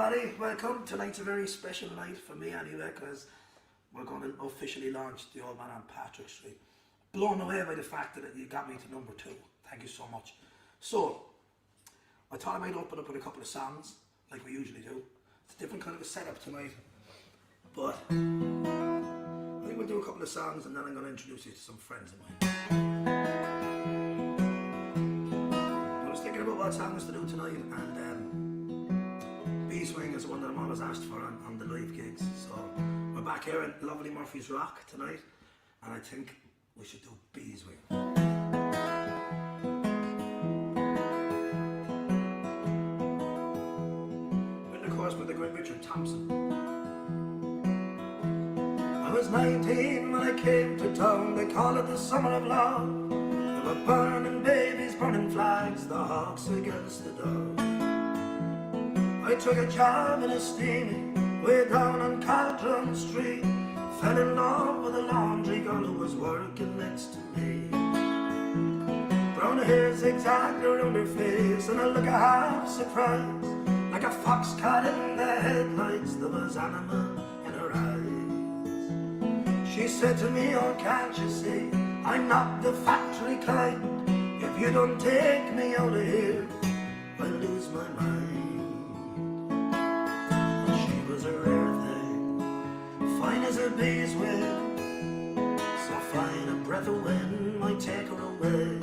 everybody, welcome. Tonight's a very special night for me anyway, because we're going to officially launch The Old Man on Patrick Street. Blown away by the fact that you got me to number 2. Thank you so much. So, I thought I might open up with a couple of songs, like we usually do. It's a different kind of a setup tonight, but I think we'll do a couple of songs and then I'm going to introduce you to some friends of mine. I was thinking about what songs to do tonight, and B-Swing is one that I'm always asked for on the live gigs. So we're back here in lovely Murphy's Rock tonight, and I think we should do B-Swing. In the course with the great Richard Thompson. I was 19 when I came to town. They call it the summer of love. There were burning babies, burning flags, the hawks against the dove. I took a job in a steamy way down on Caldron Street. Fell in love with a laundry girl who was working next to me. Brown hair zigzagged around her face and a look of half surprise. Like a fox caught in the headlights, there was animal in her eyes. She said to me, oh, can't you see, I'm not the factory kind. If you don't take me out of here, I'll lose my mind. Fine as a bee's wing, so fine a breath of wind might take her away.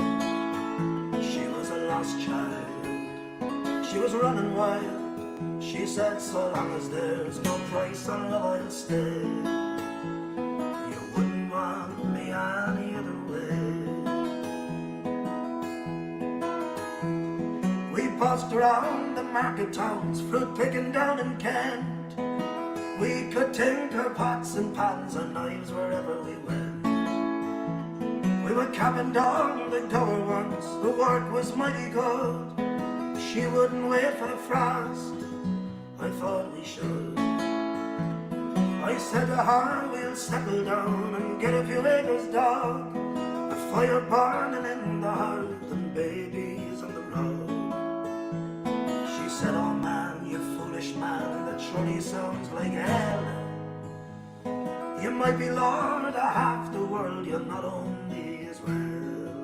She was a lost child, she was running wild. She said, so long as there's no price on love, I'll stay. You wouldn't want me any other way. We passed around the market towns, fruit picking down in Kent. We could tinker pots and pans and knives wherever we went. We were capping down the door once, the work was mighty good. She wouldn't wait for the frost, I thought we should. I said to her, we'll settle down and get a few acres, dog. A fire burning in the hearth and babies on the road. She said, oh man, you foolish man, that surely sounds like hell. You might be lord of half the world, you'll not own me as well.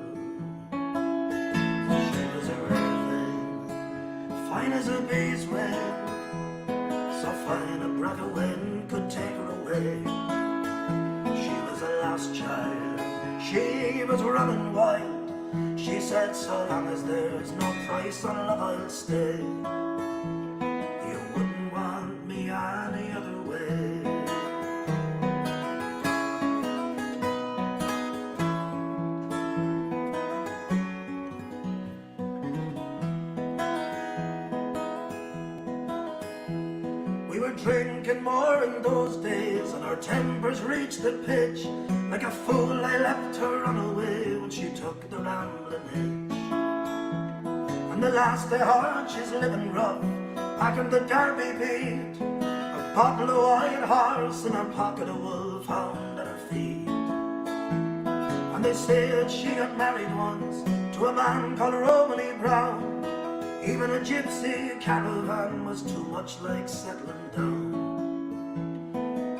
She was a rare thing, fine as a bee's wing, so fine a breath of wind could take her away. She was a lost child, she was running wild. She said, so long as there's no price on love, I'll stay. You wouldn't want me any other way. We were drinking more in those days, and our tempers reached the pitch. Like a fool I left her run away when she took the rambling hitch. And the last I heard, she's living rough back in the Derby beat. A bottle of white horse in her pocket, a wolfhound at her feet. And they said she got married once to a man called Romany Brown. Even a gypsy caravan was too much like settling down.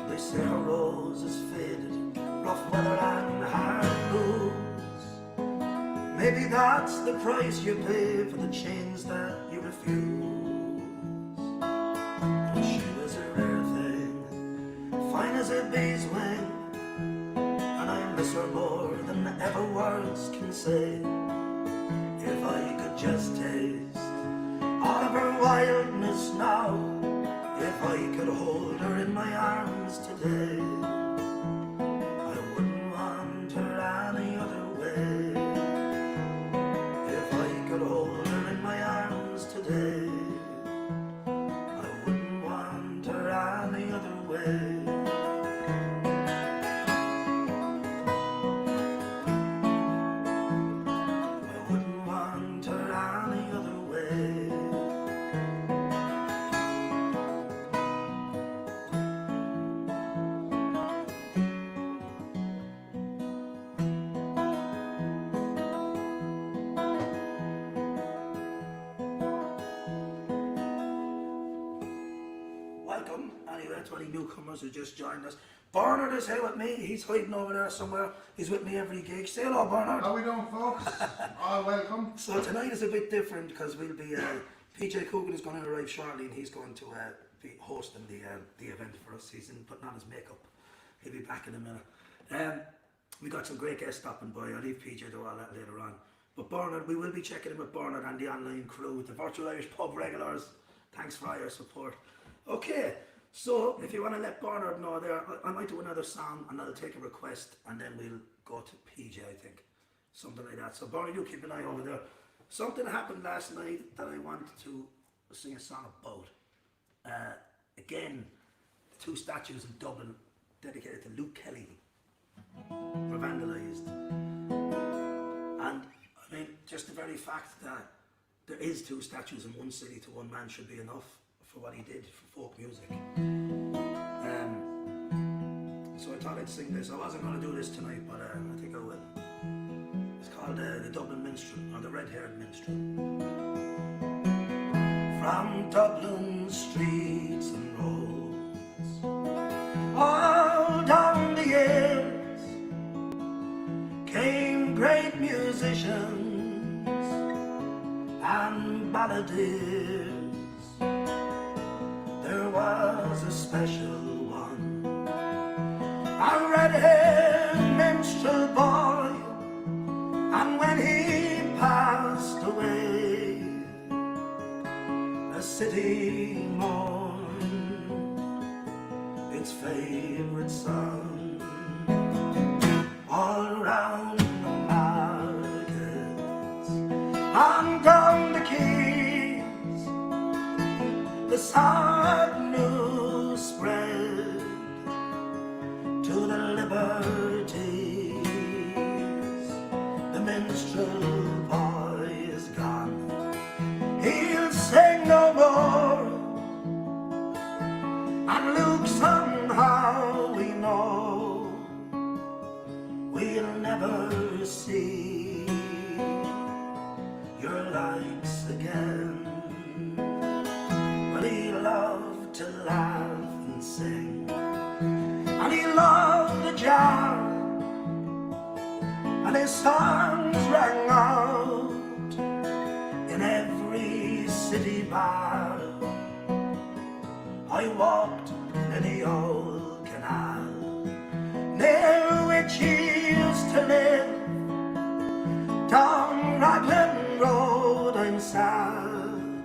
They say her rose is faded, rough weather and hard blues. Maybe that's the price you pay for the chains that you refuse. But she was a rare thing, fine as a bee's wing, and I miss her more than ever words can say. If I could just taste all of her wildness now, if I could hold her in my arms today, I wouldn't want her any other way. If I could hold her in my arms today, I wouldn't want her any other way. to any newcomers who just joined us. Bernard is here with me. He's hiding over there somewhere. He's with me every gig. Say hello, Bernard. How we doing, folks? All welcome. So tonight is a bit different because we'll be PJ Coogan is going to arrive shortly, and he's going to be hosting the event for us. He's putting on his makeup. He'll be back in a minute. We got some great guests stopping by. I'll leave PJ to all that later on. But Bernard, we will be checking in with Bernard and the online crew, the Virtual Irish Pub regulars. Thanks for all your support. Okay, so if you want to let Bernard know there, I might do another song and I'll take a request and then we'll go to PJ, I think. Something like that. So Bernard, you keep an eye over there. Something happened last night that I wanted to sing a song about. Again, the two statues in Dublin dedicated to Luke Kelly were vandalised. And I mean, just the very fact that there is two statues in one city to one man should be enough for what he did for folk music. So I thought I'd sing this. I wasn't going to do this tonight, but I think I will. It's called the Dublin Minstrel, or the Red-Haired Minstrel. From Dublin streets and roads, all down the years, came great musicians and balladeers. There was a special one, a red-haired minstrel boy, and when he passed away, the city mourned its favorite son. All round the markets and down the quays, the sad news spread to the liberties. The minstrel boy is gone, he'll sing no more, and Luke, somehow we know we'll never see your likes again. But he loved to laugh and sing, and he loved the jar, and his songs rang out in every city bar. I walked in the old canal near which he used to live. Down Raglan Road I'm sad,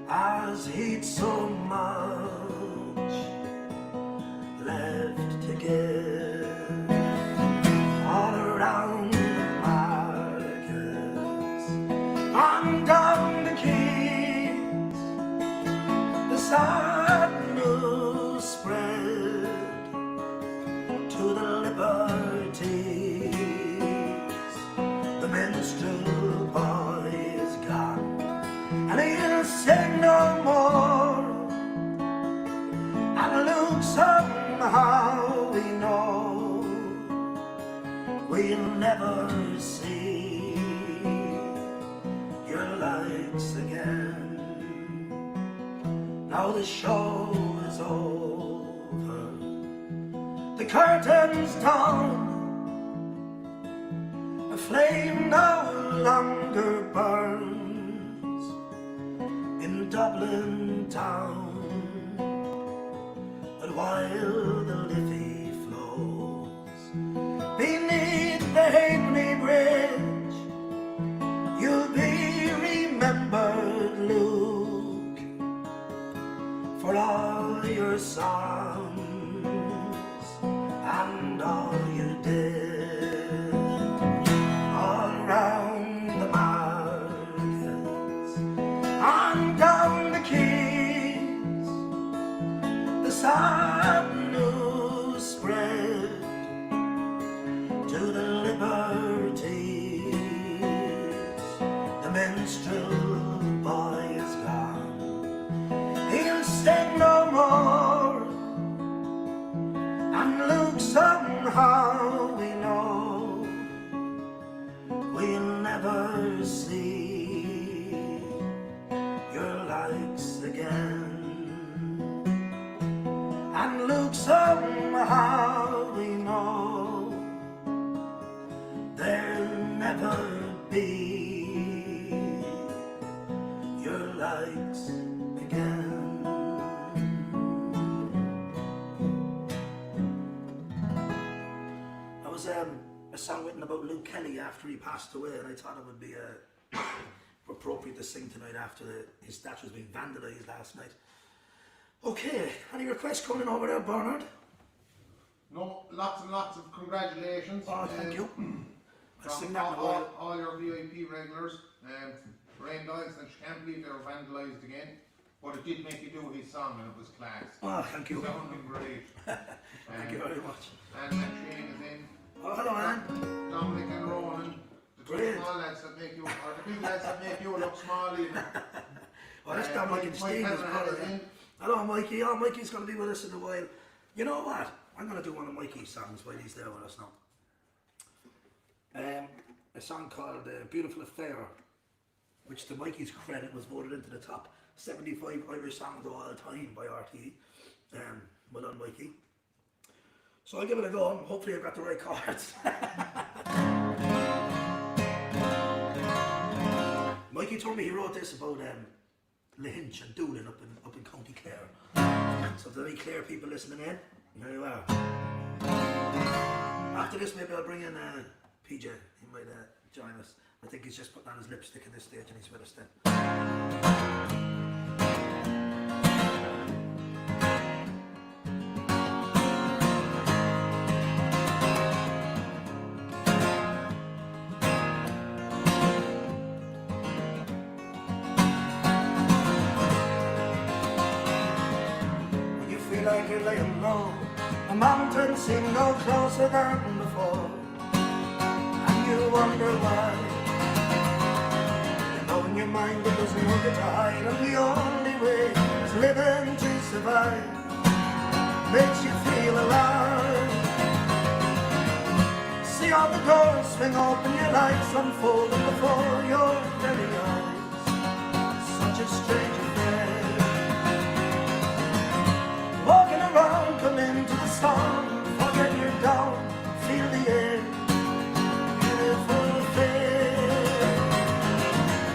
as he'd so much left to give. All around the markets and down the quays, the sad news spread to the liberties. The minstrel boy is gone, and he'll sing no more, and Luke, somehow we know we'll never see your likes again. Now the show is over, the curtain's down, a flame no longer burns in Dublin town. But while the Liffey flows beneath the Halfpenny Bridge, you'll be remembered, Luke, for all your songs and all you did. All round the markets and down the quays, the sad news strikes again. That was a song written about Luke Kelly after he passed away, and I thought it would be appropriate to sing tonight after his statue was being vandalised last night. Okay, any requests coming over there, Bernard? No, lots and lots of congratulations. Oh, thank you. I'll sing From that in a while. all your VIP regulars. Rain Doyle said she can't believe they were vandalised again, but it did make you do his song and it was class. Oh, thank you. Sounding great. Thank you very much. And Shane is in. Oh, hello, Anne. Dominic and Ronan. The two Great. small lads that make you, or the big lads that make you look small even. Oh, that's Dominic and Steve. Hello, Mikey. Oh, Mikey's going to be with us in a while. You know what? I'm going to do one of Mikey's songs while he's there with us now. A song called Beautiful Affair, which to Mikey's credit was voted into the top 75 Irish songs of all time by RTE. Well done, Mikey. So I'll give it a go. Hopefully I've got the right chords. Mikey told me he wrote this about Lahinch and Doolin up in County Clare. So if there are any Clare people listening in, there you are. After this maybe I'll bring in PJ. He might join us. I think he's just putting on his lipstick at this stage and he's with us then. When you feel like you're laying low, the mountains seem no closer than before, and you wonder why. You know in your mind it doesn't know to hide, and the only way is living to survive. Makes you feel alive. See all the doors swing open, your lights unfolding before your very eyes. Such a strange affair. Walking around, come into the storm, forget you're down, feel the air. Beautiful affair.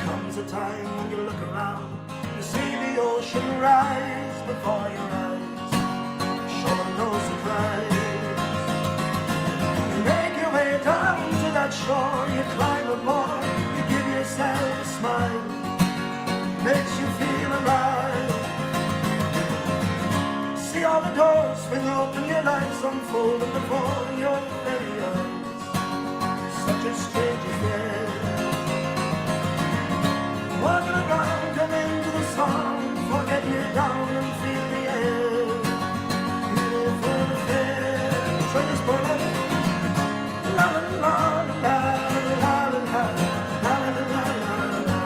Comes a time when you look around, you see the ocean rise before your eyes. Sure, no surprise. You make your way down to that shore, you climb aboard, you give yourself a smile. Makes you feel alive. See all the doors swing open, your lights unfolding before your very eyes. Such a strange affair. Walking around, come into the sun, forget you're down and feel the air. Beautiful affair. Try this, brother. La la la la la la la la la la la la.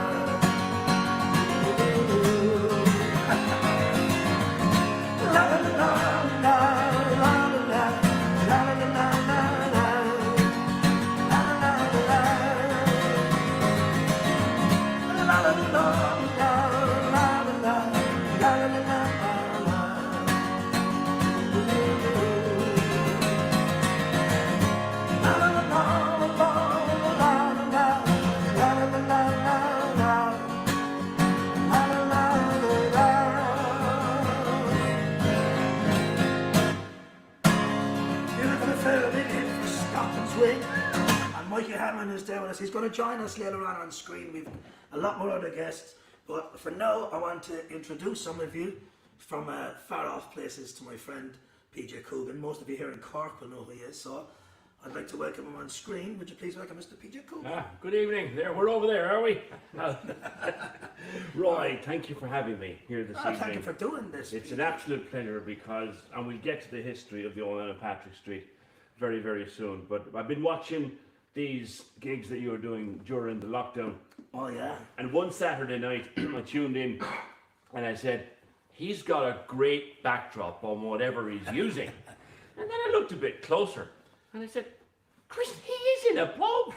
La la la la la la la la la la la. And Mikey Hanlon is there with us. He's going to join us later on screen. We've a lot more other guests, but for now I want to introduce some of you from far off places to my friend PJ Coogan. Most of you here in Cork will know who he is, so I'd like to welcome him on screen. Would you please welcome Mr. PJ Coogan? Good evening. There, we're over there, are we? Right, thank you for having me here this evening. Thank you for doing this. It's PJ. an absolute pleasure because, and we'll get to the history of the old man of Patrick Street very, very soon. But I've been watching these gigs that you were doing during the lockdown. Oh yeah. And one Saturday night, I tuned in and I said, he's got a great backdrop on whatever he's using. And then I looked a bit closer and I said, Chris, he is in a pub.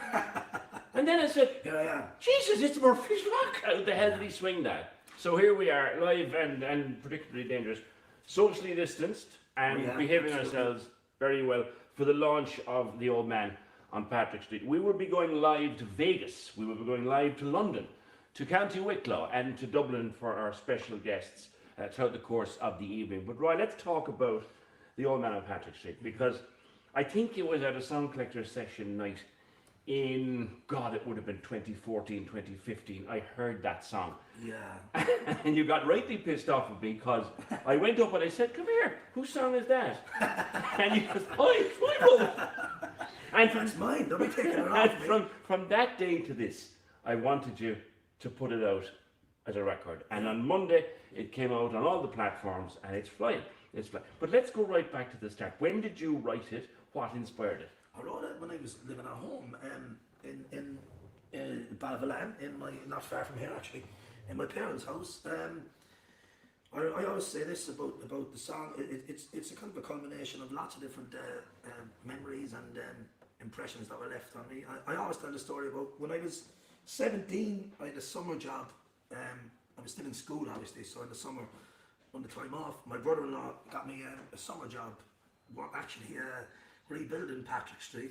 And then I said, Here I am. Jesus, it's Murphy's Rock. How the hell did he swing that? So here we are, live and particularly dangerous, socially distanced and behaving ourselves very well for the launch of the old man on Patrick Street. We will be going live to Vegas. We will be going live to London. to County Wicklow and to Dublin for our special guests throughout the course of the evening. But Roy, let's talk about the Old Man on Patrick Street, because I think it was at a Sound Collector session night in, God, it would have been 2014, 2015. I heard that song. Yeah. And you got rightly pissed off at me because I went up and I said, come here, whose song is that? And you goes, oh, it's my mother. And That's mine. Don't be taking it and off me. from that day to this, I wanted you to put it out as a record. And on Monday, it came out on all the platforms and it's flying. It's flying. But let's go right back to the start. When did you write it? What inspired it? I wrote it when I was living at home in Balvalan, not far from here actually, in my parents' house. I always say this about the song. It's a kind of a culmination of lots of different memories and impressions that were left on me. I always tell the story about when I was 17. I had a summer job. I was still in school, obviously, so in the summer, on the time off, my brother-in-law got me a summer job, actually rebuilding Patrick Street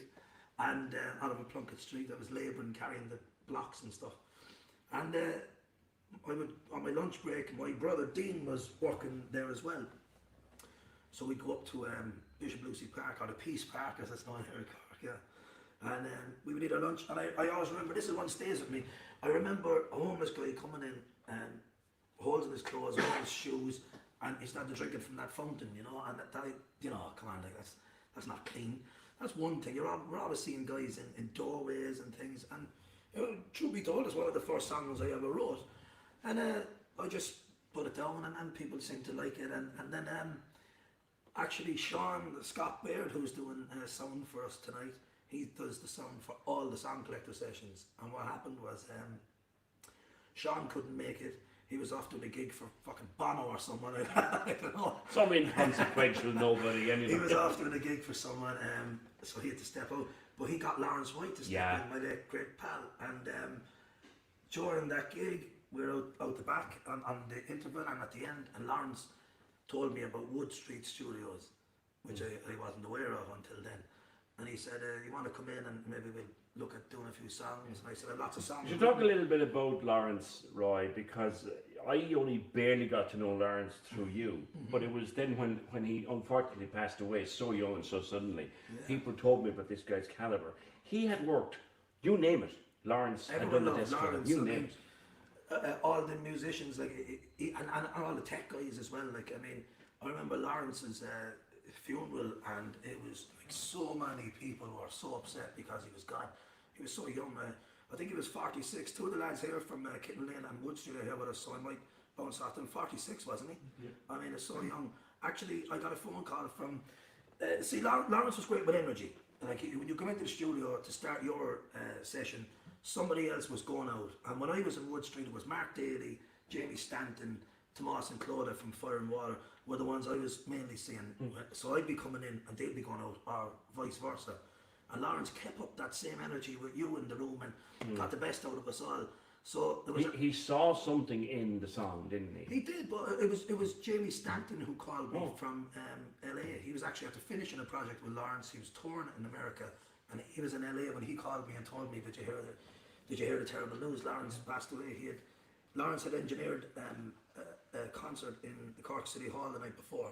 and Oliver Plunkett Street. I was labouring, carrying the blocks and stuff. And I would, on my lunch break, my brother Dean was working there as well. So we'd go up to Bishop Lucy Park, or the Peace Park as it's known here in Cork, yeah. And we would eat our lunch, and I always remember, this is one stays with me, I remember a homeless guy coming in, holes in his clothes, holes in his shoes, and he started drinking from that fountain, you know, and that you know, come on, like that's not clean. That's one thing. We're always seeing guys in doorways and things, and you know, truth be told, it's one of the first songs I ever wrote, and I just put it down, and people seemed to like it, and then actually Sean Scott Baird, who's doing sound for us tonight, he does the sound for all the Sound Collector sessions, and what happened was Sean couldn't make it. He was off doing a gig for fucking Bono or someone. I don't know. Some inconsequential nobody anyway. He was off doing a gig for someone, so he had to step out. But he got Lawrence White to step in, my late great pal. And during that gig, we were out the back on the interval and at the end, and Lawrence told me about Wood Street Studios, which I wasn't aware of until then. And he said, you want to come in and maybe we'll look at doing a few songs? And I said, I have lots of songs. You should talk a little bit about Lawrence, Roy, because I only barely got to know Lawrence through you. But it was then when he unfortunately passed away so young and so suddenly. Yeah. People told me about this guy's calibre. He had worked, you name it, Lawrence had done the desk for him, you name it. All the musicians, like, and all the tech guys as well. Like, I mean, I remember Lawrence's funeral, and it was like so many people were so upset because he was gone. He was so young. I think he was 46. Two of the lads here from Kitten Lane and Wood Street are here with us, so I might bounce off them. 46, wasn't he? Yeah. I mean, it's so young. Actually, I got a phone call from. See, Lawrence was great with energy. Like, when you come into the studio to start your session, somebody else was going out. And when I was in Wood Street, it was Mark Daly, Jamie Stanton, Tomas and Claudia from Fire and Water were the ones I was mainly seeing. So I'd be coming in and they'd be going out, or vice versa. And Lawrence kept up that same energy with you in the room and got the best out of us all. So there was he saw something in the song, didn't he? He did, but it was Jamie Stanton who called me from LA. He was actually after finishing a project with Lawrence. He was touring in America, and he was in LA when he called me and told me, did you hear the terrible news? Lawrence passed away. Lawrence had engineered a concert in the Cork City Hall the night before,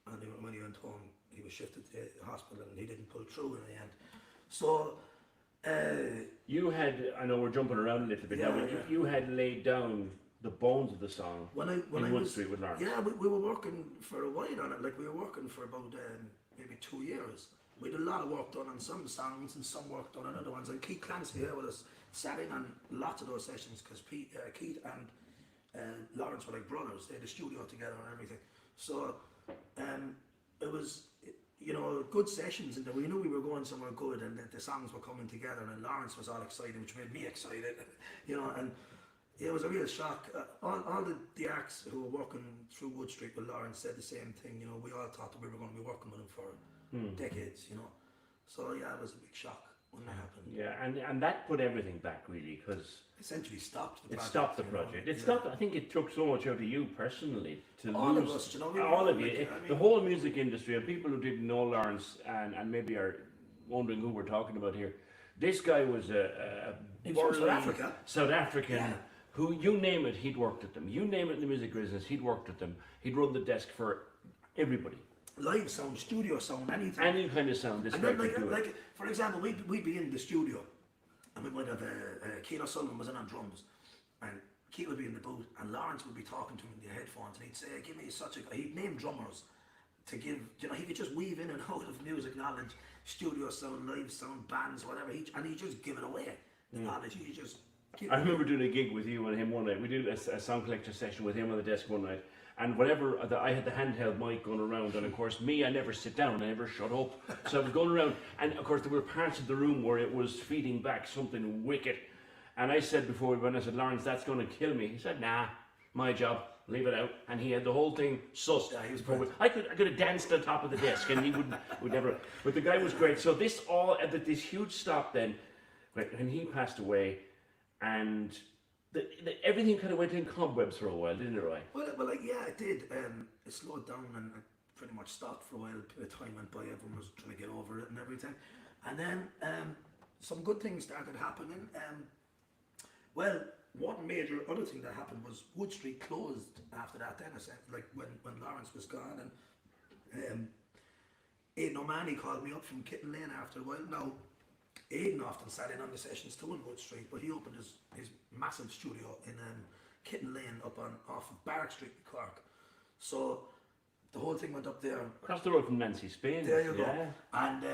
and when he went home, he was shifted to the hospital, and he didn't pull through in the end. So you had, I know we're jumping around a little bit now, but you had laid down the bones of the song when I Wood Street with Lawrence. Yeah, we were working for a while on it. Like, we were working for about maybe 2 years. We had a lot of work done on some songs and some work done on other ones. And Keith Clancy here with us sat in on lots of those sessions because Keith and Lawrence were like brothers. They had a studio together and everything. So it was, you know, good sessions, and we knew we were going somewhere good, and the songs were coming together, and Lawrence was all excited, which made me excited, you know. And it was a real shock. All the acts who were working through Wood Street with Lawrence said the same thing. You know, we all thought that we were going to be working with him for decades, you know. So yeah, it was a big shock when that happened. Yeah, and that put everything back, really, because essentially stopped the project. It stopped the project. It stopped. I think it took so much out of you personally to all lose of us, you know, all of you. The whole music industry, and people who didn't know Lawrence and maybe are wondering who we're talking about here. This guy was a South Africa. South African who, you name it, he'd worked at them. You name it in the music business, he'd worked at them. He'd run the desk for everybody. Live sound, studio sound, anything. Any kind of sound, this And guy then, could do it. like, for example, we'd be in the studio, and we might have Keith O'Sullivan was in on drums, and Keith would be in the booth, and Lawrence would be talking to him in the headphones, and he'd say, "Give me such a." He'd name drummers to give. You know, he could just weave in and out of music knowledge, studio sound, live sound, bands, whatever. And he just give it away. The knowledge. He just. I remember doing a gig with you and him one night. We did a song collector session with him on the desk one night. And whatever, I had the handheld mic going around, and of course me, I never sit down, I never shut up. So I was going around, and of course there were parts of the room where it was feeding back something wicked. And I said before we went, I said, "Lawrence, that's going to kill me." He said, "Nah, my job, leave it out." And he had the whole thing sussed. Yeah, he was before I could have danced on top of the desk, and he would never. But the guy was great. So this this huge stop then, when he passed away, and everything kind of went in cobwebs for a while, didn't it, Roy? Well, like, yeah, it did. It slowed down and it pretty much stopped for a while. A bit of time went by. Everyone was trying to get over it and everything. And then some good things started happening. Well, one major other thing that happened was Wood Street closed after that. Then, like when Lawrence was gone, and Aidan O'Mahony called me up from Kitten Lane after a while. Now, Aidan often sat in on the sessions too in Wood Street, but he opened his massive studio in Kitten Lane off of Barrack Street in Cork. So the whole thing went up there. Across the road from Nancy Spain. There you go. Yeah. And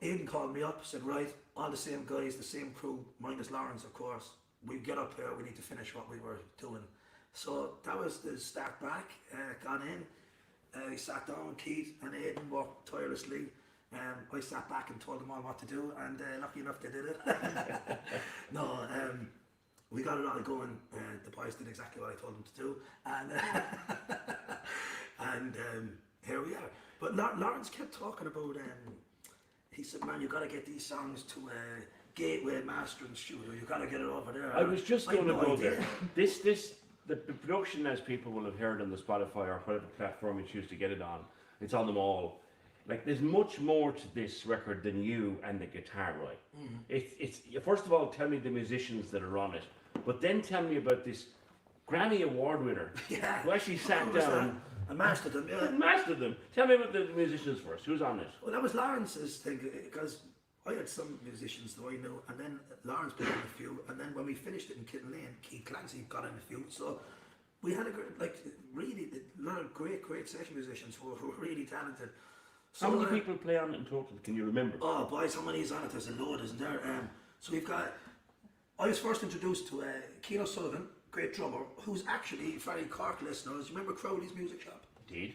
Aidan called me up, said, "Right, all the same guys, the same crew, minus Lawrence, of course. We get up here, we need to finish what we were doing." So that was the start back. Got in. I sat down, Keith and Aidan worked tirelessly. I sat back and told them all what to do, and lucky enough they did it. No, we got it all going. The boys did exactly what I told them to do, and here we are. But Lawrence kept talking about. He said, "Man, you got to get these songs to Gateway Mastering Studio. You got to get it over there." I was just going to no go idea. there. The production, as people will have heard on the Spotify or whatever platform you choose to get it on, it's on them all. Like, there's much more to this record than you and the guitar, Roy. It's first of all, tell me the musicians that are on it, but then tell me about this Grammy Award winner who actually sat down and mastered them. Yeah. and mastered them. Tell me about the musicians first. Who's on it? Well, that was Lawrence's thing, because I had some musicians that I knew, and then Lawrence put in a few, and then when we finished it in Kitten Lane, Keith Clancy got in a few. So we had a lot of great session musicians who were really talented. So, How many people play on it in total? Can you remember? Oh boys, how many is on it? There's a load, isn't there? So we've got. I was first introduced to Keith O'Sullivan, great drummer, who's actually, for any Cork listeners, you remember Crowley's Music Shop? Indeed.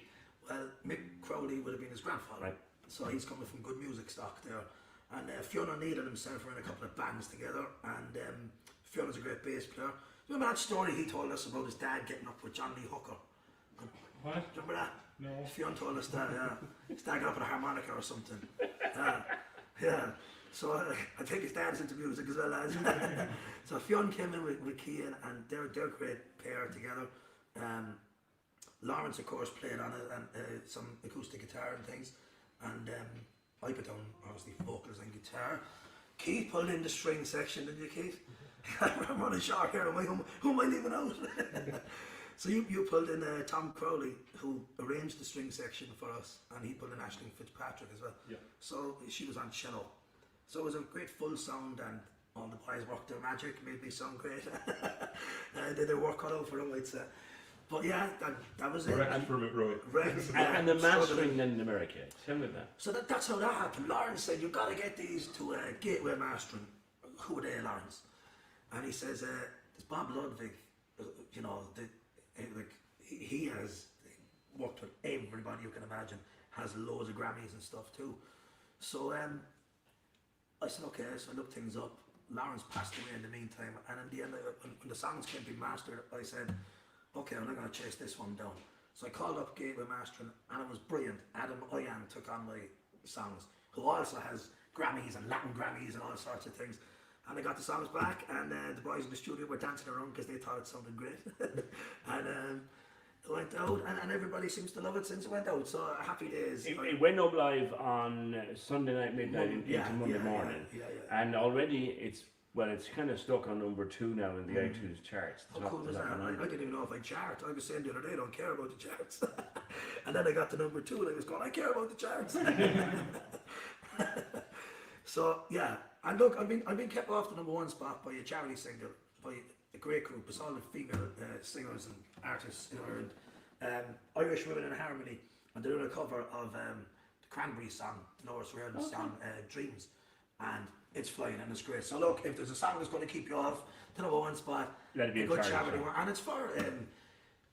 Well, Mick Crowley would have been his grandfather, Right. So he's coming from good music stock there. And Fiona O'Neill and himself were in a couple of bands together, and Fiona's a great bass player. Remember that story he told us about his dad getting up with John Lee Hooker? What? Do you remember that? No. Fiona told us that, yeah. His dad got up with a harmonica or something. Yeah. So I think his dad's into music as well as. So Fionn came in with Cian, and they're a great pair together. Lawrence, of course, played on it, and some acoustic guitar and things. And I put down, obviously, vocals and guitar. Keith pulled in the string section, didn't you, Keith? I'm running short here. Who am I leaving out? So you pulled in Tom Crowley, who arranged the string section for us, and he pulled in Aisling Fitzpatrick as well. Yeah. So she was on cello. So it was a great full sound, and all the boys worked their magic, made me sound great. They their work cut out for them, I'd say. But yeah, that was it. Correct for Roy. Right. And the mastering then in America. Tell me that. So that's how that happened. Lawrence said, "You've got to get these to Gateway Mastering." Who are they, Lawrence? And he says, "There's Bob Ludwig. You know, he has worked with everybody you can imagine. Has loads of Grammys and stuff too." So I said, "Okay." So I looked things up. Lawrence passed away in the meantime, and in the end, when the songs came to be mastered, I said, "Okay, I'm not going to chase this one down." So I called up Gateway Mastering, and it was brilliant. Adam Oyan took on my songs, who also has Grammys and Latin Grammys and all sorts of things. And I got the songs back, and the boys in the studio were dancing around because they thought it sounded great. And it went out, and everybody seems to love it since it went out. So happy days. It went up live on Sunday night, midnight into Monday morning. Yeah. And already it's Well, it's kind of stuck on number 2 now in the iTunes charts. How Top- cool is top that? I 100. didn't even know if I chart. I was saying the other day, I don't care about the charts. And then I got to number 2 and I was going, I care about the charts. So, yeah. And look, I've been kept off the number 1 spot by a charity single, by a great group. It's all the female singers and artists in Ireland. Irish Women in Harmony. And they're doing a cover of the Cranberries song, Dolores Riordan's song, Dreams. And it's flying and it's great. So look, if there's a song that's going to keep you off the number 1 spot, Let it be a good charity charity song. one. And it's for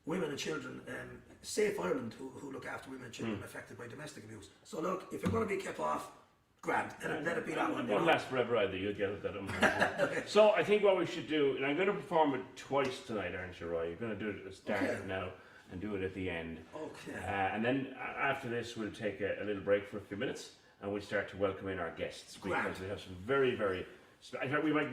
women and children, Safe Ireland, who look after women and children affected by domestic abuse. So look, if you're going to be kept off, grand, let it be that one. It you won't know? last forever either, you'll get it. That So I think what we should do, and I'm going to perform it twice tonight, aren't you, Roy? You're going to do it at the start Okay. now and do it at the end. Okay. And then after this, we'll take a little break for a few minutes and we'll start to welcome in our guests. Grand. Because we have some very, very... I thought we might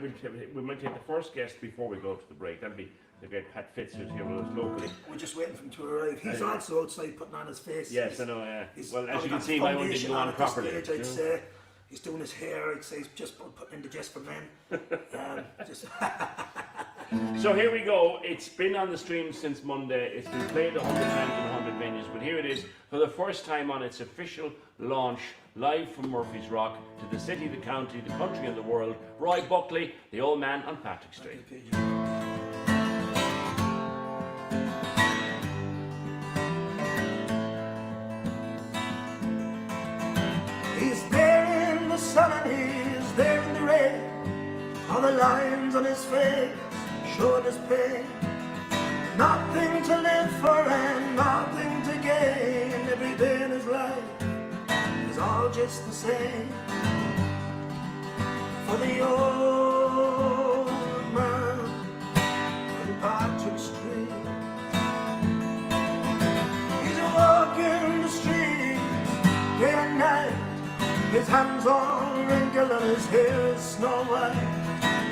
take the first guest before we go to the break. That'd be the great Pat Fitz, who's here with us locally. We're just waiting for him to arrive. He's also outside putting on his face. Yes, I know, yeah. He's Well, as probably you can got see, my one didn't foundation go on at this properly. stage, you I'd know. say. He's doing his hair. I'd say he's just putting in the just for men. Just So here we go. It's been on the stream since Monday. It's been played 100 times in 100 venues, but here it is for the first time on its official launch, live from Murphy's Rock to the city, the county, the country, and the world. Roy Buckley, the old man on Patrick Street. He's there in the sun and he's there in the rain. All the lines on his face showing his pain. Nothing to live for and nothing to gain. Every day in his life is all just the same. For the old man on Patrick Street, he's walking the streets day and night. His hands all wrinkled and his hair is snow white.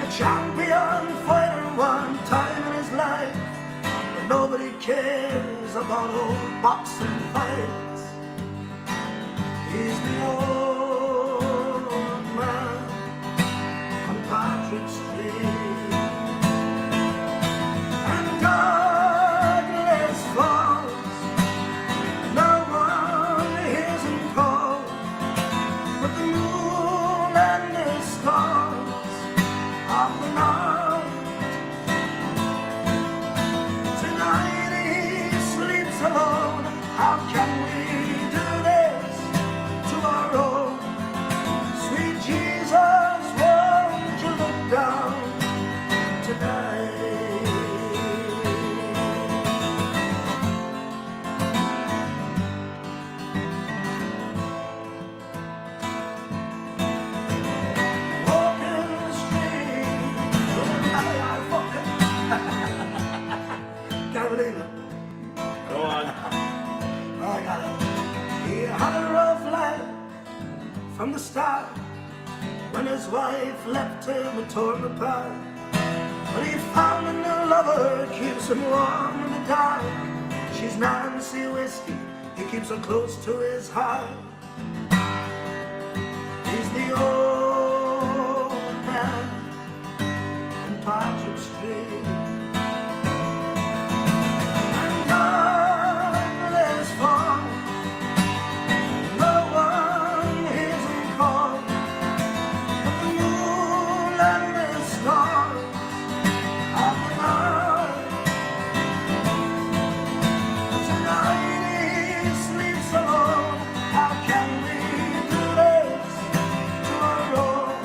A champion fighter one time in his life, but nobody cares about old boxing fights. He's the old man on Patrick Street. And darkness falls, no one hears him call, but the moon and the stars of the night. Tonight he sleeps alone. How can we do this to our own? Sweet Jesus, won't you look down tonight? Walking the street with an eye fucking. Can't believe it. Go on. I got it. He had a rough life from the start. When his wife left him and tore him apart. But he found a new lover, keeps him warm in the dark. She's Nancy Whiskey, he keeps her close to his heart. He's the old man on Patrick Street. And darkness falls, no one hears him call, but the moon and the stars of the night. Tonight he sleeps alone. How can we do this to our own?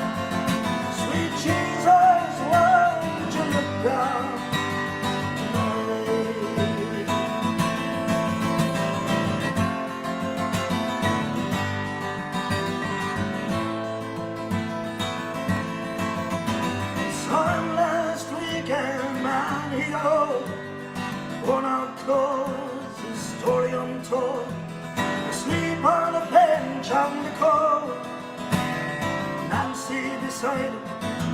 Sweet Jesus, won't you look down tonight? Saw him last weekend, man, he go worn out clothes, his story untold. Asleep on a bench on the cold. Nancy beside him,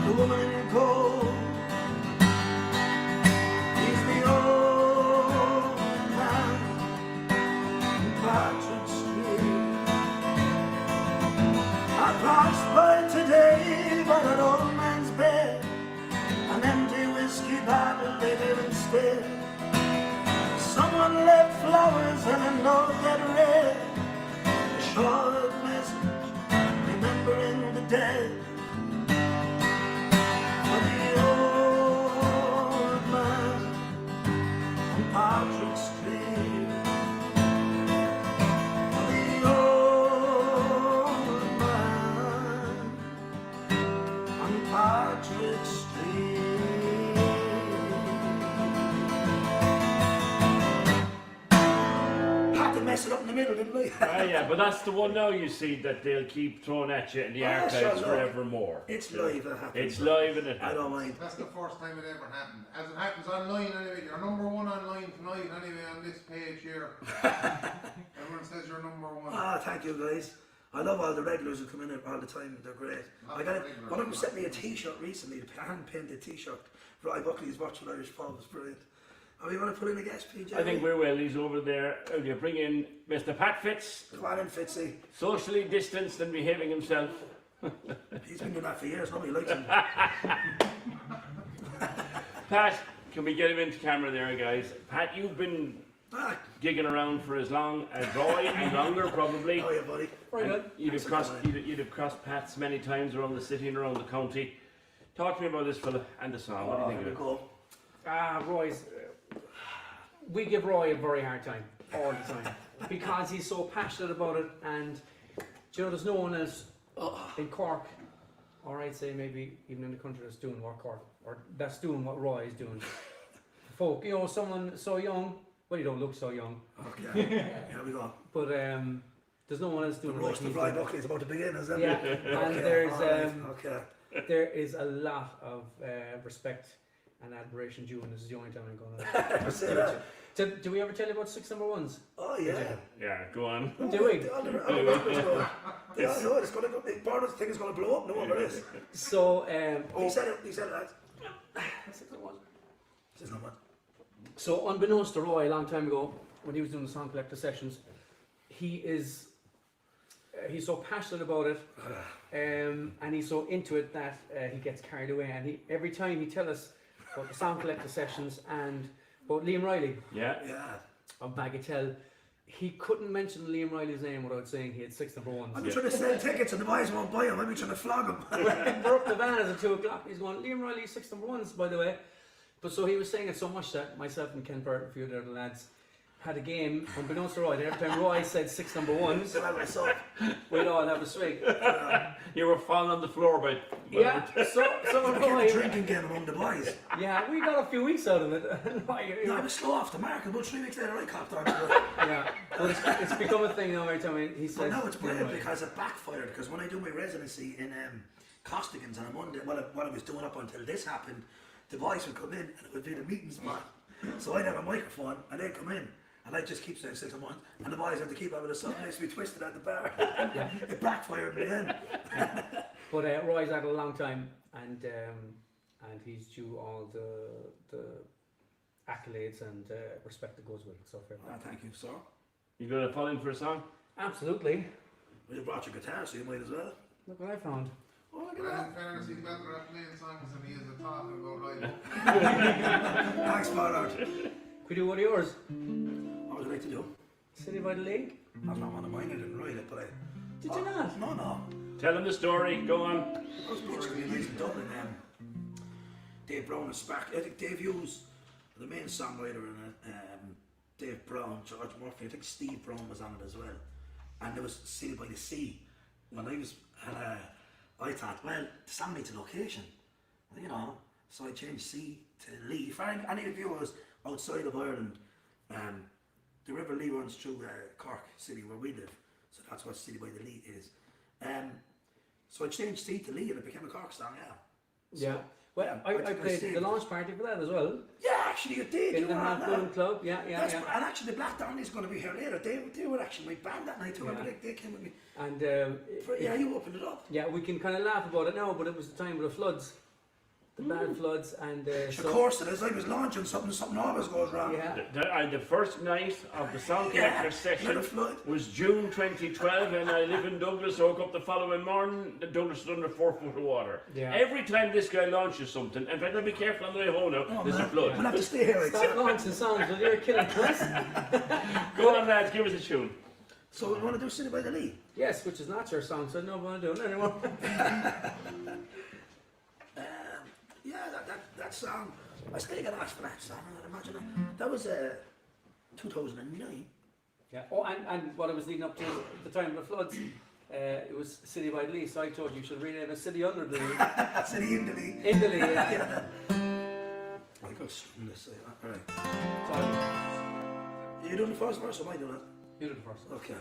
the woman in gold. He's the old man on Patrick Street. I passed by today by that old man's bed. while instead. Someone left flowers and a note that read, a short message remembering the dead. For the old man on Patrick Street. For the old man on Patrick Street. Had to mess it up in the middle, didn't we? Yeah, but that's the one now you see that they'll keep throwing at you in the archives forevermore. It's live, it happens. It's live and it I don't happens. mind. That's the first time it ever happened. As it happens online anyway, you're number one online tonight anyway on this page here. Everyone says you're number one. Ah, thank you guys. I love all the regulars who come in all the time. They're great. I got it. One of them sent me a T-shirt recently, a hand-painted T-shirt. Right, Buckley's watching Irish Pub. It's brilliant. Oh, you want to put in a guest, PJ? I think we're well. He's over there. You bring in Mr. Pat Fitz, Come on in, Fitzy. socially distanced and behaving himself. He's been doing that for years. Nobody likes him. Pat, can we get him into camera there, guys? Pat, you've been Ah, gigging around for as long as Roy and longer, probably. how are you, buddy? Very And good. You'd have crossed paths many times around the city and around the county. Talk to me about this fella and the song. What do you think of it? Go. Roy's. We give Roy a very hard time all the time because he's so passionate about it, and you know, there's no one else in Cork, or I'd say maybe even in the country, that's doing what Cork or that's doing what Roy is doing. Folk, you know, someone so young. Well, you don't look so young, Okay. Here we go. but there's no one else doing The it like roast of he's Rye doing. Buckley is about to begin, isn't it? Yeah, and there's Okay. there is a lot of respect and admiration due, and this is the only time I'm going to. Say that. Do we ever tell you about 6 number ones? Oh, yeah. Yeah, go on. Do we? They all know it's going to go. Barnard's thing is going to blow up. No one this. So, He said it. He said it. 6 number ones. Says no one. So, unbeknownst to Roy, a long time ago, when he was doing the song collector sessions, he's so passionate about it, and he's so into it that he gets carried away. And every time he tells us about the song collector sessions and about Liam Riley Yeah. Yeah. of Bagatelle, he couldn't mention Liam Riley's name without saying he had 6 number ones. I've been trying to sell tickets and the boys won't buy them. I've been trying to flog them. We're up the van at 2 o'clock. He's going, Liam Riley, 6 number ones, by the way. But so he was saying it so much that myself and Ken Burt and a few of the other lads had a game, unbeknownst to Roy, that every time Roy said 6 number ones, So I myself. we'd all have a swig. You were falling on the floor by. Yeah, so Get Roy, a drinking game among the boys. yeah, we got a few weeks out of it. No, I was slow off the mark. About 3 weeks later, I copped on. Yeah, but it's become a thing now every time he But says. now it's brilliant Liam Riley. because it backfired. Because when I do my residency in Costigan's on a Monday, what I was doing up until this happened, the boys would come in and it would be the meeting spot. So I'd have a microphone and they'd come in and I'd just keep saying 6 and 1 and the boys had to keep having a something nice to be twisted at the bar. It backfired in the end. But Roy's had a long time, and he's due all the accolades and respect that goes with it. So fair play. Thank you, sir. You gonna fall in for a song? Absolutely. Well, you brought your guitar, so you might as well. Look what I found. Oh, look And at in fairness, he's better at playing songs than he is at talking about live. that. Thanks, Bernard. Could we do one of yours? What would you like to do? City by the Lake? That's not one of mine. I didn't write it, but I. Did you not? No. Tell him the story. Go on. I was basically in Dublin. Dave Brown and Spark. I think Dave Hughes, the main songwriter in it. Dave Brown, George Murphy. I think Steve Brown was on it as well. And there was City by the Sea. When I was, I thought, well, the song needs a location, you know. So I changed C to Lee. For any of you who's outside of Ireland, the River Lee runs through Cork City where we live. So that's what City by the Lee is. So I changed C to Lee and it became a Cork song, yeah. So, Yeah. Well, I played the launch party for that as well. yeah, actually you did. In You the were on Half that. Moon Club. Yeah. And actually the Black Down is going to be here later. They were actually my band that night too. Yeah. They came with me. And Yeah, you opened it up. yeah, we can kind of laugh about it now, but it was the time of the floods the bad floods, and Of course it is. I was launching something, something always goes wrong. yeah. The first night of the Sound Collector session another flood. was June 2012, and I live in Douglas. So I woke up the following morning, the Douglas is under 4 foot of water. Yeah. Every time this guy launches something, in fact, I'll be careful on the way home now, there's a flood. We'll have to stay here. Stop launching songs, well, you're killing us. Go on, lads, give us a tune. So we want to do City by the Lee. Yes, which is not your song, so no one doing it anymore. Yeah, that song. I still get asked for that song. I imagine that was 2009. Yeah. Oh, and what I was leading up to the time of the floods, it was City by the Lee, so I told you should rename it City Under the Lee. City in the Lee. In the Lee, yeah. I got on this side. All right. So, You doing the first verse or am I doing it? you did it first. Okay.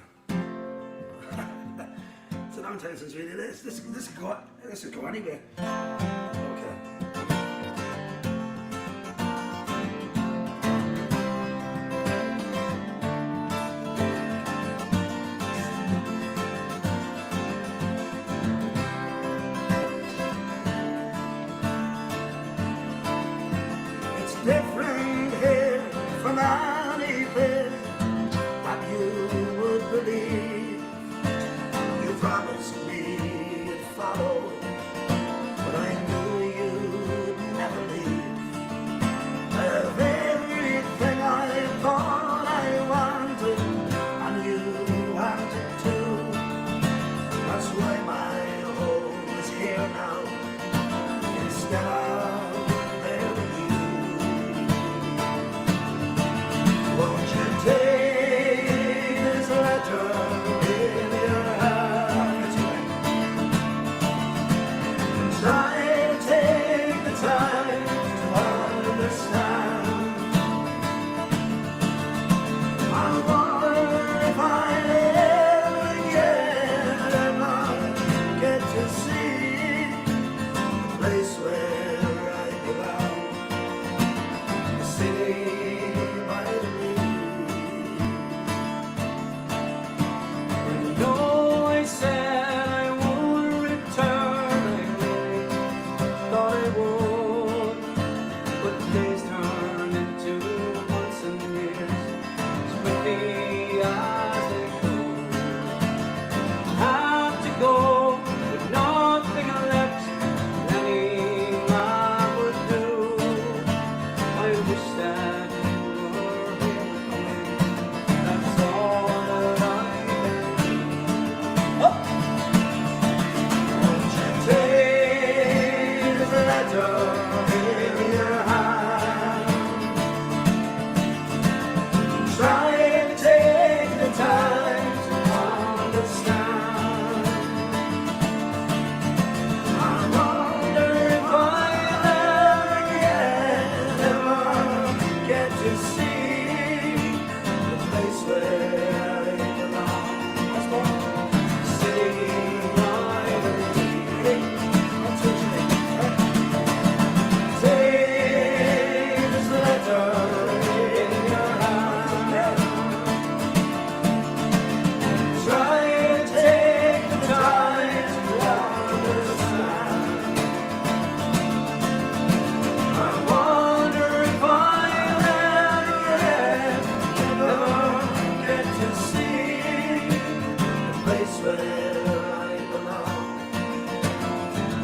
It's a long time since we did this. This could go anywhere. Okay. It's different here from anything that you would believe. You promised me you'd follow, but I knew you'd never leave. Of everything I thought I wanted, and you wanted too. That's why my home is here now, instead of there with you. Won't you take this letter in your hand and try to take the time to understand? I wonder if I'll ever get to see the place where I belong, the city by the Lee. You know I said I would return, I really thought I would, but days turn into months and years, as quickly as they go. I have to go with nothing left, anything I would do. I wish that you were here with me, that's all that I can do. Won't you take this letter in your hand? Try to take the time to understand. I wonder if I'll ever get to see the place where I belong. Let's go. City by the Lee. That's what you think. Take this letter in your hand. Try to take the time to understand. I wonder if I'll ever get to see the place where I belong,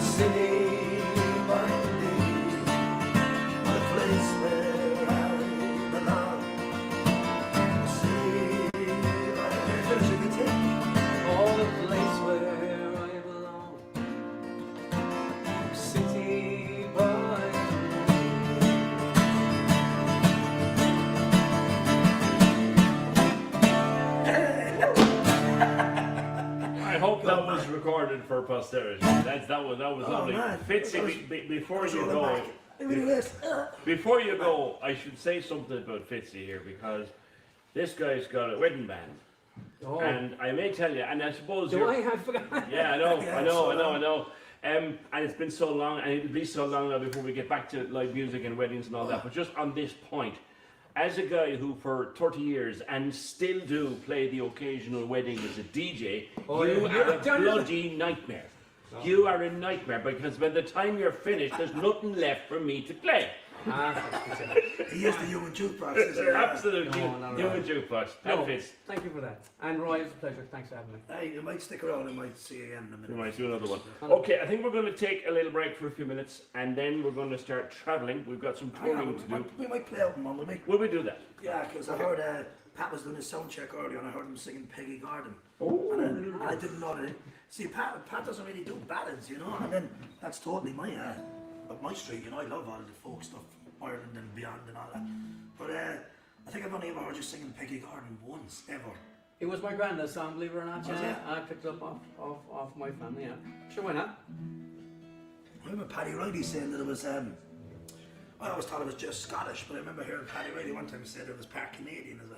city by the Lee, the place where I belong, city by the Lee. Oh, the place where I belong, city by I hope that was recorded for posterity. That was lovely. man. Fitzy, before you go, before you go, I should say something about Fitzy here because this guy's got a wedding band, Oh, and I may tell you, and I suppose do you're. I have forgotten? Yeah, I know, Yeah, I know, so I know, I know. And it's been so long, and it'll be so long now before we get back to live music and weddings and all that. But just on this point, as a guy who for 30 years and still do play the occasional wedding as a DJ, Oh, you yeah, are you've a done it. bloody nightmare. You are a nightmare because by the time you're finished, there's nothing left for me to play. He is the human jukebox, isn't he? Absolutely, No. human jukebox. That fits. Thank you for that. And Roy, it's a pleasure. Thanks for having me. Hey, you might stick around, I might see you again in a We minute. might do another one. Okay, I think we're going to take a little break for a few minutes, and then we're going to start travelling. We've got some touring to do. We might play out one, will we? Will we do that? Yeah, because I heard Pat was doing his sound check earlier and I heard him singing Peggy Gordon. Oh. And I didn't know that. See, Pat doesn't really do ballads, you know, and then that's totally up my street, you know. I love all of the folk stuff, Ireland and beyond and all that. But I think I've only ever heard you singing Peggy Gordon once, ever. It was my granddad's song, believe it or not. Was Yeah, it? I picked it up off my family. Yeah, sure, why not? I remember Paddy Riley saying that it was, I always thought it was just Scottish, but I remember hearing Paddy Riley one time say that it was part Canadian as a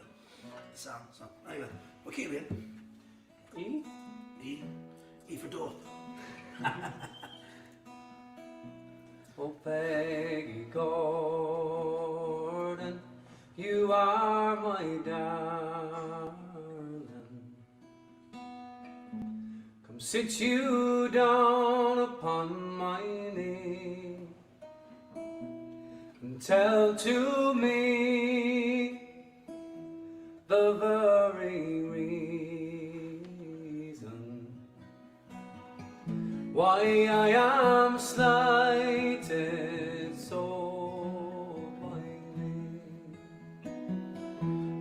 song. So, anyway, we'll keep it in. E? E for dope. Oh, Peggy Gordon, you are my darling. Come sit you down upon my knee and tell to me the very reason why I am slighted so by thee.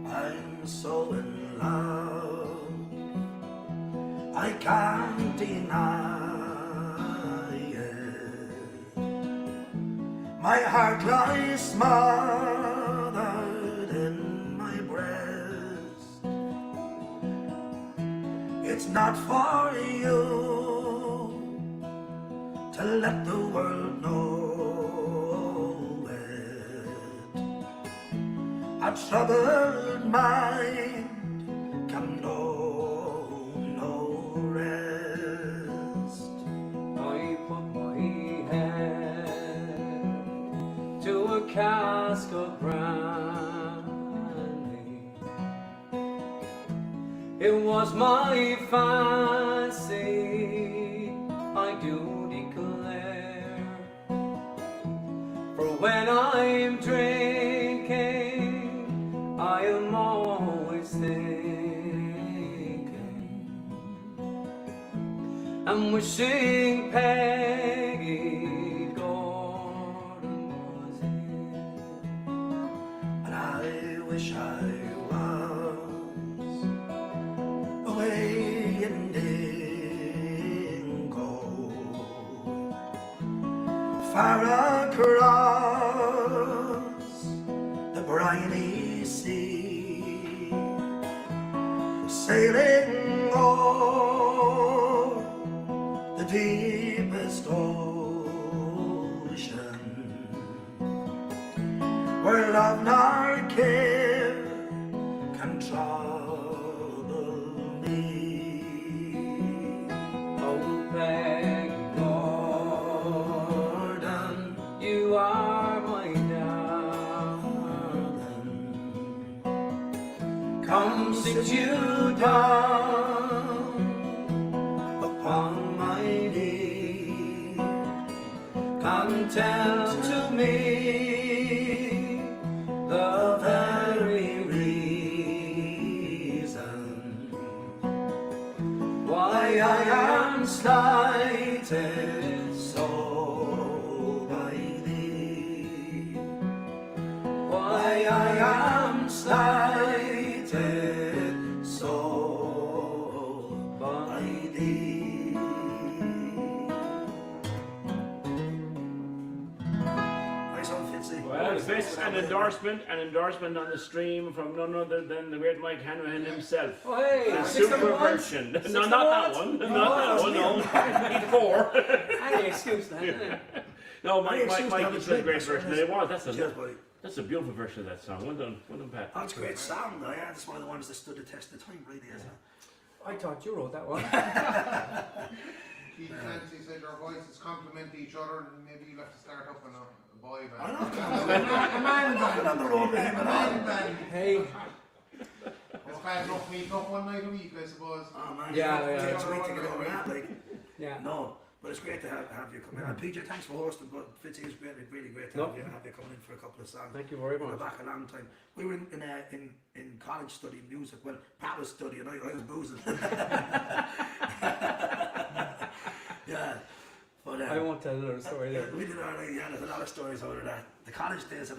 I'm so in love, I can't deny it. My heart lies smothered in my breast. It's not for you to let the world know it. A troubled mind can know no rest. I put my head to a cask of brandy. It was my fancy, I do declare. For when I'm drinking, I am always thinking and wishing Peggy Gordon was here. And I wish I was away in Dingo, far across the briny sea, sailing o'er the deepest ocean, where love nor care can trouble me. Oh, Peggy Gordon, you are my darling. Come sit you down upon my knee. Come tell to me the very reason why I am slighted so by thee. Why I am slighted so by thee. Nice one, Fitzy. Well, this an endorsement on the stream from none other than the great Mike Hanrahan himself. Oh, hey, The 6 super number ones. version. 6 No, not number that ones. one. Not that one. No, need 4. Any excuse then, isn't it? No, Mike Any excuse to have a is a drink, great that's what version. it is. It was. Cheers, buddy. That's a beautiful version of that song. Well done, Pat. That's a great song, though. Yeah, that's one of the ones that stood the test of time, really, isn't it? I thought you wrote that one. Keith Clancy said your voices complement each other, and maybe you'll have to start up on a boy I band. know. I'm on the road with him and all. Band. Hey, It's bad enough meeting up one night a week, I suppose. Oh, man. Yeah, It yeah. takes a week to get over that, like. yeah. No. But it's great to have you come in. And PJ, thanks for hosting, but Fitzy, it's really great to have you coming in for a couple of songs. Thank you very much. We're back a long time. We were in college studying music. Well, Pat was studying, I was boozing. Yeah. But, I won't tell another story there. we did alright, yeah, there's a lot of stories over that. The college days are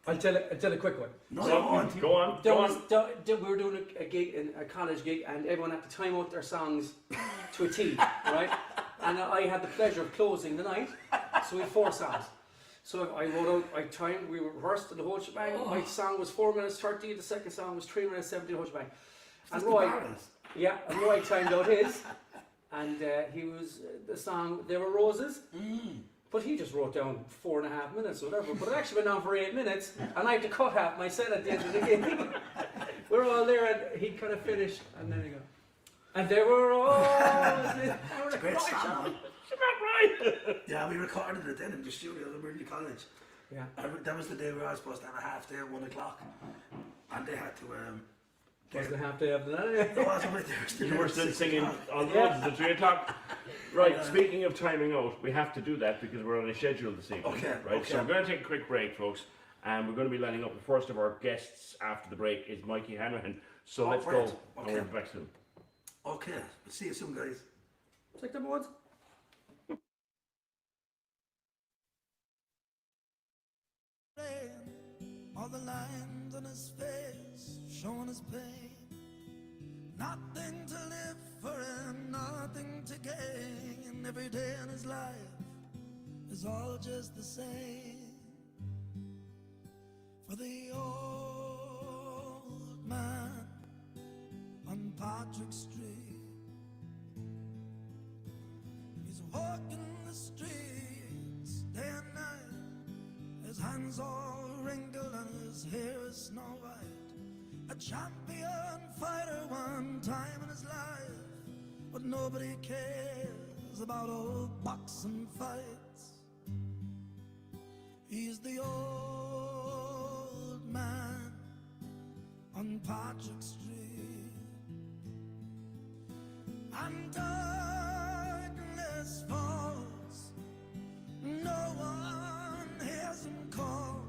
I'll tell a quick one. no, So, go on. go on. We were doing a gig, a college gig, and everyone had to time out their songs to a T, right? And I had the pleasure of closing the night, so we had 4 songs. So I wrote out, we rehearsed the whole shebang. My song was 4 minutes 30, the second song was 3 minutes 70, the whole shebang. And Roy timed out his, and he was, the song, There Were Roses. But he just wrote down 4.5 minutes or whatever. But it actually went on for 8 minutes, and I had to cut half my set at the end of the gig. We're all there, and he kind of finished, and then he go, and there were roses. It's a great song. Right. Yeah, we recorded it then in the studio when we were in college. Yeah. That was the day we were all supposed to have a half day at 1 o'clock. And they had to Was the half day of the night? It wasn't right there. You were still singing on the roads at 3 o'clock. Right, speaking of timing out, we have to do that because we're on a schedule this evening. Okay, Right, okay. so we're going to take a quick break, folks, and we're going to be lining up. The first of our guests after the break is Mikey Hanrahan. So let's go, right. and Okay. we'll be back soon. Okay, we'll see you soon, guys. Take them once. All the lines on his face showing his pain. Nothing to live for and nothing to gain. Every day in his life is all just the same. For the old man on Patrick Street, he's walking the streets day and night. His hands all wrinkled and his hair is snow white. A champion fighter one time in his life, but nobody cares about old boxing fights. He's the old man on Patrick Street, and darkness falls. No one hears him call,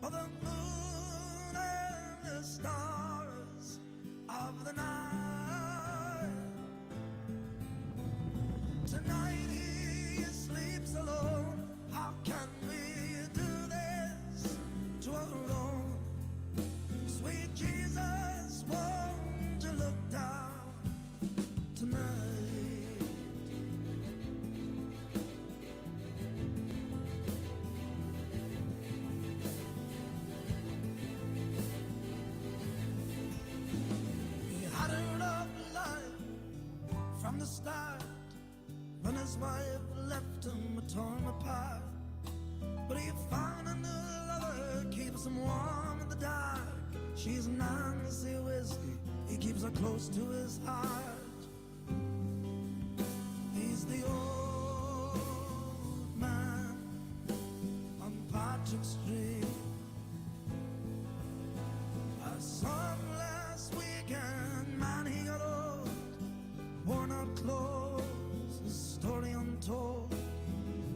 but the moon and the stars of the night. Tonight he sleeps alone. How can we do this to our own? Sweet Jesus, won't you look down tonight? He had a rough life from the start. When his wife left him, torn apart. But he found a new lover, keeps him warm in the dark. She's Nancy Whiskey, he keeps her close to his heart. He's the old man on Patrick Street. I saw him last weekend, man, he got old. Worn out clothes, his story untold.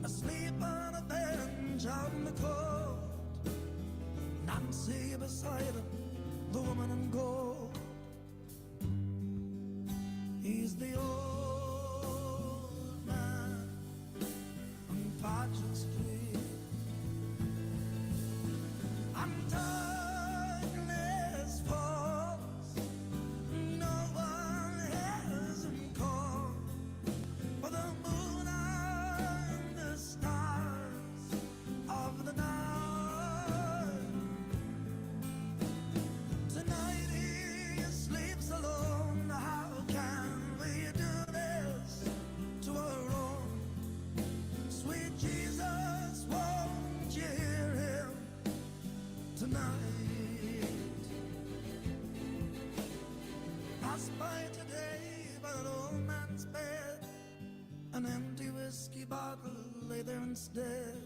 Asleep on a bench out in the cold. Nancy beside him, the woman in gold. He's the old man on Patrick Street. And darkness falls. No one hears him call, but the moon and the stars of the night. Tonight he sleeps alone. How can we do this to our own? Sweet Jesus, won't you hear him tonight? Passed by today by that old man's bed. An empty whiskey bottle lay there instead.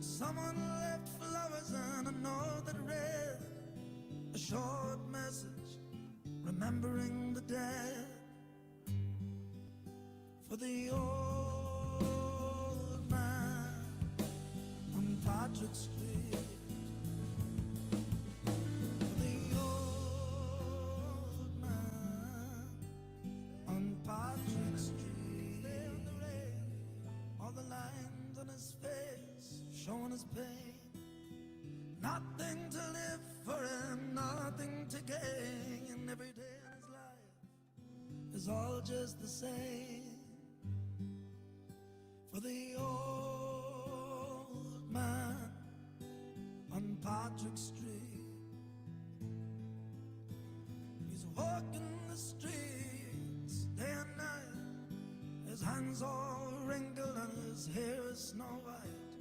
Someone left flowers and a note that read a short message remembering the dead. for the old man on Patrick Street. For the old man on Patrick Street. There in the rain, all the lines on his face showing his pain. Nothing to live for and nothing to gain, and every day in his life is all just the same. For the old man on Patrick Street, he's walking the streets day and night, his hands all wrinkled and his hair is snow white.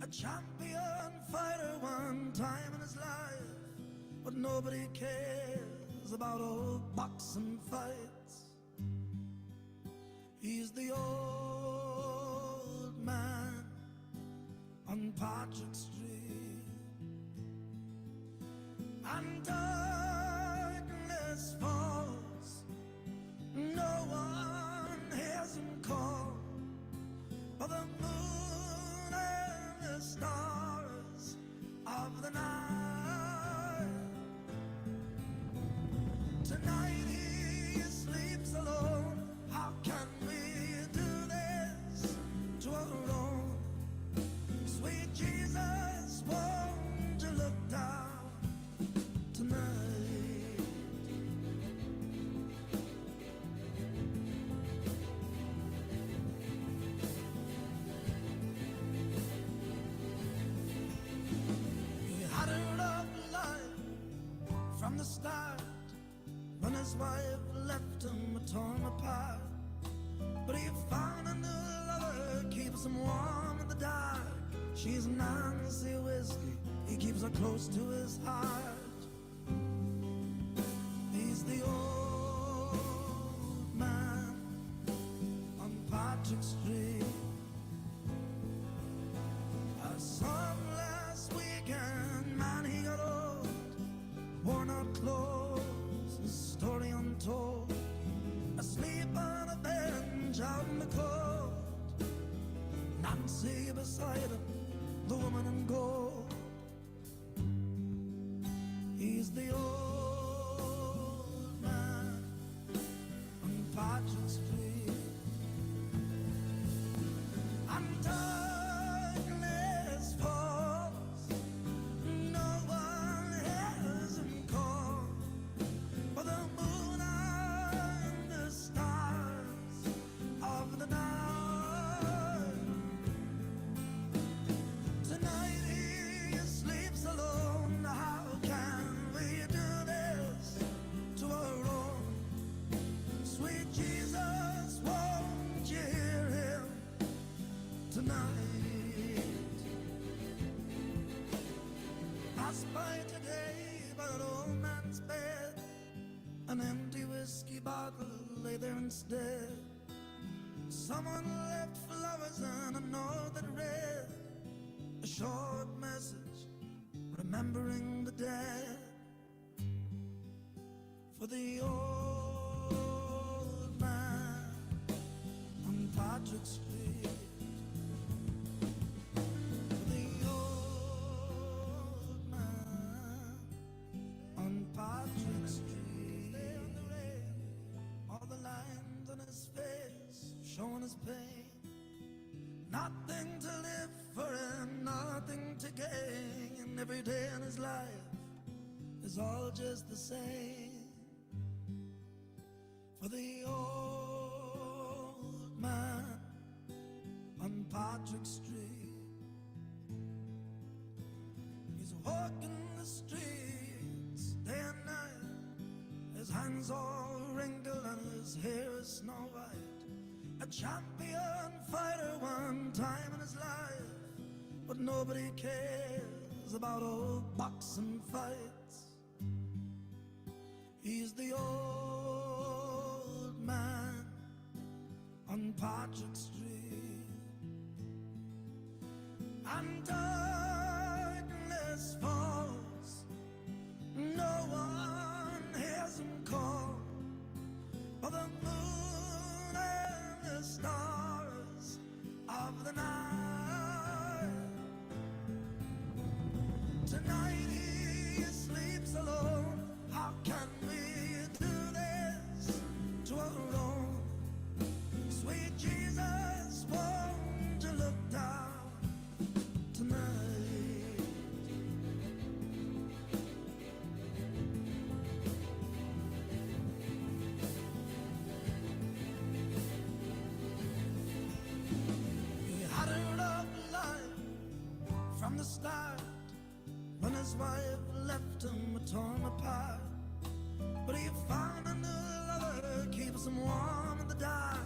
A champion fighter one time in his life, but nobody cares about old boxing fights. He's the old man on Patrick Street, and darkness falls, no one hears him call, but the moon and the stars of the night. Tonight he sleeps alone. How can we do this to our own? Sweet Jesus, won't you look down tonight? He had a rough life from the start, when his wife left him torn apart. But he found a new lover, keeps him warm in the dark. She's Nancy Whiskey, he keeps her close to his heart. He's the old man on Patrick Street. I saw him last weekend, man, he got old, worn out clothes, his story untold. Asleep on a bench out in the cold, Nancy beside him, the woman in gold. He's the old man on Patrick Street, and darkness falls, no one hears him call, but the moon and the stars of the night. Tonight he sleeps alone. How can we do this to our own? Sweet Jesus, won't you hear him tonight? Pass by today by that old man's bed, an empty whiskey bottle lay there instead. Someone left flowers and a note that read, a short message remembering the dead. For the old man on Patrick Street. For the old man on Patrick Street. There in the rain, all the lines on his face showing his pain. Nothing to live for and nothing to gain, and every day in his life is all just the same. For the old man on Patrick Street, he's walking the streets day and night, his hands all wrinkled and his hair is snow white. A champion fighter one time in his life, but nobody cares about old boxing fights. He's the old man on Patrick Street, and darkness falls, no one hears him call, but the moon and the stars have left him or torn apart. But he found a new lover, keeps him warm in the dark.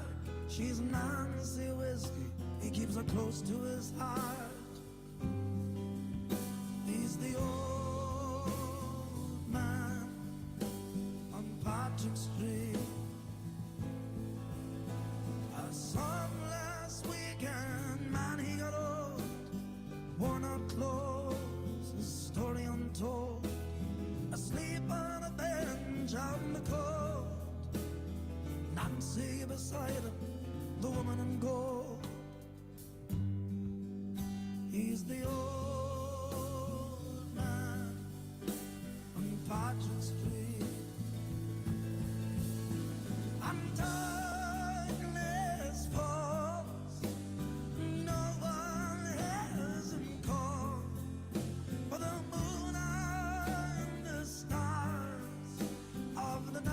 She's Nancy Whiskey, he keeps her close to his heart. He's the old man on Patrick Street. I saw him last weekend, man, he got old. Worn out clothes, his story untold. Asleep on a bench out in the cold. Nancy beside him, the woman in gold. He's the old man on Patrick Street. And darkness falls, no one hears him call. For the moon and the stars of the night.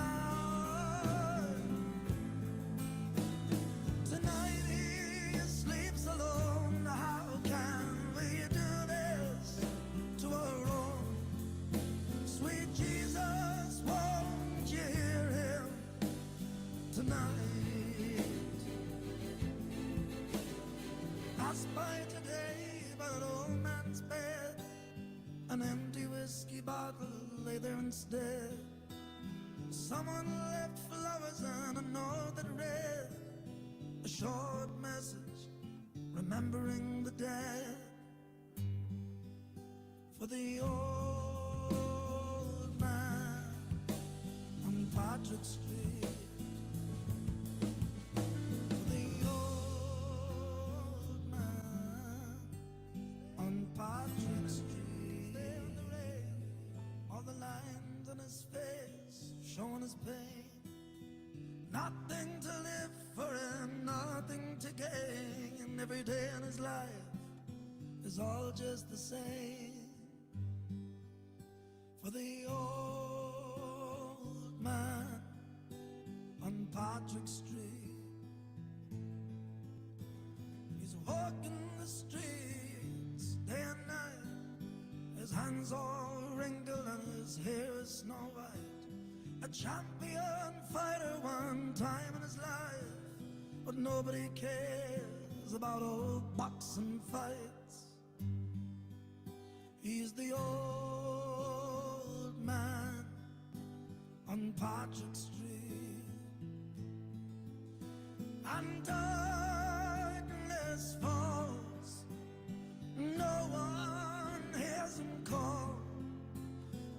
Tonight he sleeps alone. How can we do this to our own? Sweet Jesus, won't you hear him tonight? Pass by today by that old man's bed. An empty whiskey bottle lay there instead. Someone left flowers and a note that read a short message remembering the dead. For the old man on Patrick Street. For the old man on Patrick Street. There in the rain, all the lines on his face showing his pain. Nothing to live for and nothing to gain. And every day in his life is all just the same. For the old man on Patrick Street. He's walking the streets day and night. His hands all wrinkled and his hair is snow white. A champion fighter one time in his life. But nobody cares about old boxing fights. He's the old man on Patrick Street. And darkness falls, no one hears him call.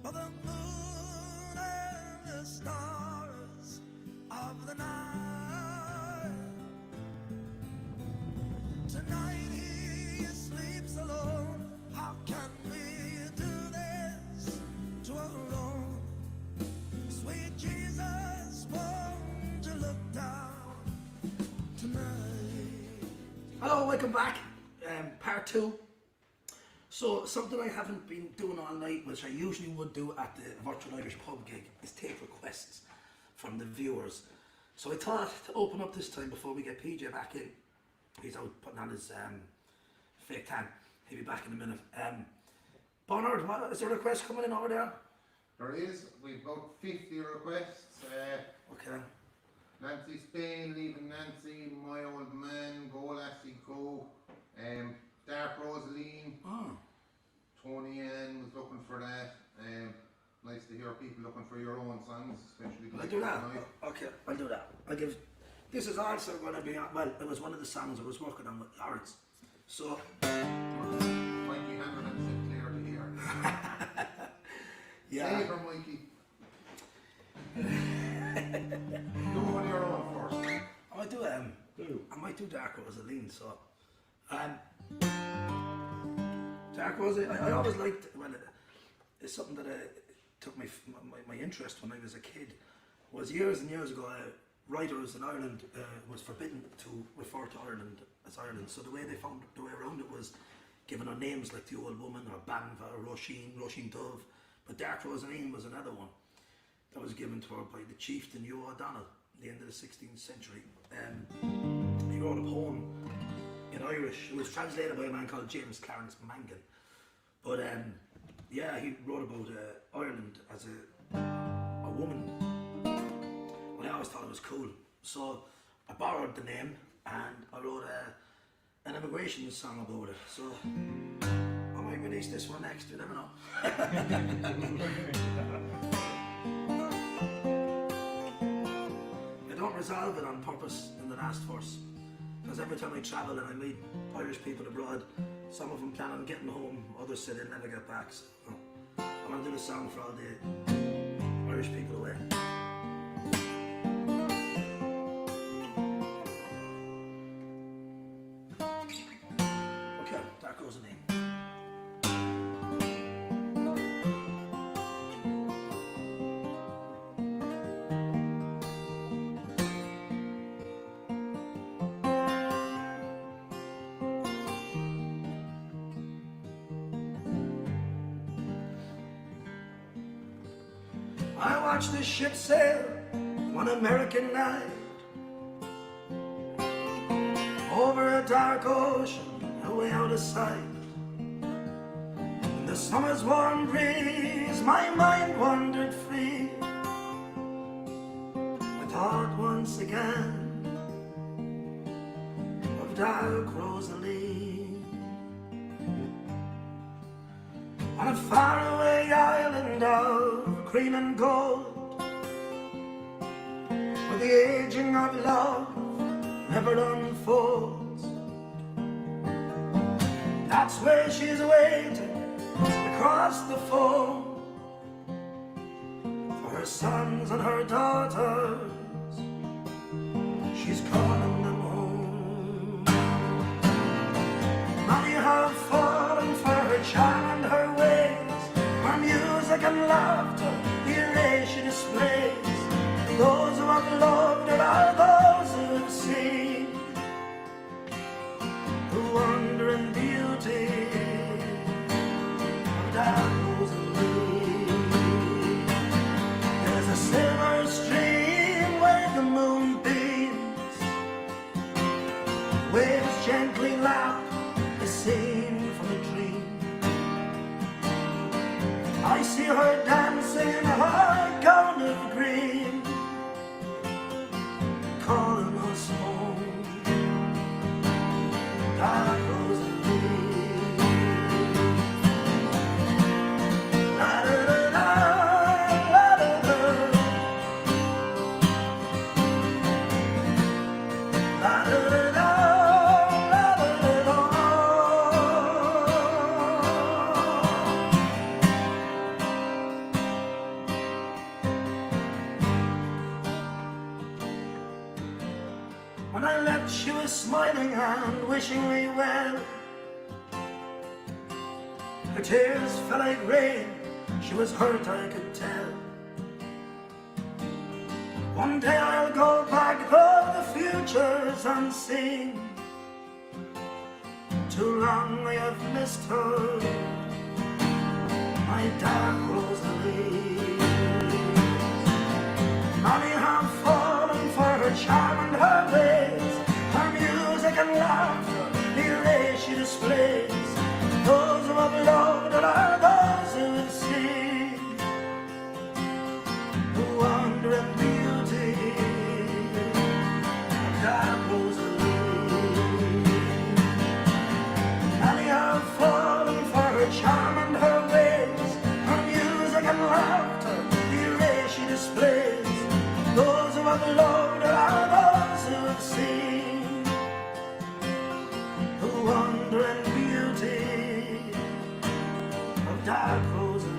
For the moon and the stars of the night. Tonight he sleeps alone. How can we do this to our own? Sweet Jesus, won't you look down tonight? Hello, welcome back. Part 2. So, something I haven't been doing all night, which I usually would do at the Virtual Irish pub gig, is take requests from the viewers. So I thought to open up this time before we get PJ back in. He's out putting on his fake tan. He'll be back in a minute. Bernard, is there a request coming in over there? There is. We've got 50 requests. Okay. Nancy Spain, Leaving Nancy, My Old Man, Go Lassie Go, Dark Rosaline, Tony Ann was looking for that. Nice to hear people looking for your own songs, especially. I'll do that. Okay, I'll do that. I'll give. This is also going to be, well, it was one of the songs I was working on with Lawrence. So. Mikey Hammerman said clear to hear. Yeah. Save her, Mikey. Do one of your own first. I might do Dark Rosaline, so. Dark Rosaline, I always liked, well, it's something that took my interest when I was a kid. Was years and years ago, writers in Ireland was forbidden to refer to Ireland as Ireland. So the way they found the way around it was giving her names like the Old Woman or Banva or Roisin Dove. But Dark Rosaline was another one that was given to her by the chieftain Hugh O'Donnell at the end of the 16th century. He wrote a poem in Irish. It was translated by a man called James Clarence Mangan. But Yeah, he wrote about Ireland as a woman. Well, I always thought it was cool. So I borrowed the name and I wrote an immigration song about it. So I might release this one next, you never know. I don't resolve it on purpose in the last verse. Because every time I travel and I meet Irish people abroad, some of them plan on getting home, others say they'll never get back. So I want to do a song for all the Irish people away. Okay, that goes in there. I watched the ship sail one American night over a dark ocean, away out of sight. In the summer's warm breeze, my mind wandered free. I thought once again of dark Rosalie. On a faraway island of green and gold, where the aging of love never unfolds. That's where she's waiting across the foam for her sons and her daughters. She's calling them home. Many have fallen for her charm and her ways, her music and laughter, the array she displays. Those who have loved her are those who have seen, who wonder in beauty of dark Rosalie. There's a silver stream where the moon beams, waves gently lap the scene from a dream. I see her dancing in her gown of green, calling us home, dark Rosalie. La da da da, la da da, la da da da, la da da da. When I left, she was smiling and wishing me well. Her tears fell like rain, she was hurt, I could tell. One day I'll go back, though the future's unseen. Too long I have missed her, my dark Rosalie. Many have fallen for her charm and her ways, her music and laughter, the array she displays. Those who have loved her are those who have seen, who wonder in beauty of dark Rosalie. Many have fallen for her charm and her ways, her music and laughter, the array she displays. Those who have loved her are those who have seen, who wonder in beauty of dark Rosalie.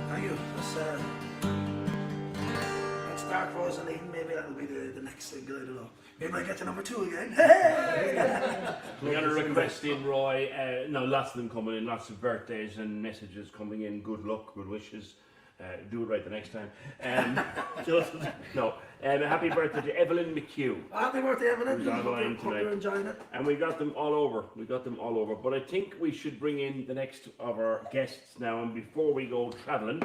Thank you. That's Dark Rosalie. Maybe that'll be the next single, I don't know. Maybe I get to number 2 again. Hey! We got a request in, Roy. No, lots of them coming in, lots of birthdays and messages coming in. Good luck, good wishes. Do it right the next time. No, Happy birthday to Evelyn McHugh. Happy birthday, Evelyn. Who's on the line Hope tonight. you're enjoying it. And we got them all over. But I think we should bring in the next of our guests now. And before we go travelling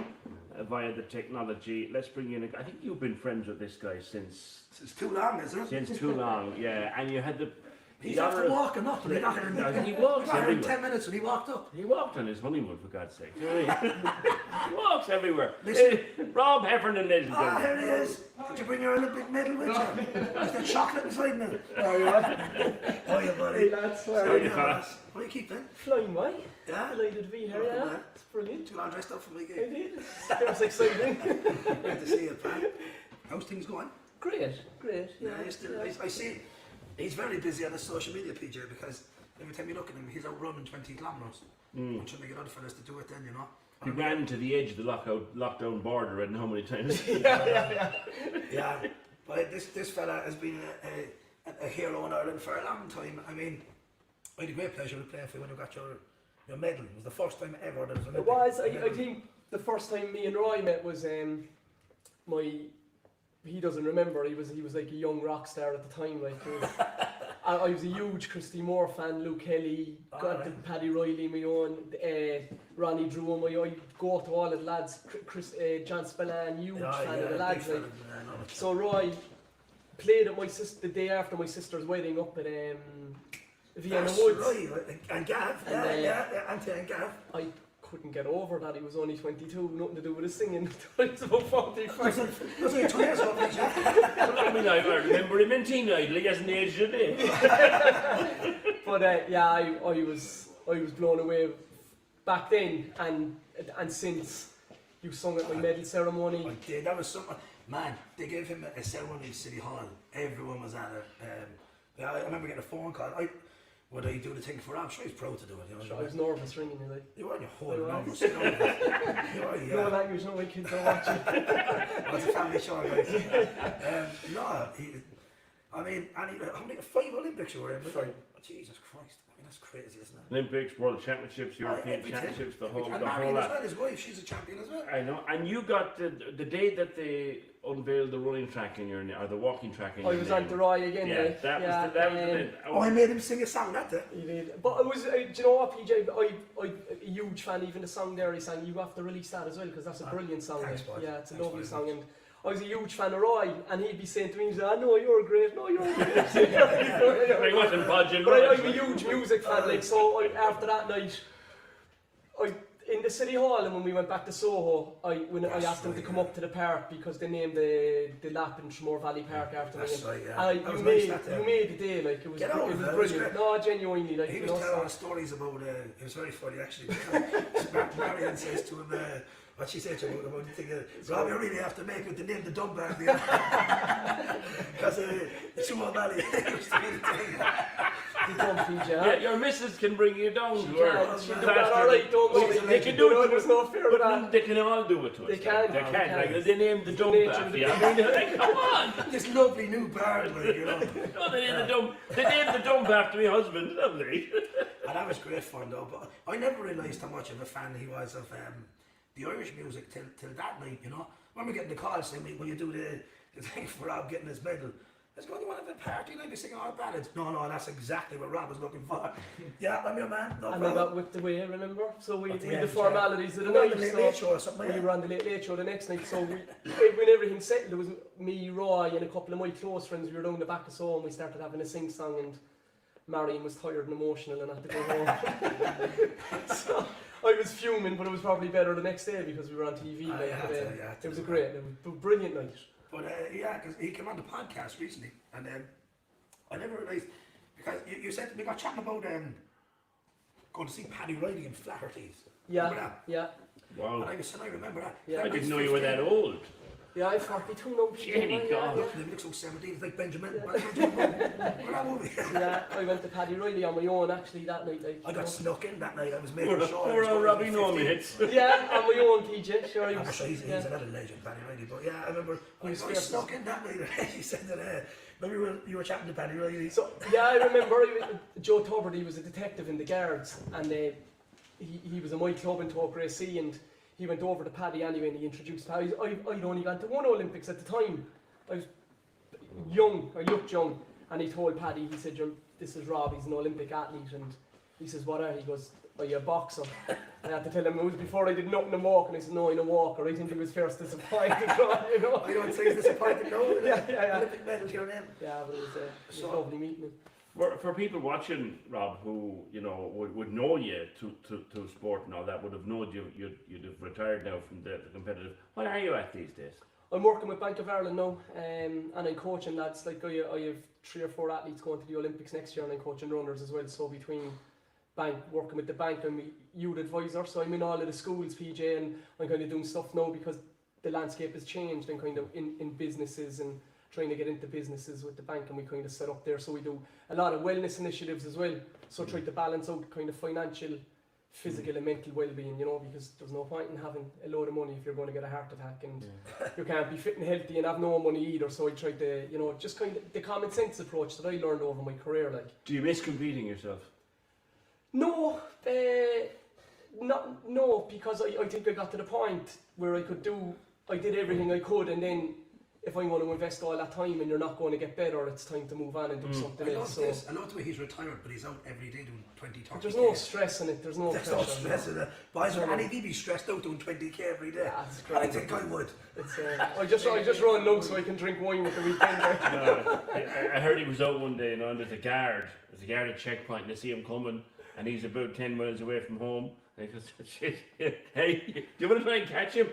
via the technology, let's bring in. I think you've been friends with this guy since Too long, is it? since too long. Yeah, and you had the. He's after walking up. He walks in everywhere. 10 minutes and he walked up. He walked on his honeymoon, for God's sake. He walks everywhere. Listen. Rob Heffernan, ladies and Ah, gentlemen. here he is. Did you bring your Olympic medal with you? Is there chocolate inside now? Oh, yeah. Oh, you buddy. Hey, lads. Sorry, Yeah, fella. lads. What are you keeping? Flying way. Yeah? Delighted to be here, Welcome, yeah. man. It's brilliant. Too long dressed up for my I gig. did. It was exciting. Great to see you, Pat. How's things going? Great. Yeah, I see he's very busy on his social media, PJ, because every time you look at him, he's out running 20 kilometres. I'm trying to get other fellas to do it then, you know. He ran to the edge of the lockdown border, and how many times? Yeah, but this fella has been a hero in Ireland for a long time. I mean, I had a great pleasure of playing for you when you got your medal. It was the first time ever there was an It was. I think the first time me and Roy met was he doesn't remember. He was like a young rock star at the time. Like it was, I was a huge Christy Moore fan. Luke Kelly, got the Paddy Riley, my own, Ronnie Drew, my own. I'd go to all the lads. John Spillane, huge fan of the lads. Like. So Roy played at my sister the day after my sister's wedding up at Vienna Woods. Right. And Gav, Auntie and Gav. I couldn't get over that he was only 22, nothing to do with his singing. I was about 45. Was he 2 years old, PJ? I remember him in Teen Idol. He hasn't aged a bit. But yeah, I was blown away back then, and since you sung at my medal ceremony. I did. That was something. Man, they gave him a ceremony in City Hall. Everyone was at it. Yeah, I remember getting a phone call. Would I do the thing for him? I'm sure he's proud to do it. You know? I was nervous ringing you, like. You were on your whole I nervous. was. You were, yeah. No language, no my kids are watching. Well, it's a family show, guys. No, I mean, how many 5 Olympics you were in? 5. Jesus Christ. I mean, that's crazy, isn't it? Olympics, World Championships, European Everything. Championships, the whole And Marion lot. as well, his wife, she's a champion as well. I know. And you got the day that they unveiled the running track in your name, or the walking track in your I name. was on to Roy again, Yeah, like. that was the day. Oh, I made him sing a song that day. He did. But it was, do you know what, PJ? I'm a huge fan, even the song there he sang, you have to release that as well, because that's a brilliant song. Thanks, like. bud. Yeah, it's a Thanks lovely very song. much. And I was a huge fan of Roy, and he'd be saying to me, I know you're great, no, you're great. I wasn't budging. But I'm a huge music fan, like, so after that night, in the City Hall, and when we went back to Soho, I asked them to come up to the park because they named the lap in Tramore Valley Park after me. That's right, yeah. And That was you nice that day. made the day, like, it was, Get over it was it, it was brilliant. great. No, genuinely, like, He you was know, telling so. us stories about, it was very funny actually. Marion says to him, what she said to him about the thing, Rob, you really have to make it to name the dump bag. Because Summer Valley used to be the thing. You don't, PJ, huh? Yeah, your missus can bring you down to She her. can, she Faster do that, alright, don't worry. They can do it to There's us, no fear of but that. they can all do it to us. They can. They They can. can. Like, they named the dump nature after of the you. I mean, like, come on. This lovely new park, like, you know. No, they named the dump. They named the dump after my husband. Lovely. And that was great fun though, but I never realised how much of a fan he was of the Irish music till that night, you know. When we get the call saying, will you do the thing for Rob getting his medal? Let's go to one of the party, like be singing all ballads. No, that's exactly what Rob was looking for. Yeah, I'm your man, no And I problem. got whipped away, remember? So we At the did the end, formalities of the We were on night. the Late So Late Show or something, we yeah. were on the Late Late Show the next night. So when everything settled, there was me, Roy, and a couple of my close friends. We were down the back of Soho and we started having a sing song, and Marion was tired and emotional and had to go home. So I was fuming, but it was probably better the next day because we were on TV. I Like, had but, to, yeah, it was a brilliant night. But yeah, because he came on the podcast recently, and I never realised, because you said we got chatting about going to see Paddy Riley in Flaherty's. Remember Yeah, that? yeah. Wow. And I said, I remember that. Yeah. I That didn't man's know you were 15. that old. Yeah, I'm 42 now. Jenny God. Look, he looks like 17, he's like Benjamin. Remember that movie? Yeah, I went to Paddy Riley on my own actually that night. Like, I you got know. snuck in that night, I was making Poor sure. I was old going Robbie to No 15. Hits. Yeah, on my own, PJ. Sure, I'm sure he's yeah. another legend, Paddy Riley. But yeah, I remember I was was fierce. snuck in that night. He said that. Remember you were chatting to Paddy Riley. So yeah, I remember Joe Tuberty was a detective in the Guards, and he was in my club in Talk Gracie, and he went over to Paddy anyway, and he introduced Paddy. I'd only gone to one Olympics at the time. I was young, I looked young, and he told Paddy, he said, this is Rob, he's an Olympic athlete, and he says, what are you? He goes, are you a boxer? I had to tell him it was before I did nothing in walk, and he said, no, I'm a walker. I think he was first disappointed, you know. I don't say he's disappointed, no. Yeah. Olympic medal to your name. Yeah, but it was lovely meeting him. For people watching, Rob, who would know you to sport and all that, would have known you'd have retired now from the competitive. What are you at these days? I'm working with Bank of Ireland now, and I'm coaching lads. Like I have 3 or 4 athletes going to the Olympics next year, and I'm coaching runners as well. So between working with the bank, I'm a youth advisor. So I'm in all of the schools, PJ, and I'm kind of doing stuff now because the landscape has changed. And kind of in businesses and trying to get into businesses with the bank, and we kind of set up there. So we do a lot of wellness initiatives as well. So try to balance out kind of financial, physical and mental well-being, because there's no point in having a load of money if you're going to get a heart attack, and you can't be fit and healthy and have no money either. So I tried to, just kind of the common sense approach that I learned over my career. Like, do you miss competing yourself? No, no, because I think I got to the point where I did everything I could, and then if I'm going to invest all that time and you're not going to get better, it's time to move on and do something else. I love the way he's retired, but he's out every day doing 20, 30 There's no stress in it, there's no There's pressure. no stress in it. But is there any be stressed out doing 20k every day? Yeah, it's I great. think I would. It's, I just run low so I can drink wine with the weekend. No, I heard he was out one day, and there's a guard at checkpoint, and they see him coming, and he's about 10 miles away from home. And he goes, shit, hey, do you want to try and catch him?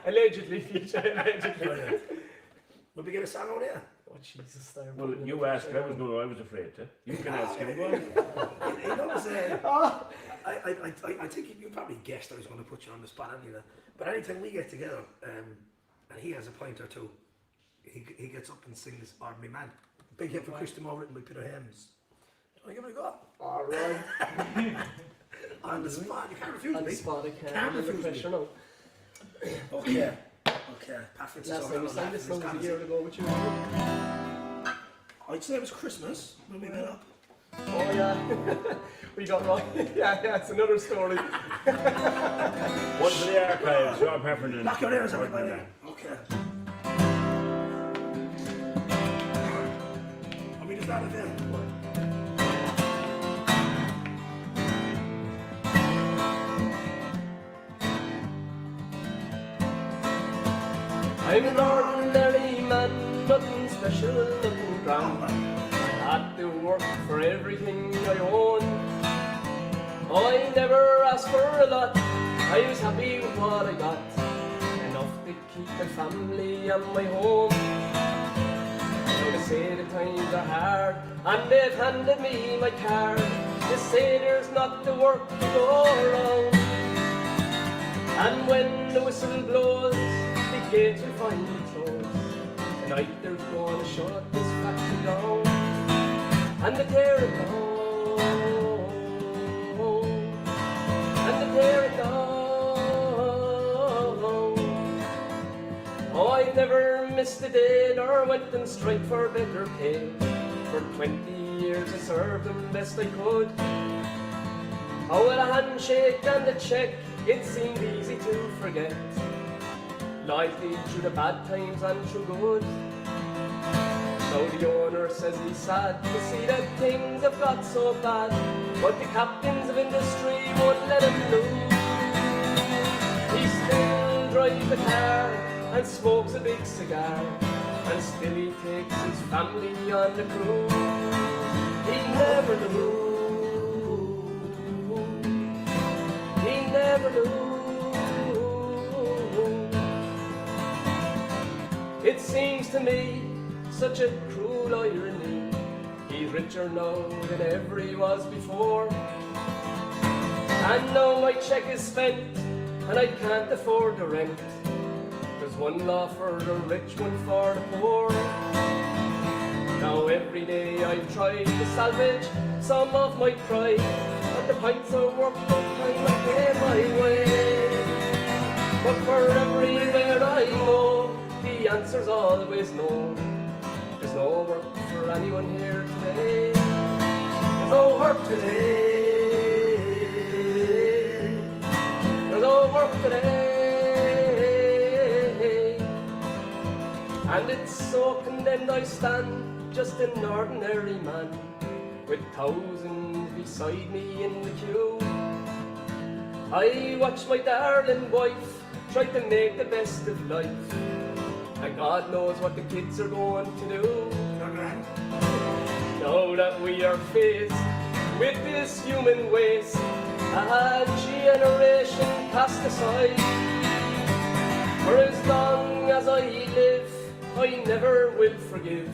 Allegedly, allegedly. Will we get a song out here? Oh Jesus! Well, you asked. I was afraid to. You can ask him. Go on. He knows, I think you probably guessed I was going to put you on the spot anyway. But anytime we get together, and he has a point or two, he gets up and sings "Ordinary Man." Big hit for Christian Moore written by Peter Hems. Do I give it a go? All right. On the spot, you can't refuse On the me. spot, I can't. Can't I'm under refuse me. pressure now. Okay. Pat Fitz is Last over time we on sang that. this song was a He's year got ago with you. I'd say it was Christmas when we met up. Oh yeah, we got wrong. Yeah, it's another story. One for the archives. Rob Heffernan. Knock your ears out, everybody. Okay. Are we just out of here? I'm an ordinary man, nothing special, nothing grand. I had to work for everything I own. I never asked for a lot, I was happy with what I got. Enough to keep my family and my home. Now they say the times are hard, and they've handed me my card. They say there's not the work to go around. And when the whistle blows, the gates will finally close. Tonight they're gonna shut this factory down, and they tear it down, and they tear it down. Oh, I've never missed a day, nor went and strike for better pay. For 20 years I served them best I could. Oh, with a handshake and a check, it seemed easy to forget. Loyalty through the bad times and through good. Now the owner says he's sad to see that things have got so bad, but the captains of industry won't let him lose. He still drives the car and smokes a big cigar, and still he takes his family on the cruise. He never lose. He never lose. It seems to me such a cruel irony. He's richer now than ever he was before, and now my cheque is spent and I can't afford the rent. There's one law for the rich, one for the poor. Now every day I try to salvage some of my pride, but the pints of work don't time I pay my way. But for everywhere I go, the answer's always no. There's no work for anyone here today. There's no work today. There's no work today. And And it's so condemned I stand, just an ordinary man, with thousands beside me in the queue. I watch my darling wife try to make the best of life, and God knows what the kids are going to do. Now that we are faced with this human waste, a generation cast aside, for as long as I live, I never will forgive.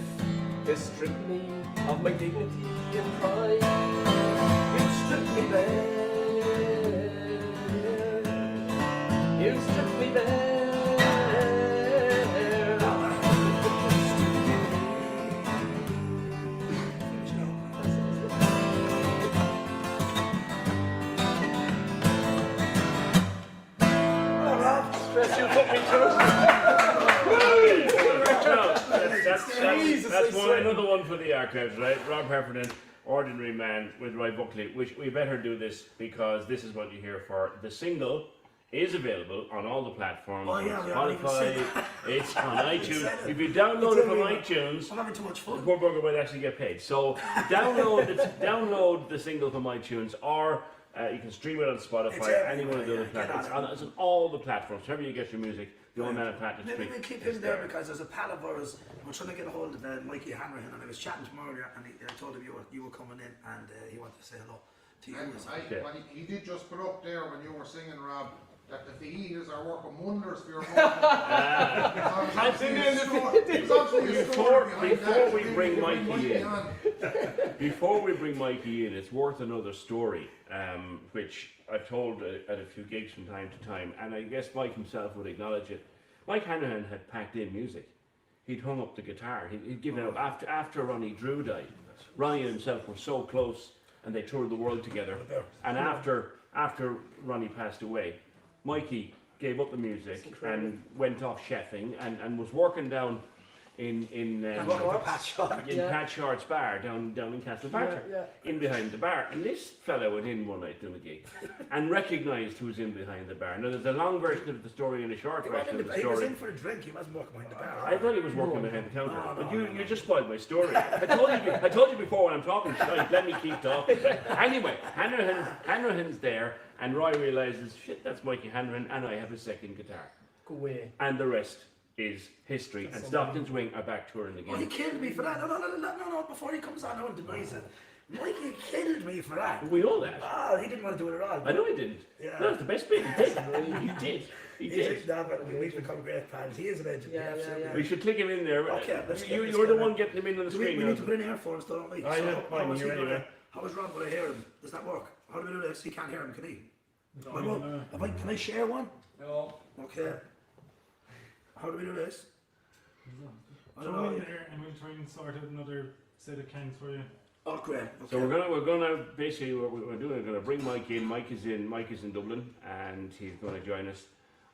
They stripped me of my dignity and pride. You stripped me bare. You stripped me bare. Stress you put me through. That's one, another one for the archives, right? Rob Heffernan, Ordinary Man with Roy Buckley, which we better do this because this is what you're here for. The single is available on all the platforms. Oh, yeah, Spotify, it's on iTunes. If you download it from iTunes, I'm having too much fun. Poor Burger might actually get paid. So download the single from iTunes, or you can stream it on Spotify, any one of the other platforms. It's on all the platforms. Wherever you get your music, the old man and Pat to stream. Maybe we keep him there because there's a pal of ours. We're trying to get a hold of Mikey Hanrahan, and I was chatting to him earlier, and I told him you were coming in, and he wanted to say hello to you. And he did just put up there when you were singing, Rob, that the fajitas are working wonders for your Before we bring Mikey in, it's worth another story, which I've told at a few gigs from time to time, and I guess Mike himself would acknowledge it. Mike Hanrahan had packed in music. He'd hung up the guitar. He'd given it up after Ronnie Drew died. Ronnie and himself were so close, and they toured the world together. And after Ronnie passed away, Mikey gave up the music and went off chefing and was working down in Pat Short's bar down in Castlebarter, in behind the bar. And this fella went in one night doing a gig and recognised who was in behind the bar. Now there's a long version of the story and a short version of the story. He was in for a drink, he wasn't working behind the bar. I thought he was working behind the counter, but you just spoiled my story. I told you before when I'm talking, let me keep talking. Anyway, Hanrahan's there, and Roy realises, shit, that's Mikey Hanrahan, and I have a second guitar. Go away. And the rest is history. And Stockton's Wing are back touring again. Oh, he killed me for that. No, before he comes on, no one denies it. Mikey killed me for that. We know that. Oh, he didn't want to do it at all. I know he didn't. Yeah. That's the best bit. He did. We've become great pals. He is a legend. Yeah. We should click him in there. Okay, You're the one getting him in on the screen. We need to put in earphones, don't we? I know. Fine, here anyway. How is Rob? Will I hear him? Does that work? How do we do this? He can't hear him, can he? Can I share one? No. Okay. How do we do this? I don't Throw know. in there and we'll try and sort out another set of cans for you. Oh, great. Okay. So we're gonna basically what we're doing. We're gonna bring Mike in. Mike is in Dublin, and he's going to join us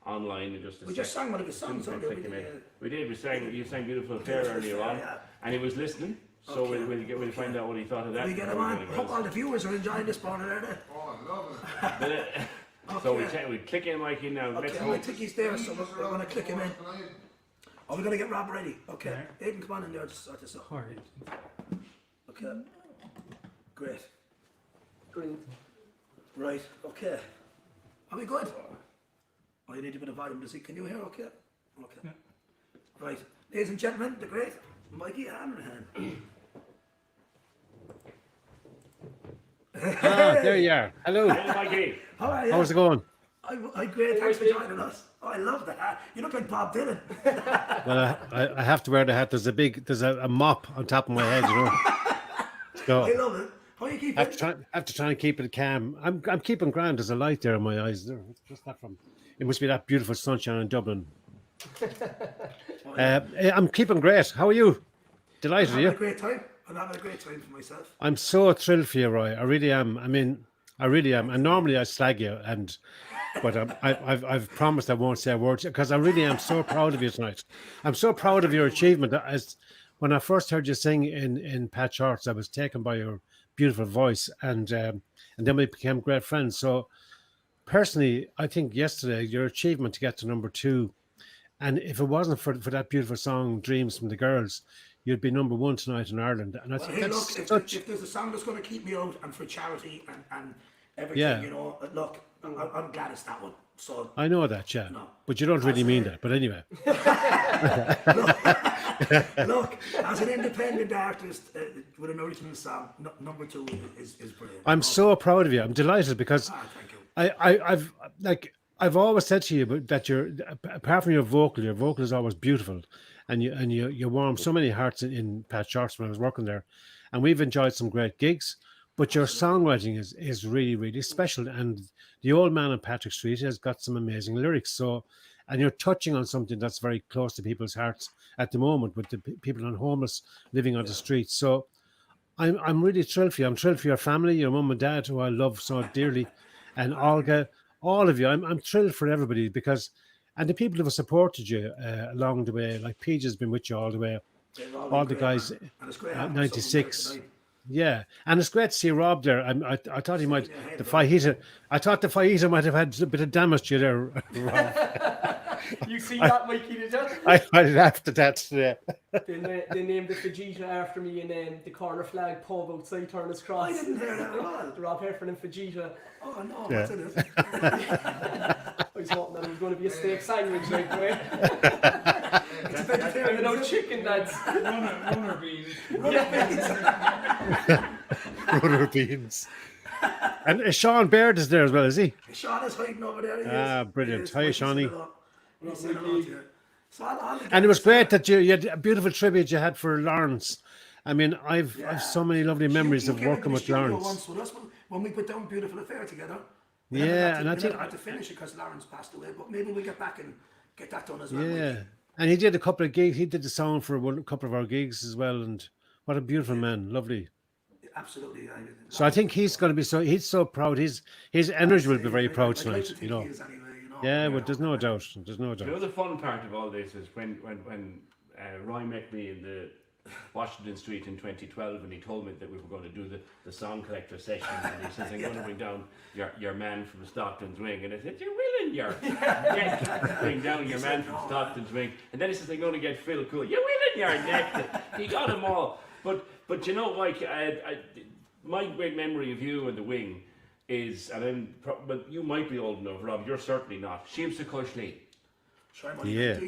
online in just a second. We just sang one of his songs, Soon didn't click we? him in. We did. You sang "Beautiful Affair" earlier on, and he was listening. So Okay. we'll find out what he thought of that. We get him on. Hope all the viewers are enjoying this morning, aren't they? Oh, I love it. So we click in Mike in now. Let's Okay, go. I think he's there, so we're going to click him in. Oh, we're going to get Rob ready. Okay. Yeah. Aiden, come on in there, just sort this out. Alright. Okay. Great. Green. Right, okay. Are we good? Oh, you need a bit of volume to see. Can you hear okay? Okay. Yeah. Right. Ladies and gentlemen, the great Mikey Hanrahan. There you are. Hello. Hey, Mikey. How are you? How's it going? I'm great. Thanks for joining us. Oh, I love that. You look like Bob Dylan. Well, I have to wear the hat. There's a mop on top of my head, you know. So I love it. How are you keeping? I have to try and keep it calm. I'm keeping grand. There's a light there in my eyes. There, it's just that from. It must be that beautiful sunshine in Dublin. I'm keeping great. How are you? Delighted, I'm are having you? a great time. I'm having a great time for myself. I'm so thrilled for you, Roy. I really am. I mean, I really am. And normally I slag you, but I've promised I won't say a word because I really am so proud of you tonight. I'm so proud of your achievement. As when I first heard you sing in Pat Shorts, I was taken by your beautiful voice, and then we became great friends. So personally, I think yesterday your achievement to get to number 2 And if it wasn't for that beautiful song "Dreams" from the Girls, you'd be number one tonight in Ireland. And I Well, think hey, that's look, such. if there's a song that's going to keep me out and for charity and everything, Yeah, you know, look, I'm glad it's that one. So, I know that, yeah. no. But you don't really As mean a- that. But anyway, look, as an independent artist with an original song, number two is brilliant. I'm so proud of you. I'm delighted because Thank you. I've always said to you that apart from your vocal is always beautiful, and you warm so many hearts in Pat Sharps when I was working there, and we've enjoyed some great gigs. But your songwriting is really, really special, and the old man on Patrick Street has got some amazing lyrics. So, and you're touching on something that's very close to people's hearts at the moment with the people on homeless living on the streets. So, I'm really thrilled for you. I'm thrilled for your family, your mum and dad, who I love so dearly, and Olga, all of you. I'm thrilled for everybody because, and the people who have supported you along the way, like Pete has been with you all the way, They've all all been the great, guys man. And it's great at having someone there 96. tonight. Yeah, and it's great to see Rob there. I thought he might your head, the Rob. fajita. I thought the fajita might have had a bit of damage to you there, Rob. You see that, Mikey, did you? I laughed at that today. They named the Fajita after me in the corner flag pub outside Turner's Cross. I didn't hear that at all. The Rob Heffernan and Fajita. Oh, no, Yeah. what's in it? I was hoping that it was going to be a steak sandwich, like, way. It's a And vegetarian. no chicken, lads. Runner beans. Runner beans. And Sean Baird is there as well, is he? Sean is hiding over there. He is. Ah, brilliant. He is. Hi, He's Shawnee. saying hello to you. So all the And it was guys, great that you had a beautiful tribute you had for Lawrence. I mean, I've so many lovely memories you of came into working the with studio Lawrence. once with us when we put down Beautiful Affair together. Yeah, and I we think never had to finish it because Lawrence passed away. But maybe we get back and get that done as well. yeah, and he did a couple of gigs. He did the song for a couple of our gigs as well. And what a beautiful man, lovely. Absolutely. So I think he's going to be he's so proud. His energy will be very proud tonight. You know. Yeah, but there's no doubt. There's no You know doubt. the fun part of all this is when Roy met me in the Washington Street in 2012 and he told me that we were going to do the song collector session and he says I'm going to bring down your man from Stockton's Wing and I said you're willing your neck bring down your man from Stockton's Wing and then he says I'm going to get Phil Cool you're willing your neck he got them all but you know Mike my great memory of you and the Wing is but you might be old enough Rob you're certainly not Sheems to Cushly. Yeah.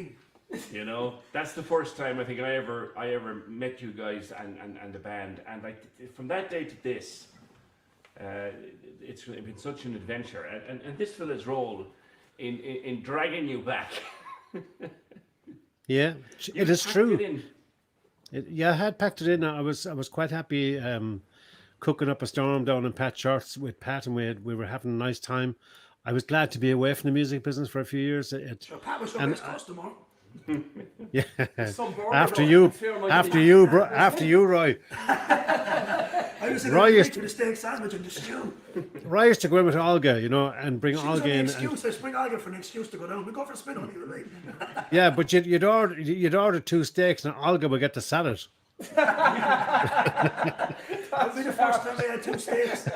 You know, that's the first time I think I ever met you guys and the band, and like from that day to this, it's been such an adventure, and this fella's role in dragging you back. Yeah, it is Packed true. it in. Yeah, I had packed it in. I was quite happy cooking up a storm down in Pat Shorts with Pat, and we were having a nice time. I was glad to be away from the music business for a few years. Pat was your best customer. Yeah, Some border after road, you, fair might after be. you, after you, Roy. I was in Roy the used to the steak sandwich and the stew. Roy used to go in with Olga, you know, and bring She was Olga on the in. excuse. Let's bring Olga for an excuse to go down. We go for a spin on you, right? Yeah, but you'd order 2 steaks, and Olga would get the salad. That'll be the first time I had 2 steaks.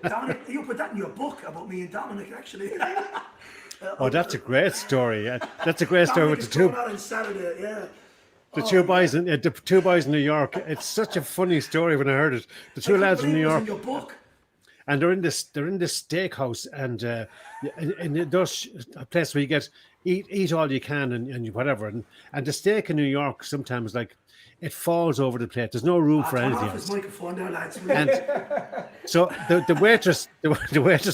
Dominic, you put that in your book about me and Dominic, actually. Oh, that's a great story. That's a great story Dominic with is the two. going out on Saturday, yeah. The two boys in New York. It's such a funny story when I heard it. The two lads from New It was York, in your book. and they're in this steakhouse, and in those a place where you get eat all you can and whatever, and the steak in New York sometimes like it falls over the plate. There's no room for Turn anything off his else. microphone there, lads. And so the waitress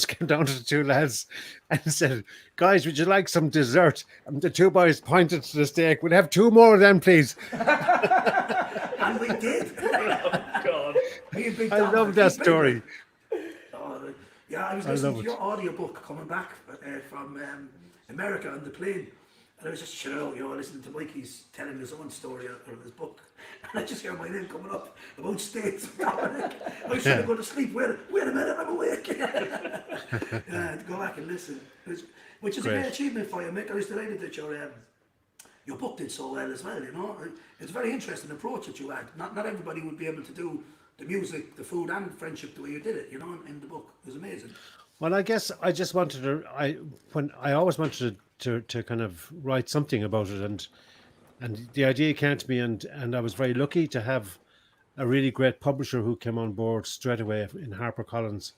came down to the two lads and said, "Guys, would you like some dessert?" And the two boys pointed to the steak. "We'll have 2 more of them, please." And we did. God. Me and Big I Dominic, love that he's big. story. Yeah, I was listening to your audiobook coming back from America on the plane. And I was just chilling out, listening to Mikey's telling his own story out of his book. And I just hear my name coming up about states. Dominic. I should have gone to sleep. Wait a minute, I'm awake. Yeah, to go back and listen. Which is a Great. great achievement for you, Mick. I was delighted that your book did so well as well, It's a very interesting approach that you had. Not everybody would be able to do the music, the food and friendship the way you did it, in the book. It was amazing. Well, I guess I just wanted to. I always wanted to kind of write something about it, and the idea came to me, and I was very lucky to have a really great publisher who came on board straight away in HarperCollins,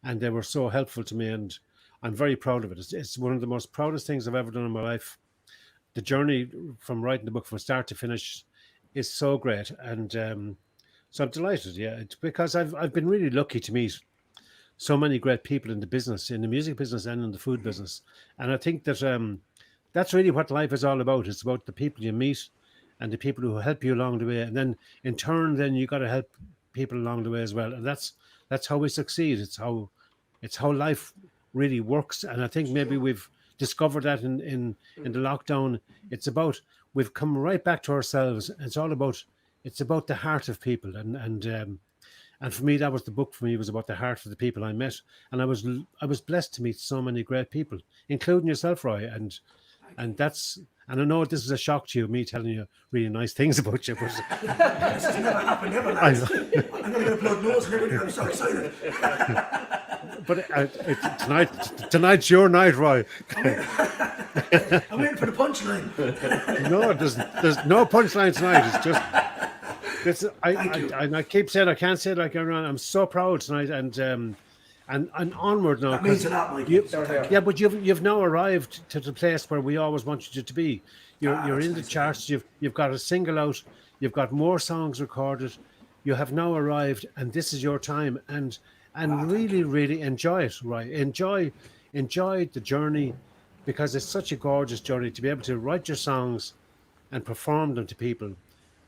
and they were so helpful to me, and I'm very proud of it. It's one of the most proudest things I've ever done in my life. The journey from writing the book from start to finish is so great, and so I'm delighted. Yeah, it's because I've been really lucky to meet so many great people in the business, in the music business and in the food business, and I think that that's really what life is all about. It's about the people you meet and the people who help you along the way, and then in turn, then you got to help people along the way as well, and that's how we succeed. It's how life really works, and I think maybe we've discovered that in the lockdown. It's about we've come right back to ourselves. It's about the heart of people, and for me that was the book. For me, it was about the heart of the people I met, and I was blessed to meet so many great people, including yourself, Roy, and that's. And I know this is a shock to you, me telling you really nice things about you, but This has never happened ever, lads. I'm going to get a blood nose and everything. I'm so excited. but tonight's your night, Roy. I'm waiting for the punchline. No, there's no punchline tonight. It's just I keep saying I can't say it like everyone. I'm so proud tonight, and onward now. That means a lot, Mike. Yeah, but you've now arrived to the place where we always wanted you to be. You're in the charts. You've got a single out. You've got more songs recorded. You have now arrived, and this is your time. And really enjoy it, right? Enjoy the journey, because it's such a gorgeous journey to be able to write your songs and perform them to people,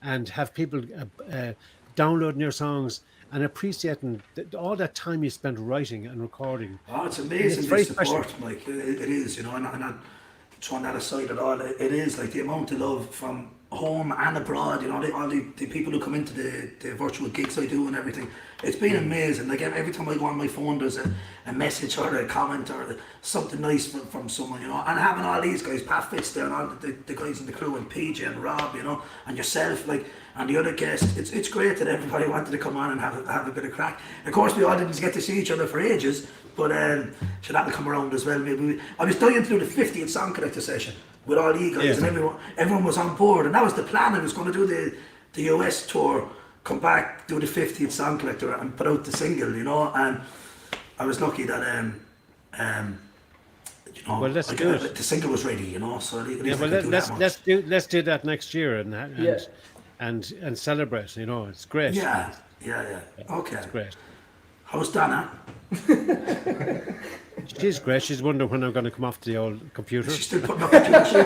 and have people downloading your songs and appreciating all that time you spent writing and recording. Oh, it's amazing, It's very the support, special. Mike. It is, and I'm not throwing that aside at all. It is like the amount of love from home and abroad, all the people who come into the virtual gigs I do and everything. It's been amazing. Like every time I go on my phone, there's a message or a comment or something nice from someone, and having all these guys, Pat Fitz there, and all the guys in the crew, and PJ and Rob, and yourself, like, and the other guests. It's great that everybody wanted to come on and have a bit of crack. Of course, we all didn't get to see each other for ages, but so that'll come around as well. Maybe I was dying to do the 50th song collector session with all you guys, and everyone was on board, and that was the plan. I was going to do the US tour, come back, do the 50th song collector, and put out the single, and I was lucky that Well, let's do it. the single was ready, so at least Yeah, I well, could do that much. let's do that next year and celebrate. It's great. Yeah. Okay. It's great. How's Dana? She's great. She's wondering when I'm going to come off the old computer. She's still putting up a picture.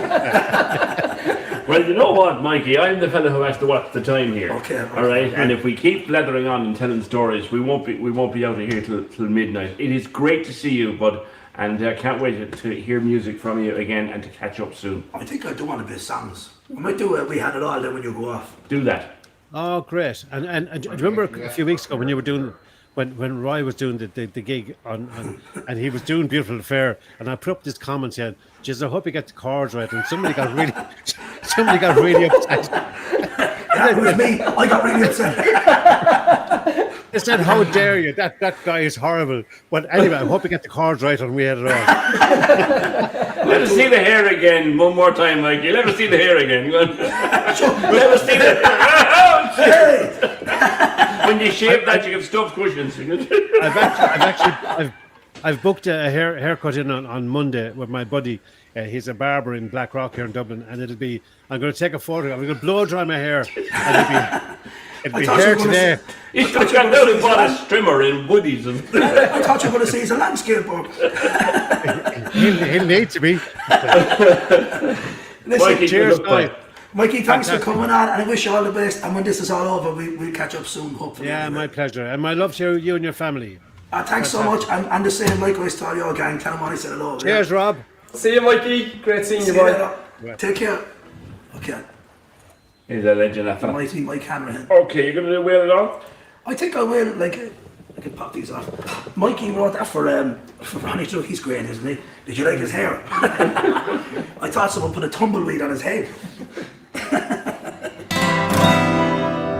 Well, you know what, Mikey? I'm the fellow who has to watch the time here. Okay. All right. And if we keep blethering on and telling stories, we won't be out of here till midnight. It is great to see you, bud, and I can't wait to hear music from you again and to catch up soon. I think I do want a bit of songs. I might do We Had It All then when you go off. Do that. Oh, great! And do you remember a few weeks ago when you were doing when Roy was doing the gig on and he was doing Beautiful Affair, and I put up this comment saying, "Jeez, I hope you get the chords right," and somebody got really upset. Yeah, it was me. I got really upset. They said, "How dare you? That guy is horrible." But anyway, I hope you get the chords right, and We Had It All. Let us see the hair again one more time, Mikey. Let us see the hair again. Go on. Let us see the hair. When you shave that, you get stuffed cushions. I've booked a haircut in on Monday with my buddy. He's a barber in Blackrock here in Dublin, and I'm going to take a photo. I'm going to blow dry my hair, and it'll be hair today. He's got out and bought a trimmer in Woodies. I thought you were going to say he's a landscaper. He'll need to be. Listen, Mikey, cheers, good luck, guy. bud. Mikey, thanks for coming on, and I wish you all the best. And when this is all over, we'll catch up soon, hopefully. Yeah, my pleasure, and my love to you and your family. Thanks so much, and the same likewise to all your gang. Tell them what I said hello. Cheers, Rob. See you, Mikey. Great seeing you, See you boy. later. Take care. Okay. He's a legend, that fella. Mighty Mike Hanrahan. Okay, you're going to do Wheel It On? I think I will. I can pop these off. Mikey wrote that for Ronnie Drew. He's great, isn't he? Did you like his hair? I thought someone put a tumbleweed on his head.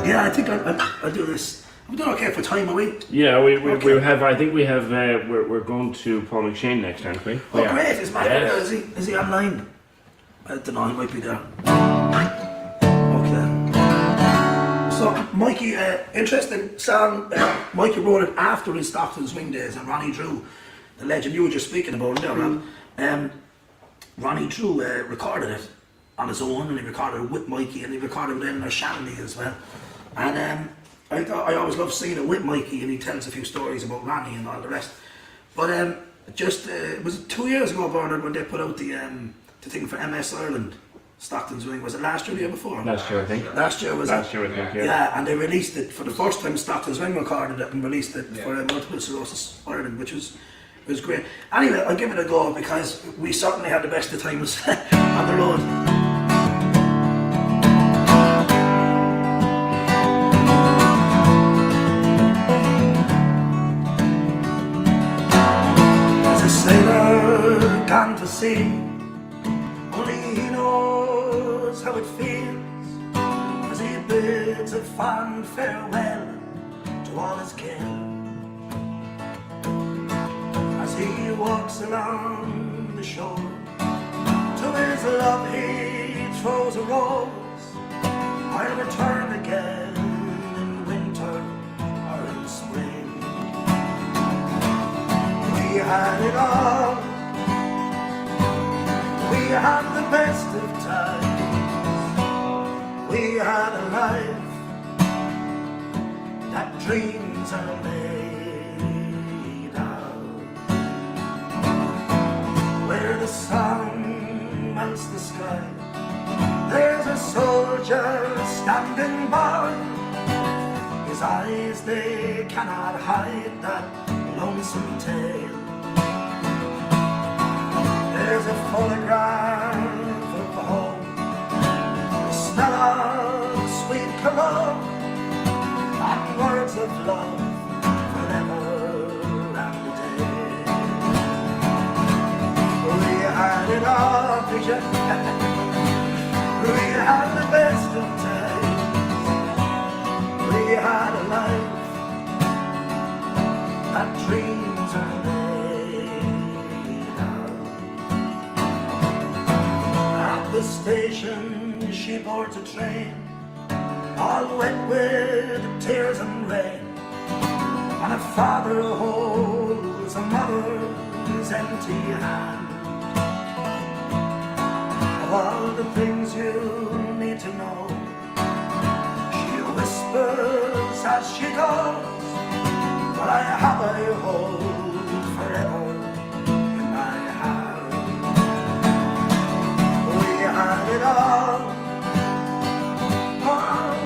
Yeah, I think I'll do this. We've done okay for time, are we? Yeah, we Okay. have. I think we have. We're going to Paul McShane next, aren't we? Oh, We are. great. Is Matt Yes. there? Is he online? I don't know. He might be there. Okay. So, Mikey, interesting song. Mikey wrote it after his Stockton Swing days, and Ronnie Drew, the legend you were just speaking about there, Rob. Ronnie Drew recorded it on his own, and he recorded it with Mikey, and he recorded it in their shanty as well. And I always love seeing it with Mikey, and he tells a few stories about Ronnie and all the rest. But was it 2 years ago, Bernard, when they put out the thing for MS Ireland, Stockton's Wing? Was it last year or the year before? Last year, I think. Last year was Last it? year, I think. Yeah. Yeah, and they released it for the first time. Stockton's Wing recorded it and released it for Multiple Sclerosis Ireland, which was great. Anyway, I'll give it a go because we certainly had the best of times on the road. As a sailor gone to sea, only he knows how it feels as he bids a fond farewell to all his kin. As he walks along the shore, to his love he throws a rose. I'll return again in winter or in spring. We had it all. We had the best of times. We had a life that dreams are made of, where the sun melts the sky. There's a soldier standing by. His eyes, they cannot hide that lonesome tale. There's a photograph of home, the smell of sweet cologne, and words of love forever and a day. We had it all, picture. We had the best of times. We had a life that dreams are made of. At the station she boards a train, all wet with tears and rain, and a father holds a mother's empty hand. Of all the things you need to know, she whispers as she goes, but I have a hold forever in my hand. We had it all. Oh,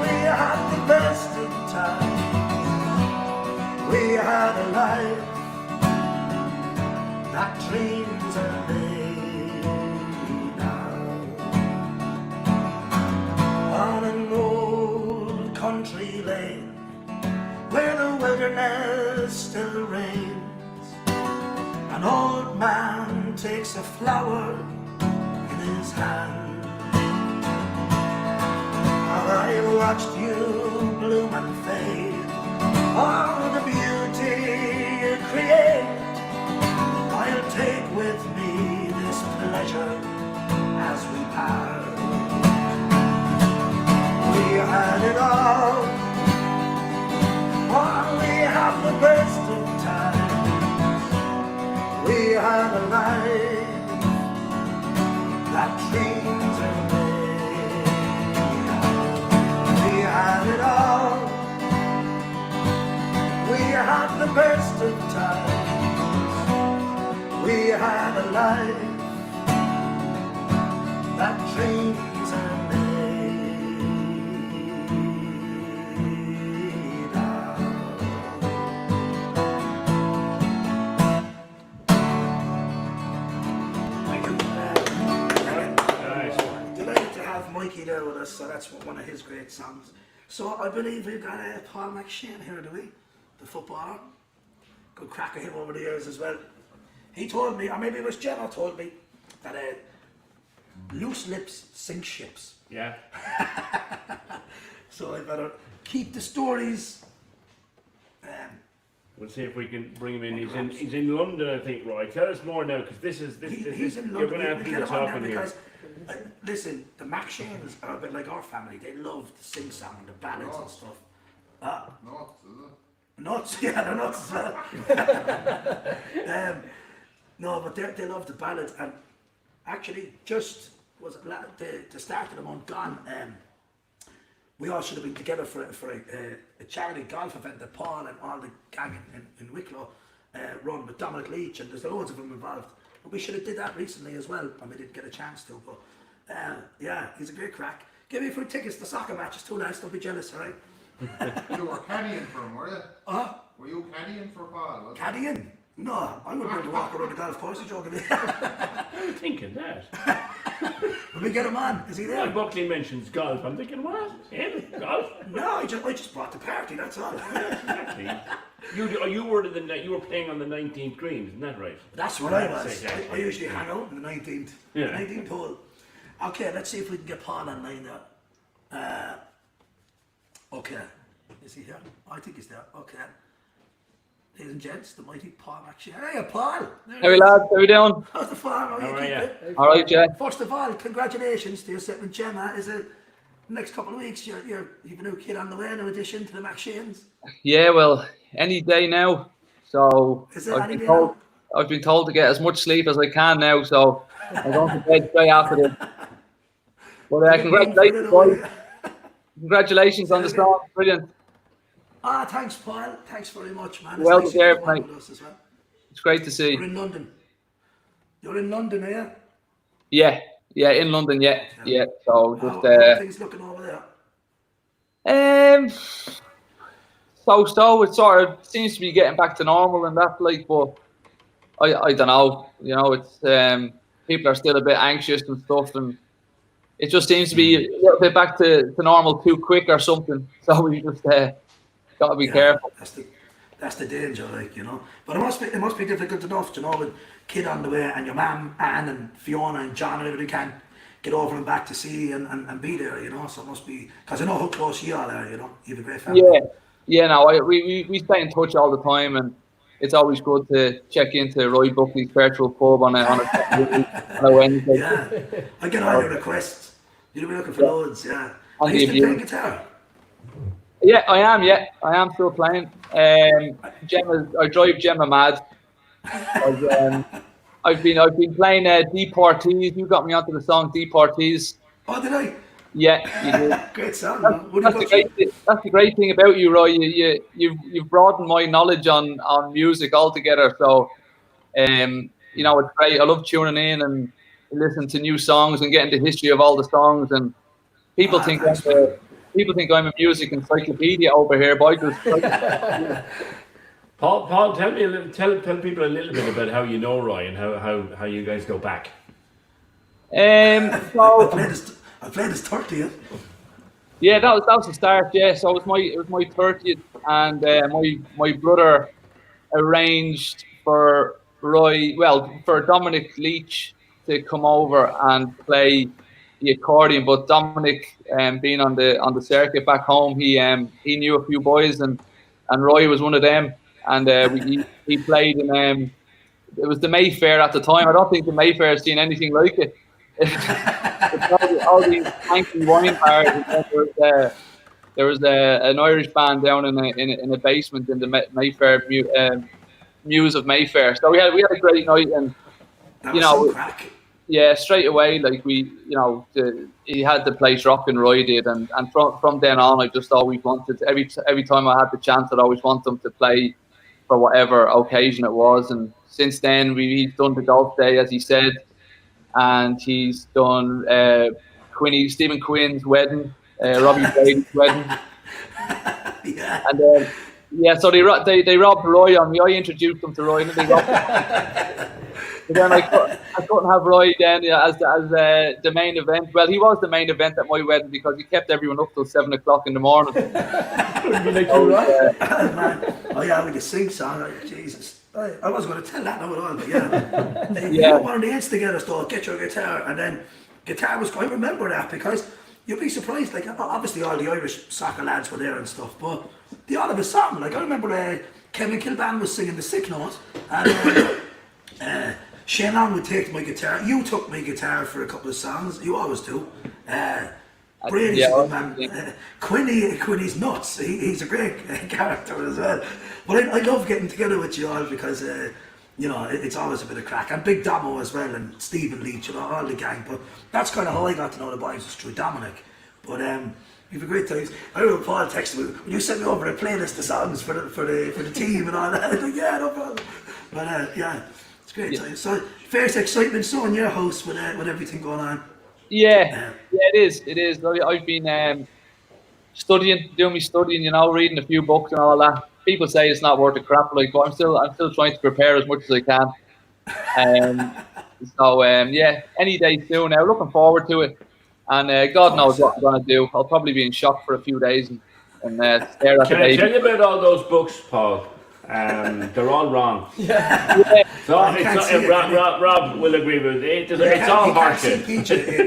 we had the best of times. We had a life that dreams are made of. On an old country lane, where the wilderness still reigns, an old man takes a flower in his hand. I watched you bloom and fade, all the beauty you create. I'll take with me this pleasure as we part. We had it all. Oh, we had the best of times. We had a life that dreams are made of. We had it all. We had the best of times. We had a life that dreams are made of. Thank you. Delighted to have Mikey there with us, so that's one of his great songs. So I believe we've got Paul McShane here, do we? The footballer. Good crack of him over the years as well. He told me, or maybe it was Gemma told me, that loose lips sink ships. Yeah. So I better keep the stories We'll see if we can bring him in. He's in London, I think, Roy. Tell us more now, because this is He's in you're London. going to have to We do get the him on talking there here. because, listen, the McShanes are a bit like our family. They love the sing song and the ballads and stuff. Nuts, is it? Nuts, yeah, they're nuts as well. No, but they love the ballads, and actually, just was it the start of the month gone. We all should have been together for a charity golf event that Paul and all the gang in Wicklow run with Dominic Leach, and there's loads of them involved. But we should have did that recently as well, and we didn't get a chance to. But yeah, he's a great crack. Give me a few tickets to soccer matches too, nice. Don't be jealous, all right? You were caddying for him, were you? Were you caddying for Paul? Was it? Caddying? No, I wouldn't be able to walk around the golf course. You're joking me. I'm thinking that. Will we get him on? Is he there? When Buckley mentions golf, I'm thinking, what? Him? Golf? No, I just brought the party. That's all. Exactly. You were playing on the 19th green, isn't that right? That's what I was. Exactly. I usually hang out in the 19th. Yeah. 19th hole. Okay, let's see if we can get Paul online there. Okay. Is he here? I think he's there. Okay. Ladies and gents, the mighty Paul McShane. Hey, Paul. Hey lads, how you doing? How's the farm? How How are you you? keeping? All right, Jay. First of all, congratulations to yourself and Gemma. Is it next couple of weeks? You've a new kid on the way, in addition to the McShanes. Yeah, well, any day now. So Is it I've any been day told, now? I've been told to get as much sleep as I can now. So I'm going to bed straight after this. But congratulations, boys. Congratulations on the song. Brilliant. Thanks, Paul. Thanks very much, man. Well nice deserved, you to be mate. with us as well. It's great to see. You're in London. You're in London, are you? Yeah, in London. Yeah. So How just are things looking over there? so it sort of seems to be getting back to normal and that, like, but I don't know. You know, it's people are still a bit anxious and stuff, and it just seems to be a little bit back to normal too quick or something. So we just got to be careful. That's the danger, like, you know. But it must be difficult enough, you know, with kid on the way and your mum, Anne and Fiona and John and everybody can't get over and back to see and be there, you know. So it must be, because I know how close you all are, you know. You have a great family. Yeah. No, we stay in touch all the time, and it's always good to check into Roy Buckley's virtual pub on a Wednesday. Yeah, I get all your requests. You'll be looking for loads, yeah. I'll Are you give still you- playing guitar? Yeah, I am. Yeah, I am still playing. I drive Gemma mad. I've been playing Deportees. You got me onto the song Deportees. Oh, did I? Yeah, you did. Great song, man. What do That's the great thing about you, Roy. You've broadened my knowledge on music altogether. So, you know, it's great. I love tuning in and listening to new songs and getting the history of all the songs. And people think I'm a music encyclopedia over here, but Paul, tell people a little bit about how you know Roy and how you guys go back. So I played his 30th. yeah, that was the start. Yeah, so it was my 30th, and my brother arranged for Dominic Leach to come over and play the accordion. But Dominic, being on the circuit back home, he knew a few boys, and Roy was one of them. And he played in it was the Mayfair at the time. I don't think the Mayfair has seen anything like it. all these fancy wine bars. And there was an Irish band down in a basement in the Mayfair Muse of Mayfair. So we had a great night, and That you was know, some crack. yeah, straight away, like he had the place rocking, Roy did, and from then on, I just always wanted every time I had the chance, I'd always want them to play for whatever occasion it was. And since then, he's done the golf day, as he said, and he's done Stephen Quinn's wedding, Robbie Brady's wedding, Yeah. and so they robbed Roy on me. I introduced them to Roy, and they robbed. But then I couldn't have Roy then as the main event. Well, he was the main event at my wedding because he kept everyone up till 7 o'clock in the morning. Wouldn't be like you, right? Man. Oh yeah, with the sing song, like, Jesus. I was going to tell that now at all, but yeah. Yeah. One of the instigators thought, get your guitar, and then guitar was I remember that because you'd be surprised, like obviously all the Irish soccer lads were there and stuff, but they all have a song. Like I remember Kevin Kilban was singing the Sick Note, and Shane Long would take my guitar. You took my guitar for a couple of songs. You always do. Brady's a good man. Quinny's nuts. He's a great character as well. But I love getting together with you all because you know it's always a bit of crack. And Big Damo as well, and Stephen Leach, you know, all the gang. But that's kind of how I got to know the boys, was through Dominic. But you've a great time. I remember Paul texted me when you sent me over a playlist of songs for the team and all that. I was like, yeah, no problem. But yeah, it's great time. So fierce excitement so in your house with everything going on. Yeah, it is. It is. I've been doing my studying, you know, reading a few books and all that. People say it's not worth a crap, like, but I'm still trying to prepare as much as I can. So yeah, any day soon. Now, looking forward to it, and God knows what I'm gonna do. I'll probably be in shock for a few days and stare at the Can I baby. tell you about all those books, Paul? They're all wrong. So Rob will agree with it. It's all horseshit.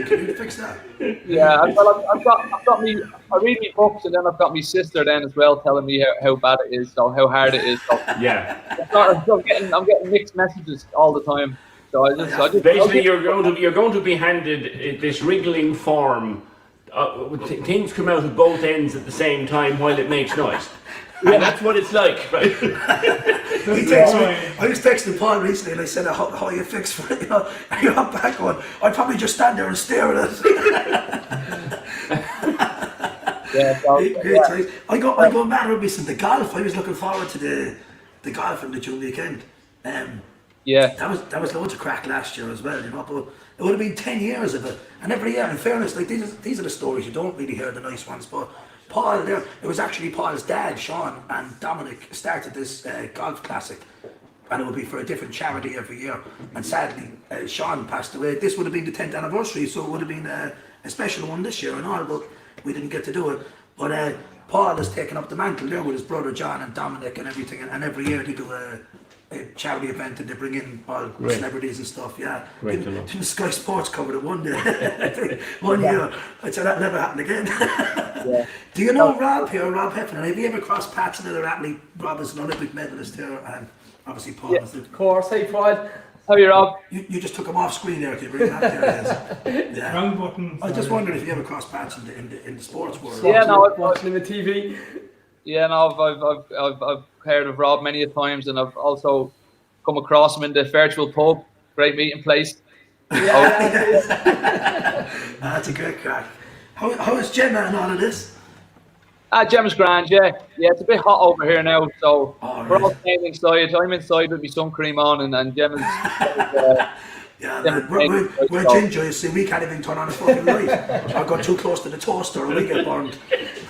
Can you fix that? Yeah, well, I've got me. I read my books, and then I've got my sister then as well telling me how bad it is, so how hard it is. So Yeah. I'm getting mixed messages all the time. So I just Basically, you're going to be handed this wriggling form. Things come out of both ends at the same time while it makes noise. And that's what it's like, right? I was texting Paul recently and I said, how you fix for it? You know, and you're not back on. I'd probably just stand there and stare at it. yeah, so, Great times. I got mad with missing the golf. I was looking forward to the golf in the June weekend. yeah. That was loads of crack last year as well, you know, but it would have been 10 years of it. And every year, in fairness, like these are the stories you don't really hear, the nice ones, but Paul there, it was actually Paul's dad, Sean, and Dominic started this golf classic, and it would be for a different charity every year. And sadly, Sean passed away. This would have been the 10th anniversary, so it would have been a special one this year and all, but we didn't get to do it. But Paul has taken up the mantle there with his brother John and Dominic and everything, and every year they do a charity event and they bring in all celebrities and stuff. Yeah, the Sky Sports covered it one day, one year. I'd say that never happened again. Do you know Rob here, Rob Heffernan? Have you ever crossed paths with another athlete? Rob is an Olympic medalist here, and obviously Paul is. Of course, hey Paul. How are you, Rob? You just took him off screen there. Can you bring that there? Yeah. Wrong button. I just wondered if you ever crossed paths in the sports world. Yeah, no, Watching him on TV. Yeah, no, I've heard of Rob many a times, and I've also come across him in the virtual pub. Great meeting place. That's a great crack. How is Gemma and all of this? Gemma's grand, yeah. Yeah, it's a bit hot over here now, so we're all right. staying inside. I'm inside with my sun cream on, and Gemma's. Yeah, man, we're ginger, you see, we can't even turn on a fucking light. I got too close to the toaster and we get burned.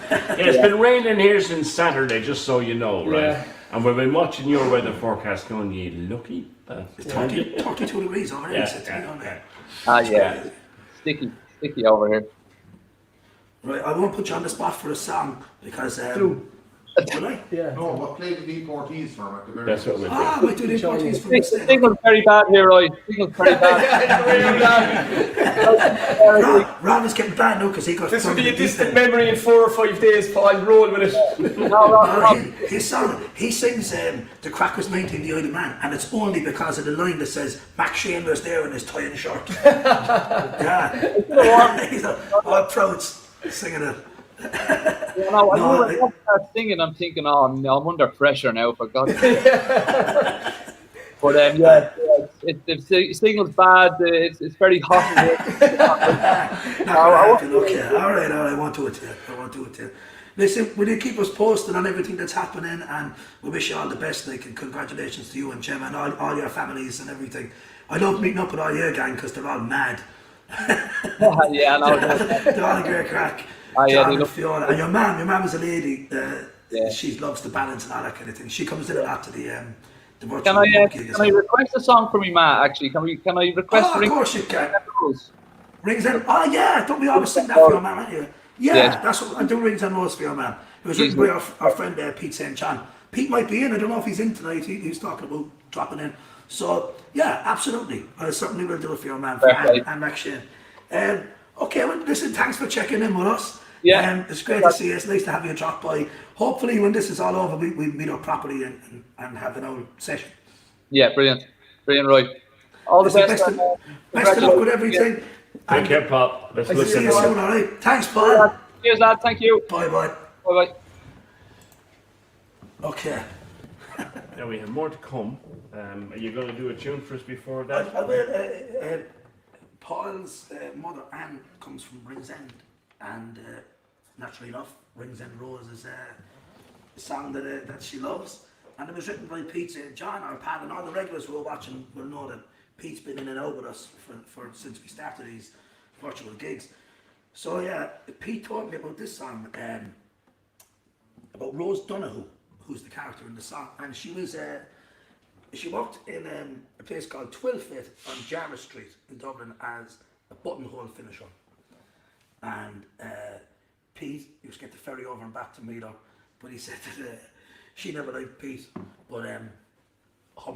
Yeah, it's been raining here since Saturday, just so you know, right? Yeah. And we've been watching your weather forecast going, you lucky bastard. It's 32 degrees over there. Yeah. Sticky over here. Right, I won't put you on the spot for a song because will I? Yeah. No, what play did D14s from at the very That's what we think. We do the 40s for The mistake. signal's very bad here, Roy. Signal's very bad. Rob is getting bad now because he got This will thrown be a in the deep distant end. memory in 4 or 5 days, Paul. Roll with it. His song, he sings The Crack Was 19, the Idle Man, and it's only because of the line that says Max Shane's there in his tie and shirt. Yeah. He's all proud singing it. You know, when I start singing, I'm thinking, oh no, I'm under pressure now, for God's sake. But the signal's bad. It's very hot in here. Okay, all right, I won't do it to you. Listen, will you keep us posted on everything that's happening, and we wish you all the best, and congratulations to you and Gemma and all your families and everything. I love meeting up with all your gang because they're all mad. Yeah, no. They're all a great crack. John and Fiona. And your mum is a lady. She loves the balance and all that kind of thing. She comes in a lot to the virtual Can I request a song from me, Matt? Actually, can I request? Of course you can. Rings and oh yeah, don't we always sing that for your man, aren't you? Yeah, that's what I do. Rings and Rose for your man. It was written by our friend Pete St. John. Pete might be in. I don't know if he's in tonight. He's talking about dropping in. So yeah, absolutely. I certainly will do it for your man and Max Shane. Okay, well, listen. Thanks for checking in with us. Yeah. It's great to see you. It's nice to have you drop by. Hopefully, when this is all over, we meet up properly and have an old session. Yeah, brilliant. Brilliant, Roy. All the Listen, best. best of luck with everything. Take care, Pop. Let's I'll look see at you it. soon, all right? Thanks, Paul. Cheers, lad. Thank you. Bye-bye. Bye-bye. Okay. Now we have more to come. Are you going to do a tune for us before that? I will. Paul's mother, Anne, comes from Ringsend, and naturally enough, Ringsend Rose is a song that she loves. And it was written by Pete St. John, our pal, and all the regulars who are watching will know that Pete's been in and out with us for since we started these virtual gigs. So yeah, Pete told me about this song, about Rose Donoghue, who's the character in the song, and she worked in a place called Twilfit on Jarvis Street in Dublin as a buttonhole finisher. And Pete used to get the ferry over and back to meet her, but he said that she never liked Pete, but her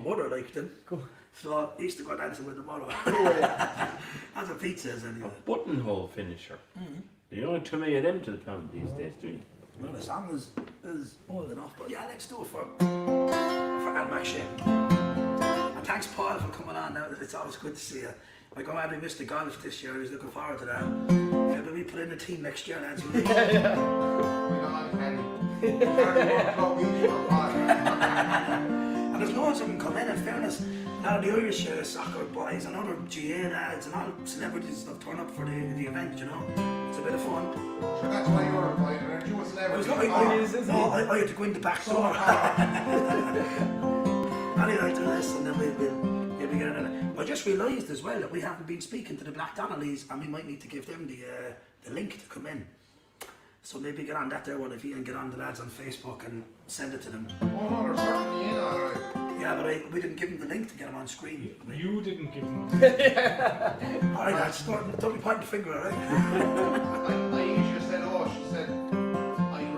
mother liked him. Cool. So he used to go dancing with the mother. That's what Pete says anyway. A buttonhole finisher. You don't have too many of them to the town these days, do you? Well, the song is old enough, but yeah, let's do it for Al Macshin. And thanks, Paul, for coming on. Now, it's always good to see you. Like, I'm glad we missed the golf this year. I was looking forward to that. Maybe we put in a team next year, lads. And there's loads of them come in fairness. A lot of the Irish soccer boys and other GA lads and all celebrities and stuff turn up for the event, you know. It's a bit of fun. Sure, that's why you're invited, aren't you? A celebrity? I had to go in the back door. Anyway, do this and then we'll be getting it. I just realised as well that we haven't been speaking to the Black Donnellys and we might need to give them the link to come in. So maybe get on that there one if you and get on the lads on Facebook and send it to them. Oh no, they're certainly in, alright. Yeah, but we didn't give them the link to get them on screen. You didn't give them. Alright lads, don't be pointing the finger, alright? Aisha said, she said, I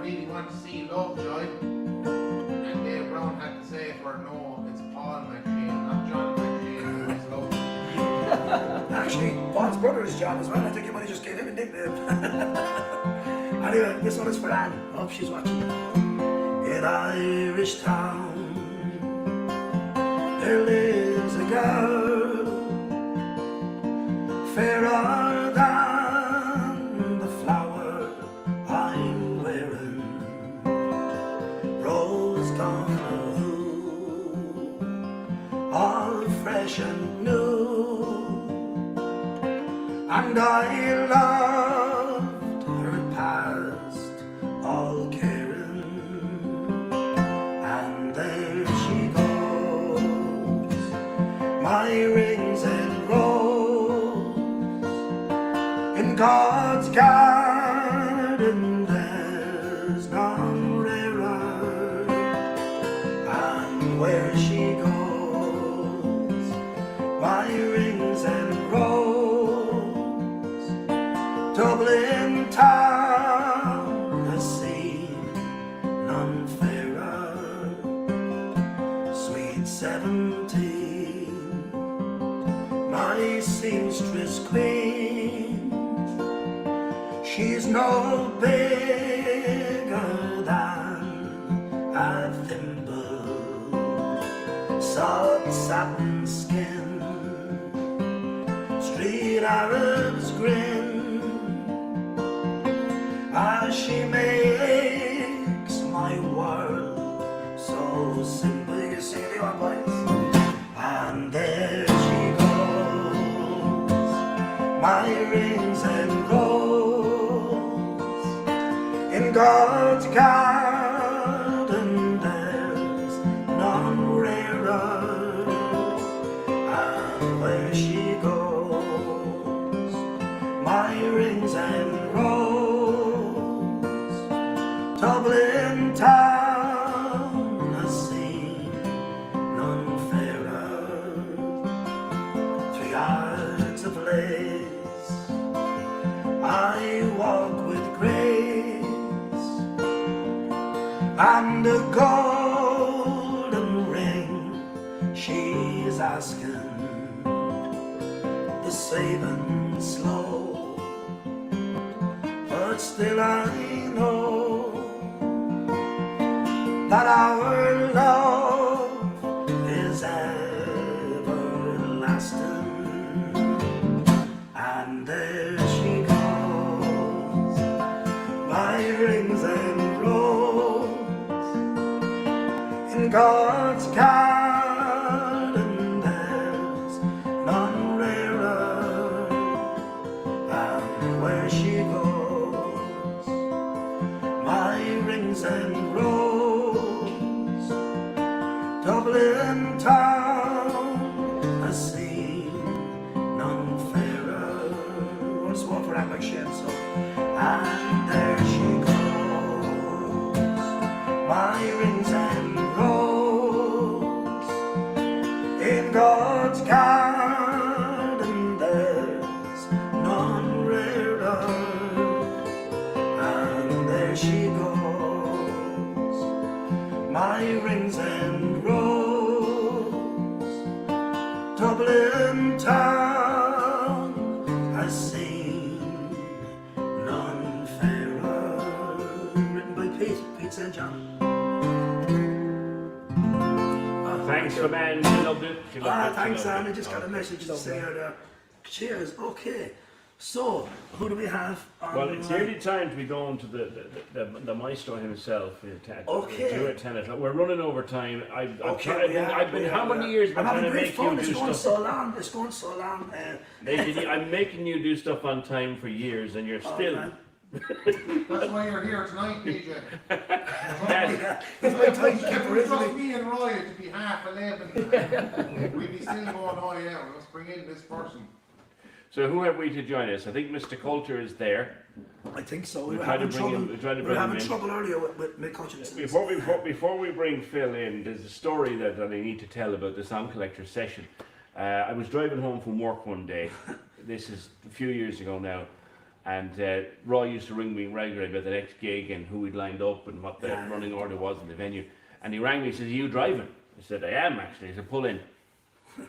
really want to see Lovejoy. And Dave Brown had to say for no, it's Paul McShane, not John McShane, who is Lovejoy. Actually, Paul's brother is John as well. I think you might have just gave him a nickname. Anyway, this one is for Anne. I hope she's watching. In Irish town there lives a girl fairer than the flower I'm wearing. Rose Donoghue, all fresh and new, and I loved her past all caring. And there she goes, my rings and rose, in God's garden there's none rarer. And where she goes, my rings and rose, Dublin town has seen none fairer. Sweet 17, my seamstress queen, she's no bigger than a thimble, soft satin skin, street Arabs grin, as she makes my world so simple. You can sing the old boys. And there she goes, my rings and rose, in God's garden there's none rarer. And where she goes, my rings and rose, Dublin town has seen none fairer. 3 yards of lace I walk with grace, and a golden ring she's asking. The saving slow, but but still I know that our love is everlasting. And there she goes, my rings and rose in God's garden. There's none rarer, and where she goes, my rings and rose, Dublin town has seen none fairer. Once more for Amber Shed, so. And there she goes, my rings and rose in God's garden. There's none rarer, and there she goes, my rings and rose, Dublin town has seen none fairer. Written by Pete St. John. Thanks for man. She loved it. She loved it. Thanks, She loved Anne. I it. just got a message to say her there. Cheers. Okay. So, who do we have on Well, it's the line? nearly time to be going to the maestro himself. Okay. Do it 10 o'clock. We're running over time. I've been how many years I'm trying having to great make fun. you It's do going stuff? so long. It's going so long. I'm making you do stuff on time for years, and you're still. man. That's why you're here tonight, DJ. It's my If timekeeper, it was isn't just it? me and Roy, it'd be 11:30. We'd be still going, oh yeah, let's bring in this person. So who have we to join us? I think Mr. Coulter is there. I think so. We We're were trying to having bring trouble. him- we're trying to We bring were him having in. trouble earlier with Mick Hutchinson. Before we bring Phil in, there's a story that I need to tell about the Song Collector session. I was driving home from work one day. This is a few years ago now. And Roy used to ring me regularly about the next gig and who we'd lined up and what the running order was in the venue. And he rang me and says, "Are you driving?" I said, "I am actually." He said, "Pull in."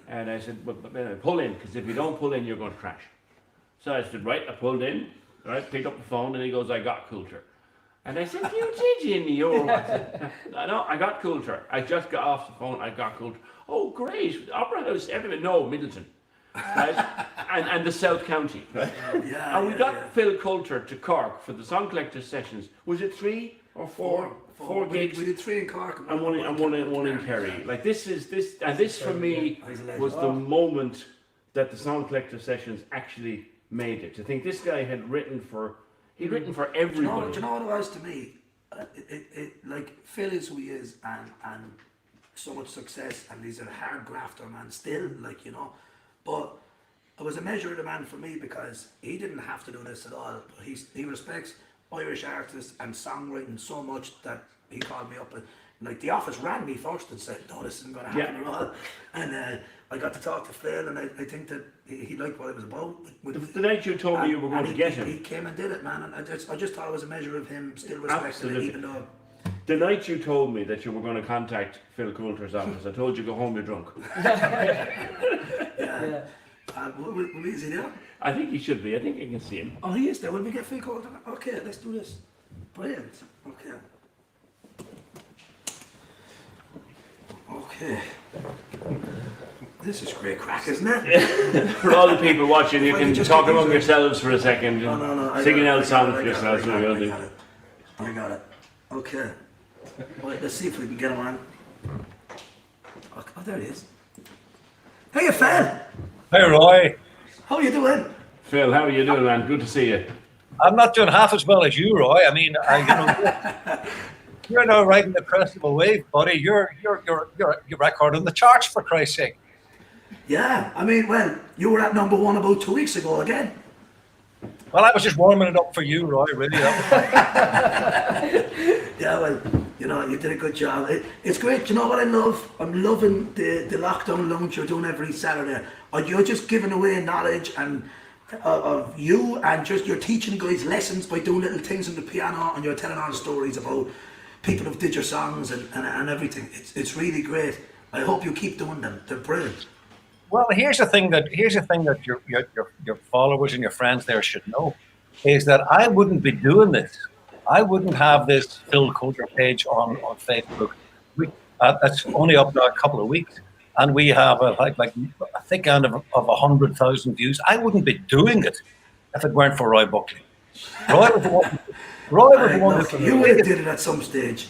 And I said, "Well, pull in, because if you don't pull in, you're going to crash." So I said, right, I pulled in, right, picked up the phone, and he goes, "I got Coulter." And I said, "You did, Jimmy, or what?" "No, I got Coulter. I just got off the phone, I got Coulter." "Oh, great, Opera House, everywhere." "No, Middleton." Right? and the South County, right? And we got Phil Coulter to Cork for the Song Collector sessions. Was it 3 or 4? Four gigs. We did 3 in Cork And one in Kerry. Like this for me was the moment that the Song Collector sessions actually made it. To think this guy had written for everybody. Do you know what it was to me? Like Phil is who he is, and so much success, and he's a hard grafter, man. Still, like, you know, but it was a measure of the man for me because he didn't have to do this at all. But he respects Irish artists and songwriting so much that he called me up and, like, the office rang me first and said, "No, this isn't going to happen at all." And I got to talk to Phil, and I think that he liked what it was about. The night you told me you were going to get him. He came and did it, man. And I just thought it was a measure of him still respecting Absolutely. it, even though. The night you told me that you were going to contact Phil Coulter's office, I told you go home, you're drunk. Yeah. Is he there? I think he should be. I think I can see him. Oh, he is there. Will we get Phil Coulter? Okay, let's do this. Brilliant. Okay. Okay. This is great crack, isn't it? For all the people watching, you Well, can you just talk get among these- yourselves for a second. No. Singing out songs I for got yourselves. it. I got it. Okay. Right, let's see if we can get him on. Oh, there he is. Hey, Phil. Hey Roy, How you doing? Phil, how are you doing, man? Good to see you. I'm not doing half as well as you, Roy. I mean, you're now riding the crest of a wave, buddy. You're record on the charts, for Christ's sake. Yeah, I mean, well, you were at number 1 about 2 weeks ago again. Well, I was just warming it up for you, Roy. Really. Yeah, well, you know, you did a good job. It's great. You know what I love? I'm loving the lockdown lounge you're doing every Saturday. You're just giving away knowledge and of you, and just you're teaching guys lessons by doing little things on the piano, and you're telling all stories about people who did your songs and everything. It's really great. I hope you keep doing them. They're brilliant. Well, here's the thing that your followers and your friends there should know. is that I wouldn't be doing this. I wouldn't have this Phil Coulter page on Facebook. That's only up now a couple of weeks, and we have like a thick end of 100,000 views. I wouldn't be doing it if it weren't for Roy Buckley. Roy was the one. Roy was the one who You would have did it at some stage.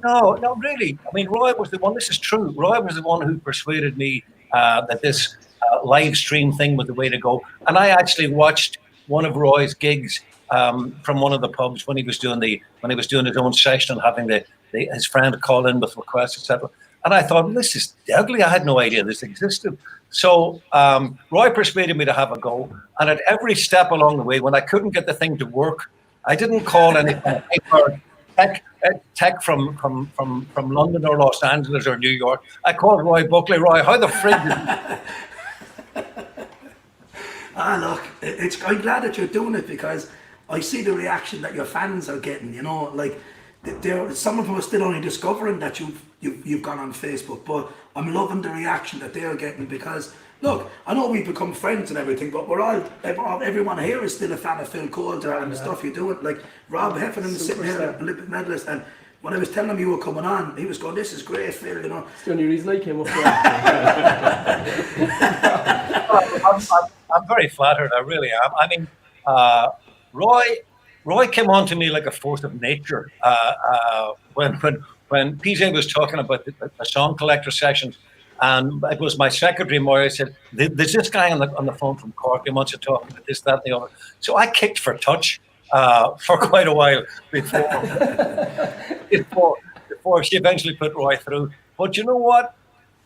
No, really. I mean, Roy was the one. This is true. Roy was the one who persuaded me that this live stream thing was the way to go. And I actually watched one of Roy's gigs from one of the pubs when he was doing his own session and having his friend call in with requests, etc. And I thought, this is deadly. I had no idea this existed. So Roy persuaded me to have a go. And at every step along the way, when I couldn't get the thing to work, I didn't call any tech from London or Los Angeles or New York. I called Roy Buckley. Roy, how the frig did Look, I'm glad that you're doing it because I see the reaction that your fans are getting. You know, like some of them are still only discovering that you've gone on Facebook, but I'm loving the reaction that they're getting because look, I know we've become friends and everything, but everyone here is still a fan of Phil Coulter and the stuff you're doing. Like Rob Heffernan is sitting here, Olympic medalist, and when I was telling him you were coming on, he was going, "This is great, Phil." You know, It's the only reason I came up for I'm very flattered. I really am. I mean, Roy came on to me like a force of nature when PJ was talking about the song collector sessions, and it was my secretary Moira said, "There's this guy on the phone from Cork. He wants to talk about this, that, and the other." So I kicked for touch for quite a while before she eventually put Roy through. But you know what?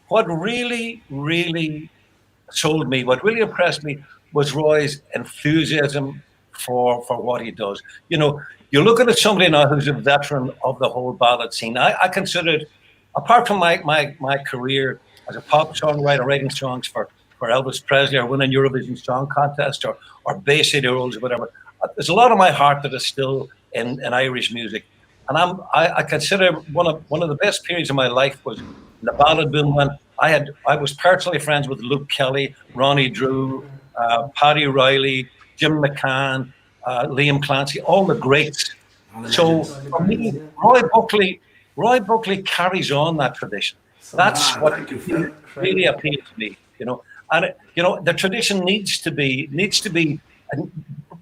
What really, really sold me, what really impressed me was Roy's enthusiasm for what he does. You know, you're looking at somebody now who's a veteran of the whole ballad scene. I considered, apart from my career as a pop songwriter, writing songs for Elvis Presley or winning Eurovision Song Contest or Bay City Roads or whatever, there's a lot of my heart that is still in Irish music. And I consider one of the best periods of my life was the ballad boom when I was personally friends with Luke Kelly, Ronnie Drew, Paddy Riley, Jim McCann, Liam Clancy, all the greats. So for me, Roy Buckley carries on that tradition. That's what really appeals to me, you know. And you know, the tradition needs to be,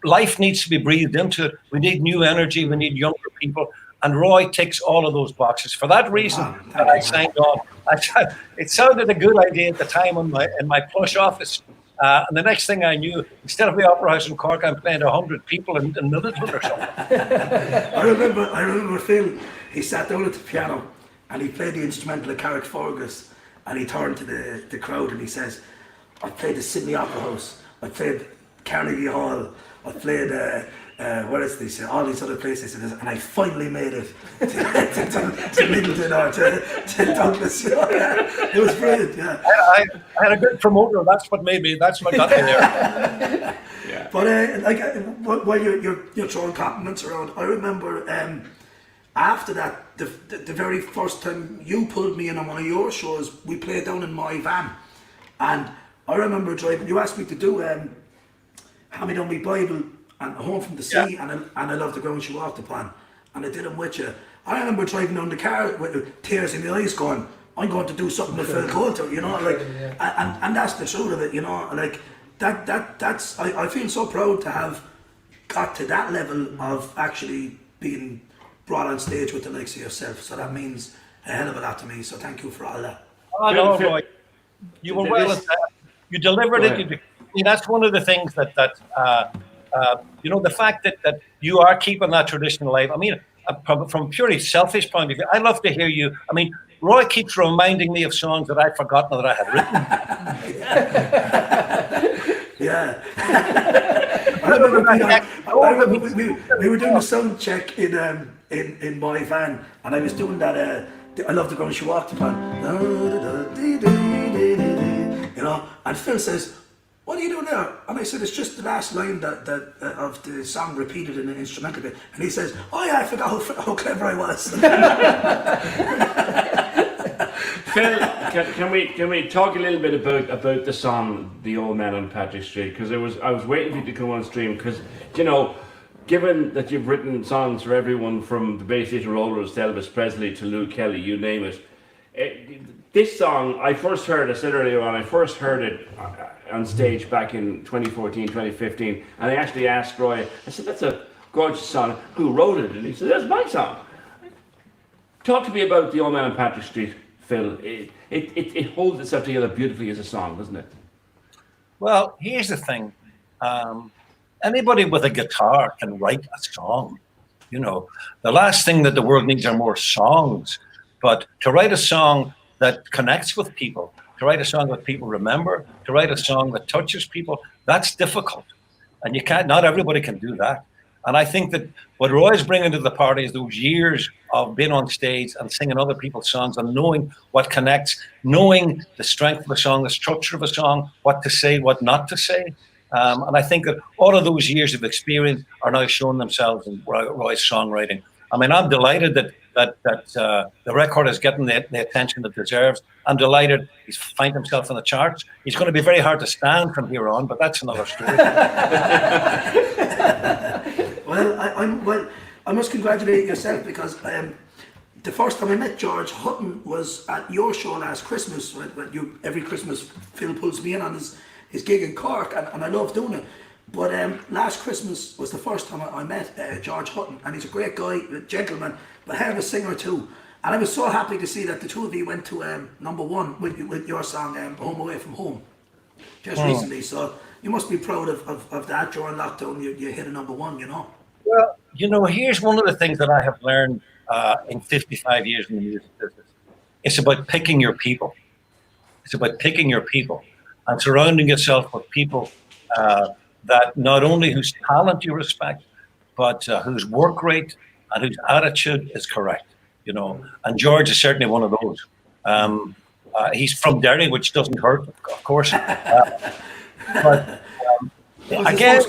life needs to be breathed into it. We need new energy. We need younger people. And Roy ticks all of those boxes. For that reason, that I signed on. It sounded a good idea at the time in my plush office. And the next thing I knew, instead of the Opera House in Cork, I'm playing 100 people in Middleton or something. I remember Phil. He sat down at the piano and he played the instrumental of Carrick Fergus, and he turned to the crowd and he says, "I played the Sydney Opera House. I played Carnegie Hall. I played what else did he say? All these other places, and I finally made it to Middleton or to Douglas." It was brilliant. Yeah. I had a good promoter. That's what got me there. Yeah. But while you're throwing compliments around, I remember after that, the very first time you pulled me in on one of your shows, we played down in my van, and I remember driving. You asked me to do "Hand Me Down My Bible" and "Home from the Sea," and I Love the Ground She Walked Upon, and I did them with you. I remember driving down the car with tears in the eyes, going, "I'm going to do something with Phil Coulter," you know, like, and that's the truth of it, you know, like that's I feel so proud to have got to that level of actually being brought on stage with the likes of yourself. So that means a hell of a lot to me. So thank you for all that. Oh, no, Roy. You were well. You delivered it. That's one of the things that you know, the fact that you are keeping that tradition alive. I mean, from a purely selfish point of view, I love to hear you. I mean, Roy keeps reminding me of songs that I'd forgotten that I had written. Yeah. I remember we were doing a sound check in my van, and I was doing that. I Love the Ground She Walked Upon. You know, and Phil says, "What are you doing there?" And I said, "It's just the last line that of the song repeated in an instrumental bit." And he says, "Oh yeah, I forgot how clever I was." Phil, can we talk a little bit about the song "The Old Man on Patrick Street"? Because I was waiting for you to come on stream because given that you've written songs for everyone from the Bay State Rollers to Elvis Presley to Lou Kelly, you name it. This song, I said earlier on, I first heard it on stage back in 2014, 2015, and I actually asked Roy, I said, that's a gorgeous song, who wrote it? And he said, that's my song. Talk to me about The Old Man on Patrick Street, Phil. It holds itself together beautifully as a song, doesn't it? Well, here's the thing. Anybody with a guitar can write a song. The last thing that the world needs are more songs. But to write a song that connects with people, to write a song that people remember, to write a song that touches people, that's difficult. And not everybody can do that. And I think that what Roy's bringing to the party is those years of being on stage and singing other people's songs and knowing what connects, knowing the strength of a song, the structure of a song, what to say, what not to say. And I think that all of those years of experience are now showing themselves in Roy's songwriting. I mean, I'm delighted that the record is getting the attention it deserves. I'm delighted he's found himself in the charts. He's going to be very hard to stand from here on, but that's another story. Well, I must congratulate yourself because the first time I met George Hutton was at your show last Christmas. Every Christmas, Phil pulls me in on his gig in Cork, and I love doing it. But last Christmas was the first time I met George Hutton, and he's a great guy, a gentleman, but hell of a singer too. And I was so happy to see that the two of you went to #1 with your song "Home Away from Home" just recently. So you must be proud of that during lockdown. You hit a #1, Well, here's one of the things that I have learned in 55 years in the music business. It's about picking your people. It's about picking your people and surrounding yourself with people that not only whose talent you respect, but whose work rate and whose attitude is correct. And George is certainly one of those. He's from Derry, which doesn't hurt, of course. But again,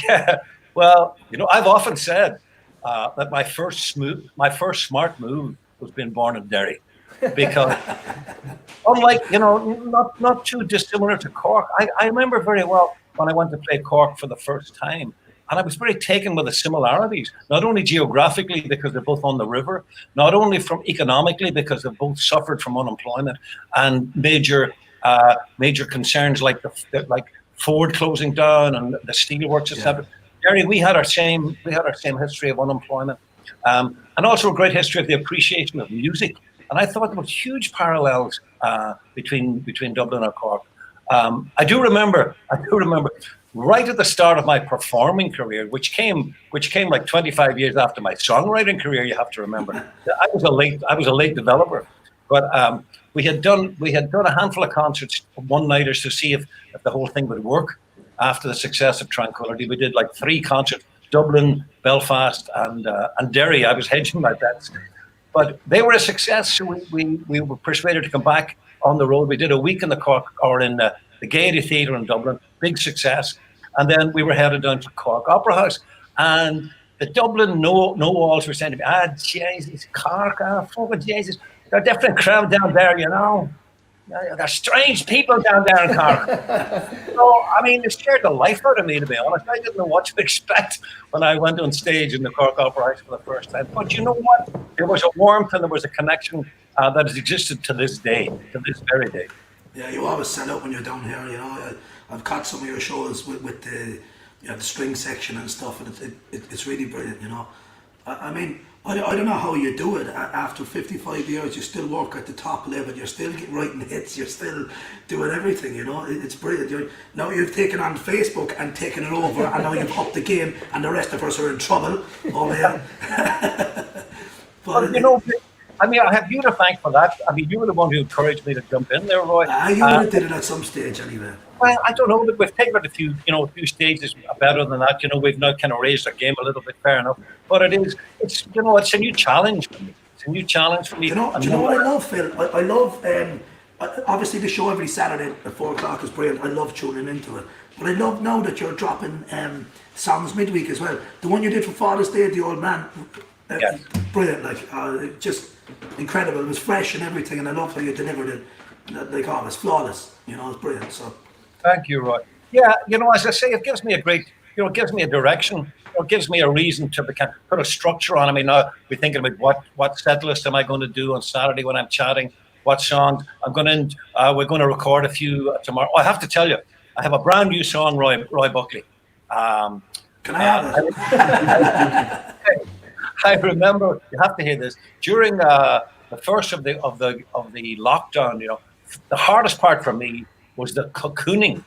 yeah. Well, I've often said that my first smart move was being born in Derry, because unlike not too dissimilar to Cork, I remember very well when I went to play Cork for the first time. And I was very taken with the similarities, not only geographically because they're both on the river, not only from economically because they've both suffered from unemployment and major concerns like Ford closing down and the steelworks, etc. Derry, we had our same history of unemployment, and also a great history of the appreciation of music. And I thought there was huge parallels between Dublin and Cork. I do remember right at the start of my performing career, which came like 25 years after my songwriting career. You have to remember, I was a late developer, but we had done a handful of concerts, one-nighters, to see if the whole thing would work. After the success of Tranquility, we did like 3 concerts: Dublin, Belfast, and Derry. I was hedging my bets, but they were a success. So we were persuaded to come back on the road. We did a week in the Cork, or in the Gaiety Theatre in Dublin, big success. And then we were headed down to Cork Opera House. And the Dublin know-alls were saying to me, Jesus, Cork, fucking Jesus. They're a different crowd down there, There's strange people down there in Cork. So, I mean, it scared the life out of me, to be honest. I didn't know what to expect when I went on stage in the Cork Opera House for the first time. But you know what? There was a warmth and there was a connection that has existed to this day, to this very day. Yeah, you always sell out when you're down here. I've caught some of your shows with the string section and stuff, and it's really brilliant. I mean, I don't know how you do it. After 55 years, you still work at the top level. You're still writing hits. You're still doing everything. It's brilliant. Now you've taken on Facebook and taken it over, and now you've upped the game, and the rest of us are in trouble. Oh yeah. But I mean, I have you to thank for that. I mean, you were the one who encouraged me to jump in there, Roy. You would have did it at some stage anyway. Well, I don't know, but we've taken it a few stages better than that. We've now kind of raised our game a little bit, fair enough. But it's a new challenge for me. It's a new challenge for me. Do you know what I love, Phil? I love, obviously the show every Saturday at 4 o'clock is brilliant. I love tuning into it. But I love now that you're dropping songs midweek as well. The one you did for Father's Day, The Old Man, Yes. Brilliant, like just incredible. It was fresh and everything, and I loved how you delivered it. Like, oh, it was flawless. You know, it's brilliant. So Thank you, Roy. Yeah, as I say, it gives me a great, it gives me a direction. It gives me a reason to put a structure on. I mean, now we're thinking about what set list am I going to do on Saturday when I'm chatting, what songs I'm going to. We're going to record a few tomorrow. Oh, I have to tell you, I have a brand new song, Roy Buckley. can I have it? I remember, you have to hear this, during the first of the lockdown. The hardest part for me was the cocooning.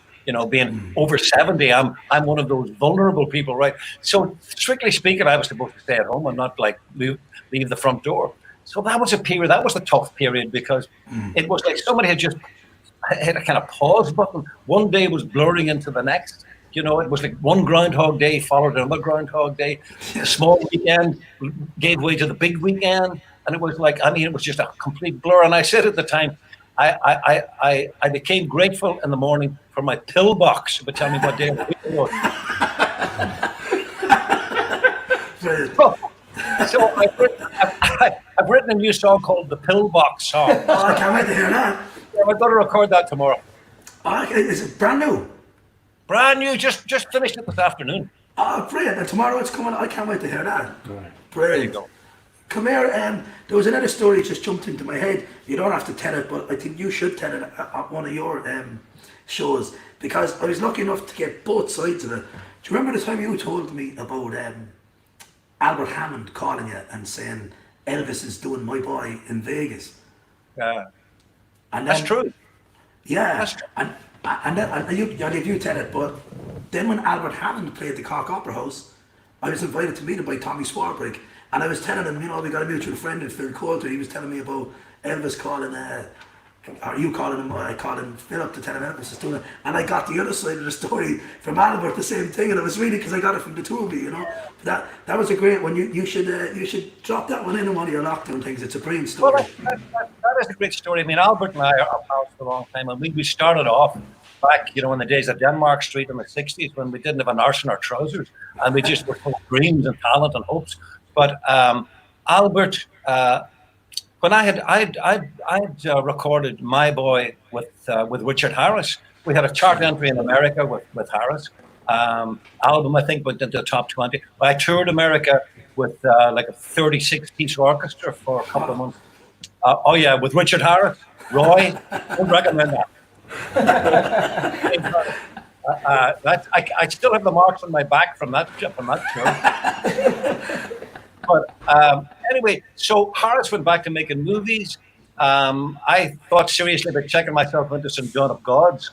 Being over 70, I'm one of those vulnerable people, right? So strictly speaking, I was supposed to stay at home and not like leave the front door. So that was a tough period, because it was like somebody had just hit a kind of pause button. One day was blurring into the next. It was like one Groundhog Day followed another Groundhog Day. The small weekend gave way to the big weekend. And it was like, it was just a complete blur. And I said at the time, I became grateful in the morning for my pillbox. It would tell me what day of the week it was. So I've written a new song called the Pillbox Song. Oh, I can't wait to hear that. Yeah, I've got to record that tomorrow. Oh, is it brand new? Brand new, just finished it this afternoon. Oh, brilliant. And tomorrow it's coming. I can't wait to hear that. Brilliant. There you go. Come here, there was another story that just jumped into my head. You don't have to tell it, but I think you should tell it at one of your shows, because I was lucky enough to get both sides of it. Do you remember the time you told me about Albert Hammond calling you and saying Elvis is doing My Boy in Vegas? Yeah, And that's then, true. Yeah, That's true. and then you tell it, but then when Albert Hammond played the Cork Opera House, I was invited to meet him by Tommy Swarbrick, and I was telling him, we got a mutual friend in Phil Coulter. He was telling me about Elvis calling, or you calling him, I called him Philip to tell him Elvis is doing it, and I got the other side of the story from Albert, the same thing, and it was really because I got it from the two of you, But that was a great one. You should drop that one in one of your lockdown things. It's a brilliant story. Well, that is a great story. I mean, Albert and I are pals for a long time, and we started off back, in the days of Denmark Street in the 60s, when we didn't have an arse in our trousers, and we just were full of dreams and talent and hopes. But Albert, when I'd recorded My Boy with Richard Harris, we had a chart entry in America with Harris. Album, I think, went into the top 20. I toured America with like a 36-piece orchestra for a couple of months. Oh yeah, with Richard Harris, Roy, I would recommend that. I still have the marks on my back from that tour. But anyway, so Harris went back to making movies. I thought seriously about checking myself into some John of Gods.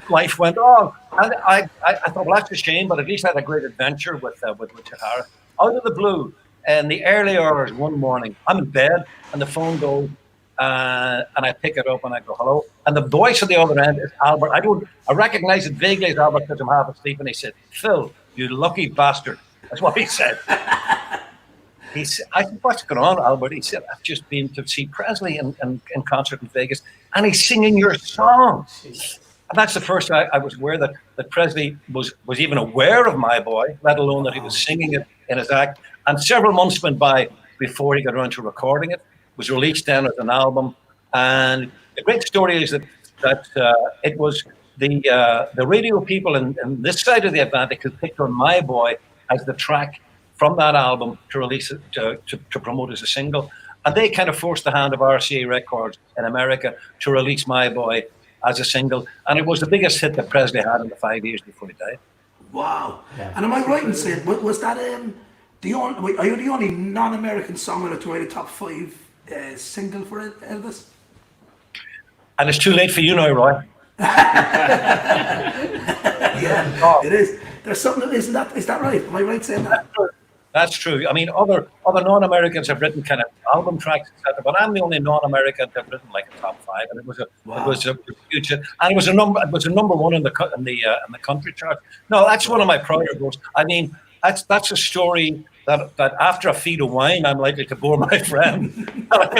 Life went on, and I thought, well, that's a shame, but at least I had a great adventure with Richard Harris. Out of the blue, in the early hours one morning, I'm in bed, and the phone goes, and I pick it up and I go, hello, and the voice on the other end is Albert. I recognize it vaguely as Albert because I'm half asleep, and he said, Phil, you lucky bastard. That's what he said. I said, what's going on, Albert? He said, I've just been to see Presley in concert in Vegas, and he's singing your song. And that's the first I was aware that Presley was even aware of My Boy, let alone that he was singing it in his act. And several months went by before he got around to recording it. It was released then as an album. And the great story is that it was the radio people in this side of the Atlantic who picked on My Boy as the track from that album to release it, to promote as a single. And they kind of forced the hand of RCA Records in America to release My Boy as a single. And it was the biggest hit that Presley had in the 5 years before he died. Wow. Yeah. And am I right in saying, was that are you the only non-American songwriter to write a top 5 single for Elvis? And it's too late for you now, Roy. Yeah, it is. There's something, is that right? Am I right saying that? That's true. I mean, other non-Americans have written kind of album tracks, etc. But I'm the only non-American to have written like a top 5, and it was a huge hit. And it was a number one in the country chart. No, that's one of my prouder goals. I mean, that's a story that after a feed of wine, I'm likely to bore my friend. But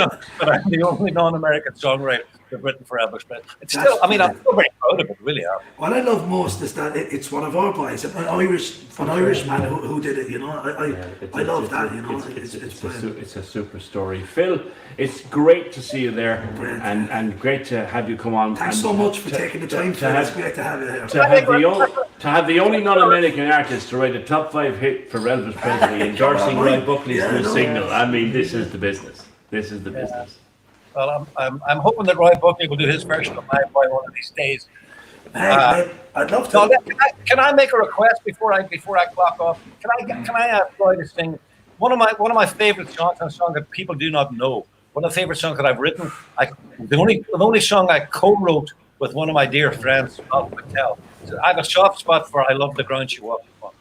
I'm the only non-American songwriter we've written for Elvis Presley. It's still, I mean, I'm still very proud of it, really. What I love most is that it's one of our boys, an Irish man who did it. You know, I love that. You know, it's brilliant. It's a super story. Phil, it's great to see you there, Brilliant. and great to have you come on. Thanks and so much for taking the time. Phil. It's great to have you here. to have the only non-American artist to write a top 5 hit for Elvis Presley, endorsing Roy Buckley's new single. I mean, this is the business. This is the business. Well, I'm hoping that Roy Buckley will do his version of My Boy one of these days. Hey, I'd love to. No, can I make a request before I clock off? Can I ask Roy to sing one of my favorite songs, and a song that people do not know? One of the favorite songs that I've written. The only song I co-wrote with one of my dear friends, Bob McTell. I have a soft spot for "I Love the Ground She Walks Upon."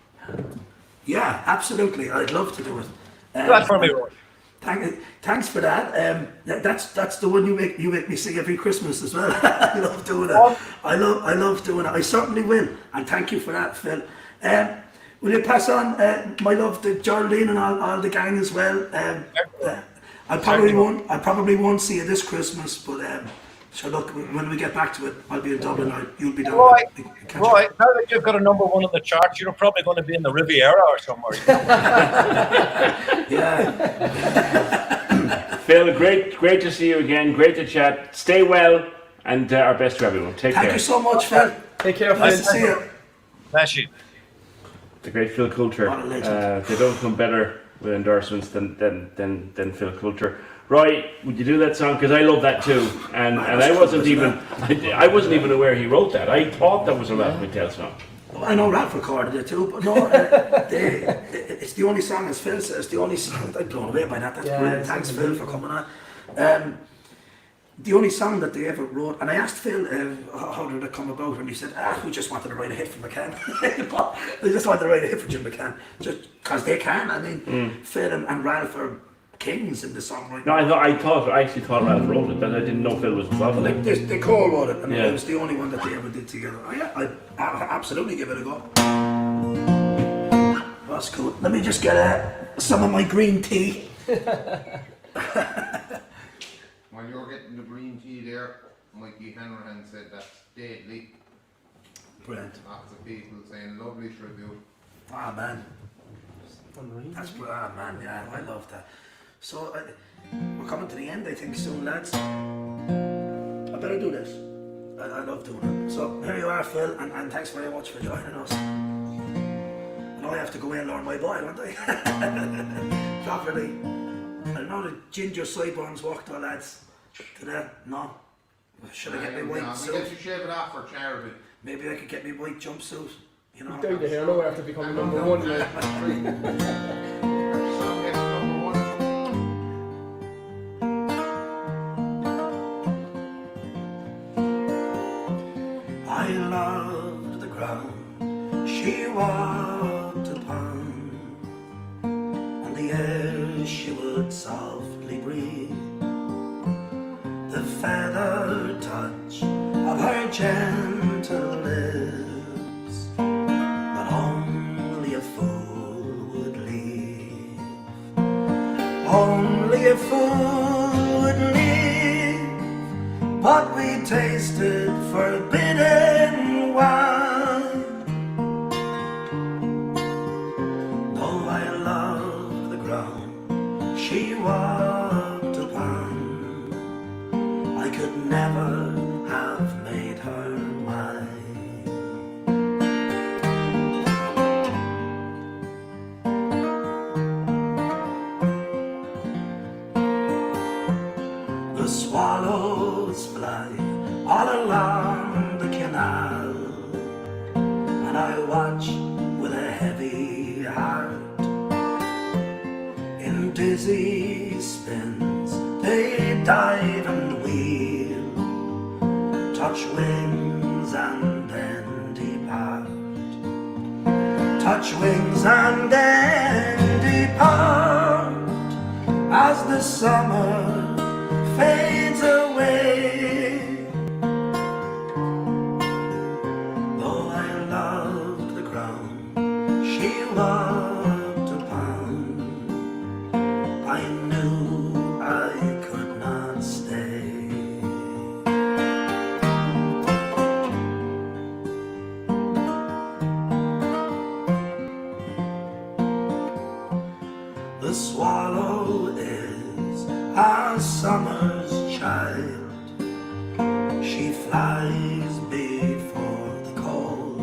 Yeah, absolutely. I'd love to do it. Do that for me, Roy. Thanks for that. That's the one you make me sing every Christmas as well. I love doing it. I love doing it. I certainly will. And thank you for that, Phil. Will you pass on my love to Geraldine and all the gang as well? I probably won't see you this Christmas, but so look, when we get back to it, I'll be in Dublin. You'll be down. Roy, now that you've got a number 1 on the charts, you're probably going to be in the Riviera or somewhere. Yeah. Phil, great to see you again. Great to chat. Stay well, and our best to everyone. Take care. Thank you so much, Phil. Take care, Nice Phil. to see you. Bless you. The great Phil Coulter. What a legend. They don't come better with endorsements than Phil Coulter. Roy, would you do that song? Because I love that too, and I wasn't even aware he wrote that. I thought that was a Ralph McTell song. I know Ralph recorded it too, but no, it's the only song, as Phil says, the only song. I'm blown away by that. That's brilliant. Thanks, Phil, for coming on. The only song that they ever wrote, and I asked Phil how did it come about, and he said, we just wanted to write a hit for McCann. They just wanted to write a hit for Jim McCann, just because they can. I mean, Phil and Ralph are kings in the songwriting. No, I actually thought Ralph wrote it, but I didn't know Phil was involved in it. They co-wrote it, and Yeah. it was the only one that they ever did together. I'd absolutely give it a go. That's cool. Let me just get some of my green tea. While you're getting the green tea there, Mikey Hanrahan said that's deadly. Brilliant. Lots of people saying lovely tribute. Ah, man. That's man, yeah, I love that. So we're coming to the end, I think, soon, lads. I better do this. I love doing it. So here you are, Phil, and thanks very much for joining us. And I have to go in and learn my boy, don't I? Properly. I don't know the ginger sideburns worked, though, lads. To that, no. Should I get my white We suit? get you shave it off for charity. Maybe I could get my white jumpsuit. You know. Down the hair now after becoming number 1. Like. Song gets number 1. I loved the ground she walked upon, and the air she would softly breathe, the feather touch of her gentle lips, that only a fool would leave, only a fool would leave. But we tasted forbidden wine. Though I loved the ground she walked upon, I could never have made her mine. The swallows fly all along the canal, and I watch with a heavy heart. In dizzy spins they dive and wheel, touch wings and then depart, touch wings and then depart, as the summer fades away. Though I loved the ground she walked upon, I knew I could not stay. flies before the cold.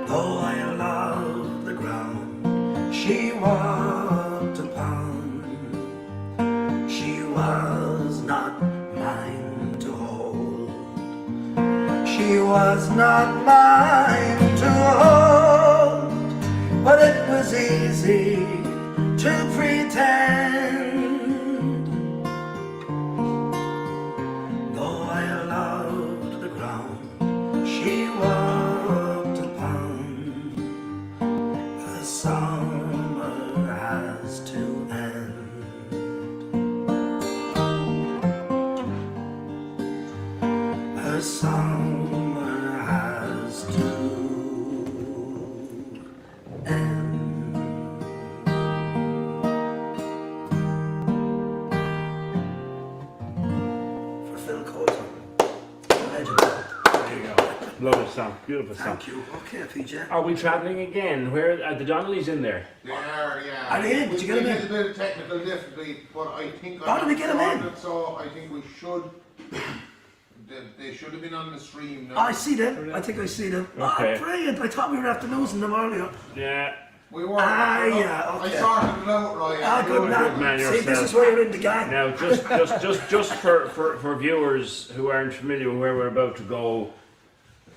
Though I love the ground she walked upon, she was not mine to hold. She was not mine to hold, but it was easy to pretend. Though I loved the ground she walked upon, the summer has to end. Her summer has to end. For Phil Coulter, legend. There you go. Lovely song. Beautiful song. Thank you. Okay, PJ. Are we travelling again? Where are the Donnellys in there? They are, yeah. Are they in? Did you get 'em in? A little bit of technical difficulty, but I think How did we get 'em in? So I think we should. They should have been on the stream now. I see them. I think I see them. Okay. Oh, brilliant. I thought we were after losing them earlier. Yeah. We were. Yeah, okay. I sorted it out, right? Good man man. See, yourself. this is where you're in the gang. Now, just for viewers who aren't familiar with where we're about to go,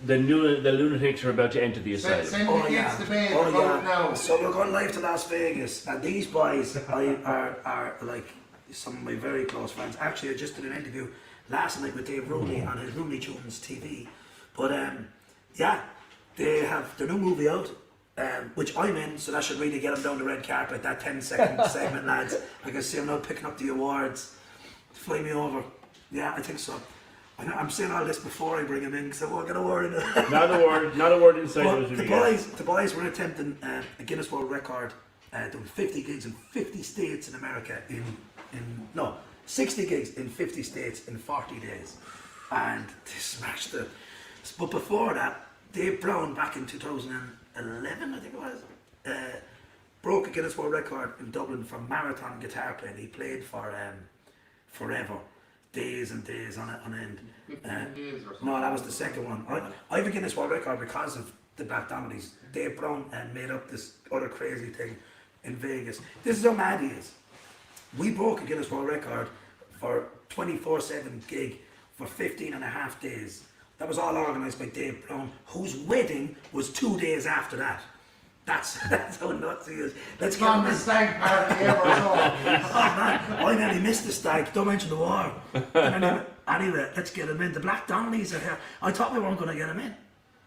the lunatics are about to enter the asylum. Send the kids to bed. Oh, Vote yeah. now. So we're going live to Las Vegas, and these boys are like some of my very close friends. Actually, I just did an interview last night with Dave Rooney on his Rooney Tunes TV. But yeah, they have their new movie out, which I'm in, so that should really get them down the red carpet. That 10-second segment, lads. I can see them now picking up the awards. Fly me over. Yeah, I think so. I'm saying all this before I bring him in because I won't get a word in it. Not a word inside But those the boys were attempting a Guinness World Record, doing 50 gigs in 50 states in America in 60 gigs in 50 states in 40 days, and they smashed it. But before that, Dave Brown back in 2011, I think it was, broke a Guinness World Record in Dublin for marathon guitar playing. He played for forever. Days and days on end. No, that was the second one. I have a Guinness World Record because of the Black Donnellys. Dave Brown made up this other crazy thing in Vegas. This is how mad he is. We broke a Guinness World Record for 24/7 gig for 15 and a half days. That was all organised by Dave Brown, whose wedding was 2 days after that. That's how nuts he is. Let's get him in. Stag party ever saw. Oh man, I nearly missed the stag. Don't mention the war. Anyway, let's get him in. The Black Donnellys are here. I thought we weren't going to get him in.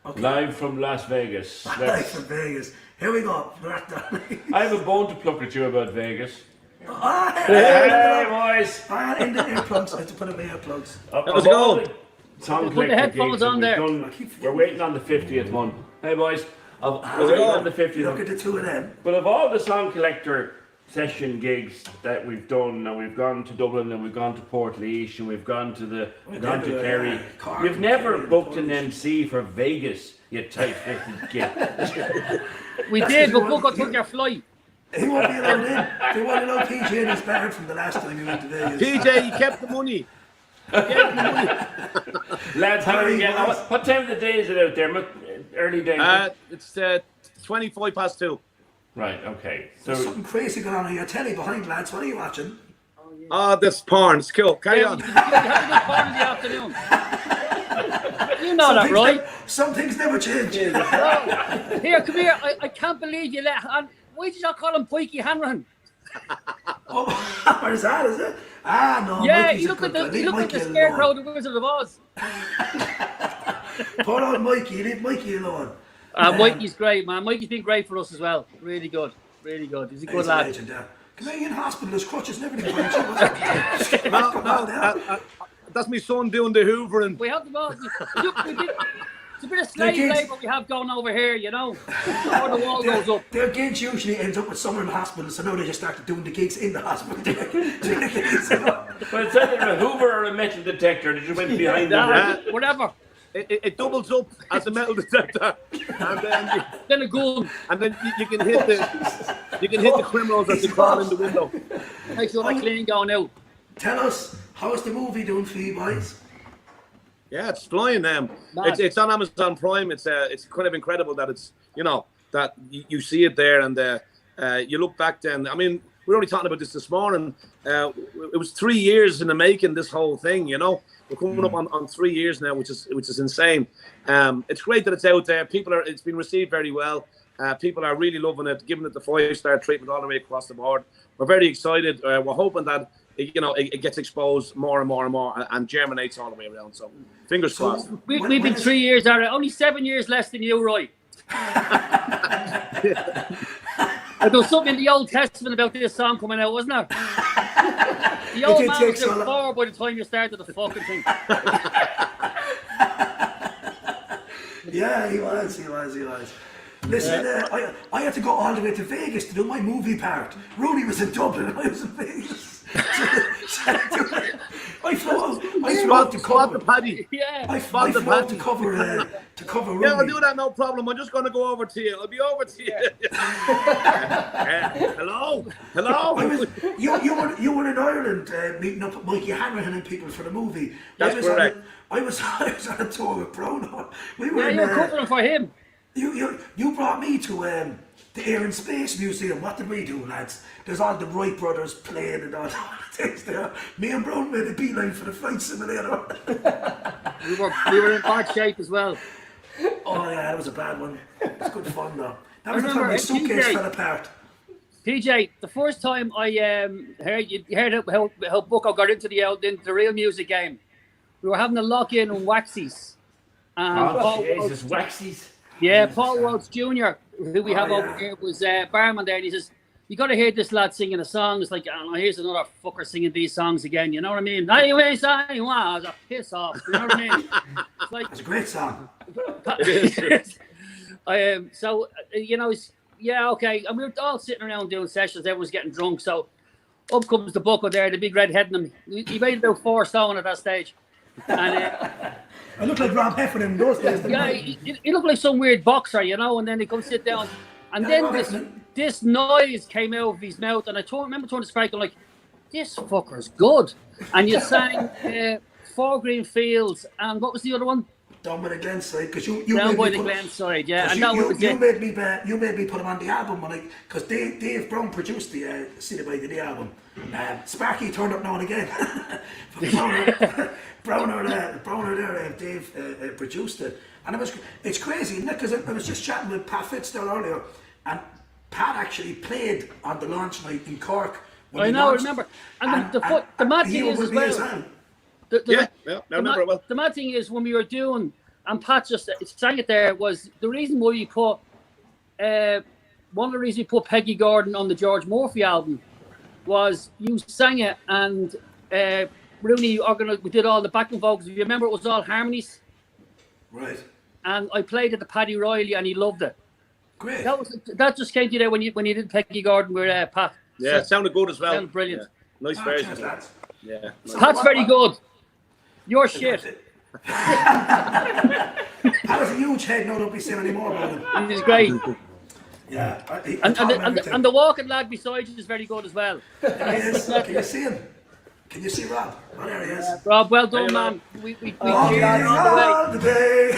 Okay. Live from Las Vegas. Live from Vegas. Here we go. Black Donnellys. I have a bone to pluck at you about Vegas. Hey, boys! in the earplugs. I have to put in my earplugs. How's it going? Song Put the headphones on there. We're waiting on the 50th one. Hey boys, we're waiting on the 50th Look one. at the two of them. But of all the song collector session gigs that we've done, now we've gone to Dublin and we've gone to Port Leash and we've gone to Kerry. Cork You've and never Kerry and booked an Portage. MC for Vegas, you tight-fisted gig. We did, but Buckley took your flight. He won't be allowed in. They won't allow PJ in his bed from the last time he went to Vegas. PJ, he kept the money. Lads, how are you getting on? What time of the day is it out there? Early day? It's 2:25 Right, okay. So There's something crazy going on your telly behind, lads. What are you watching? this porn. It's cool. Carry on. You have a good fun in the afternoon. You know that, right? Some things never change. Here, come here. I can't believe you let. Why did you call him Pikey Hanrahan? Oh, where's that, is it? No. Yeah, Mikey's you a look at good guy. the Leave you look at Mikey the alone. scarecrow, the Wizard of Oz. Poor old Mikey, leave Mikey alone. Mikey's great, man. Mikey's been great for us as well. Really good, really good. He's a good He's a lad. legend, yeah. Come here, in hospital, there's crutches and everything. Come on, now. That's my son doing the hoovering. We have the ball. It's a bit of slave labour we have going over here, you know. Before the wall goes up. Their gigs usually ends up with someone in the hospital, so now they just started doing the gigs in the hospital. but it's either a Hoover or a metal detector that you went behind them. Whatever. It doubles up as a metal detector, and Then a gun. and then you can hit the criminals as they crawl in the window. Make sure they're clean going out. Tell us, how's the movie doing for you boys? Yeah, it's flying. It's on Amazon Prime. It's kind of incredible that it's that you see it there, and you look back then. I mean, we were only talking about this morning. It was 3 years in the making. This whole thing, we're coming up on 3 years now, which is insane. It's great that it's out there. It's been received very well. People are really loving it, giving it the 5-star treatment all the way across the board. We're very excited. We're hoping that it gets exposed more and more and more and germinates all the way around. So fingers crossed. We've been 3 years out. Only 7 years less than you, Roy. There was something in the Old Testament about this song coming out, wasn't there? The old man was in 4 by the time you started the fucking thing. Yeah, he was. Listen, I had to go all the way to Vegas to do my movie part. Rooney was in Dublin and I was in Vegas. I flew out to cover Paddy. Yeah. I flew out to cover Rooney. Yeah, I'll do that, no problem. I'm just going to go over to you. I'll be over to you. Hello. You were in Ireland meeting up with Mikey Hanrahan and people for the movie. That's correct. I was on a tour with Bruno. We were you were covering for him. You brought me to the Air and Space Museum. What did we do, lads? There's all the Wright brothers playing and all the things there. Me and Brown made a beeline for the flight simulator. We were in bad shape as well. Oh yeah, that was a bad one. It was good fun though. That was the time my suitcase fell apart. PJ, the first time I heard how Bucko got into the real music game, we were having a lock-in on Waxies. Jesus, Waxies. Yeah, Paul Waltz Jr., who we have over here, was barman there, and he says, "You got to hear this lad singing a song." It's like, oh, here's another fucker singing these songs again. You know what I mean? Anyways, I was a piss off. You know what I mean? It's like, it's a great song. Okay. And we were all sitting around doing sessions. Everyone's getting drunk. So up comes the Bucko there, the big red head in him. He weighed about 4 stone at that stage. And I looked like Rob Heffernan in those days. Yeah, he looked like some weird boxer, and then he comes sit down. And then this noise came out of his mouth, and I remember turning to Spike, I'm like, this fucker's good. And you sang Four Green Fields, and what was the other one? Down by the Glenside, because you down by the Glenside, yeah. And you made me put him on the album, because Dave Brown produced the CD by the album. Sparky turned up now and again. Browner there, Dave produced it, and it's crazy, isn't it? Because I was just chatting with Pat Fitzgerald earlier, and Pat actually played on the launch night in Cork. I remember. And the mad thing is as well. The mad thing is when we were doing, and Pat just sang it there, was the reason why we put one of the reasons we put Peggy Gordon on the George Murphy album was you sang it, and Rooney we did all the backing vocals. If you remember, it was all harmonies. Right. And I played it to Paddy Riley, and he loved it. Great. That just came to you there when you did Peggy Gordon with Pat. Yeah, it sounded good as well. Sounded brilliant. Yeah. Nice version. Yeah. Pat's very good. Your shit. Pat has a huge head. No, don't be saying any more about him. He's great. Yeah. And the walking lad beside you is very good as well. Can you see him? Can you see Rob? Oh, there he is. Rob, well done, man. We cheer you on the way.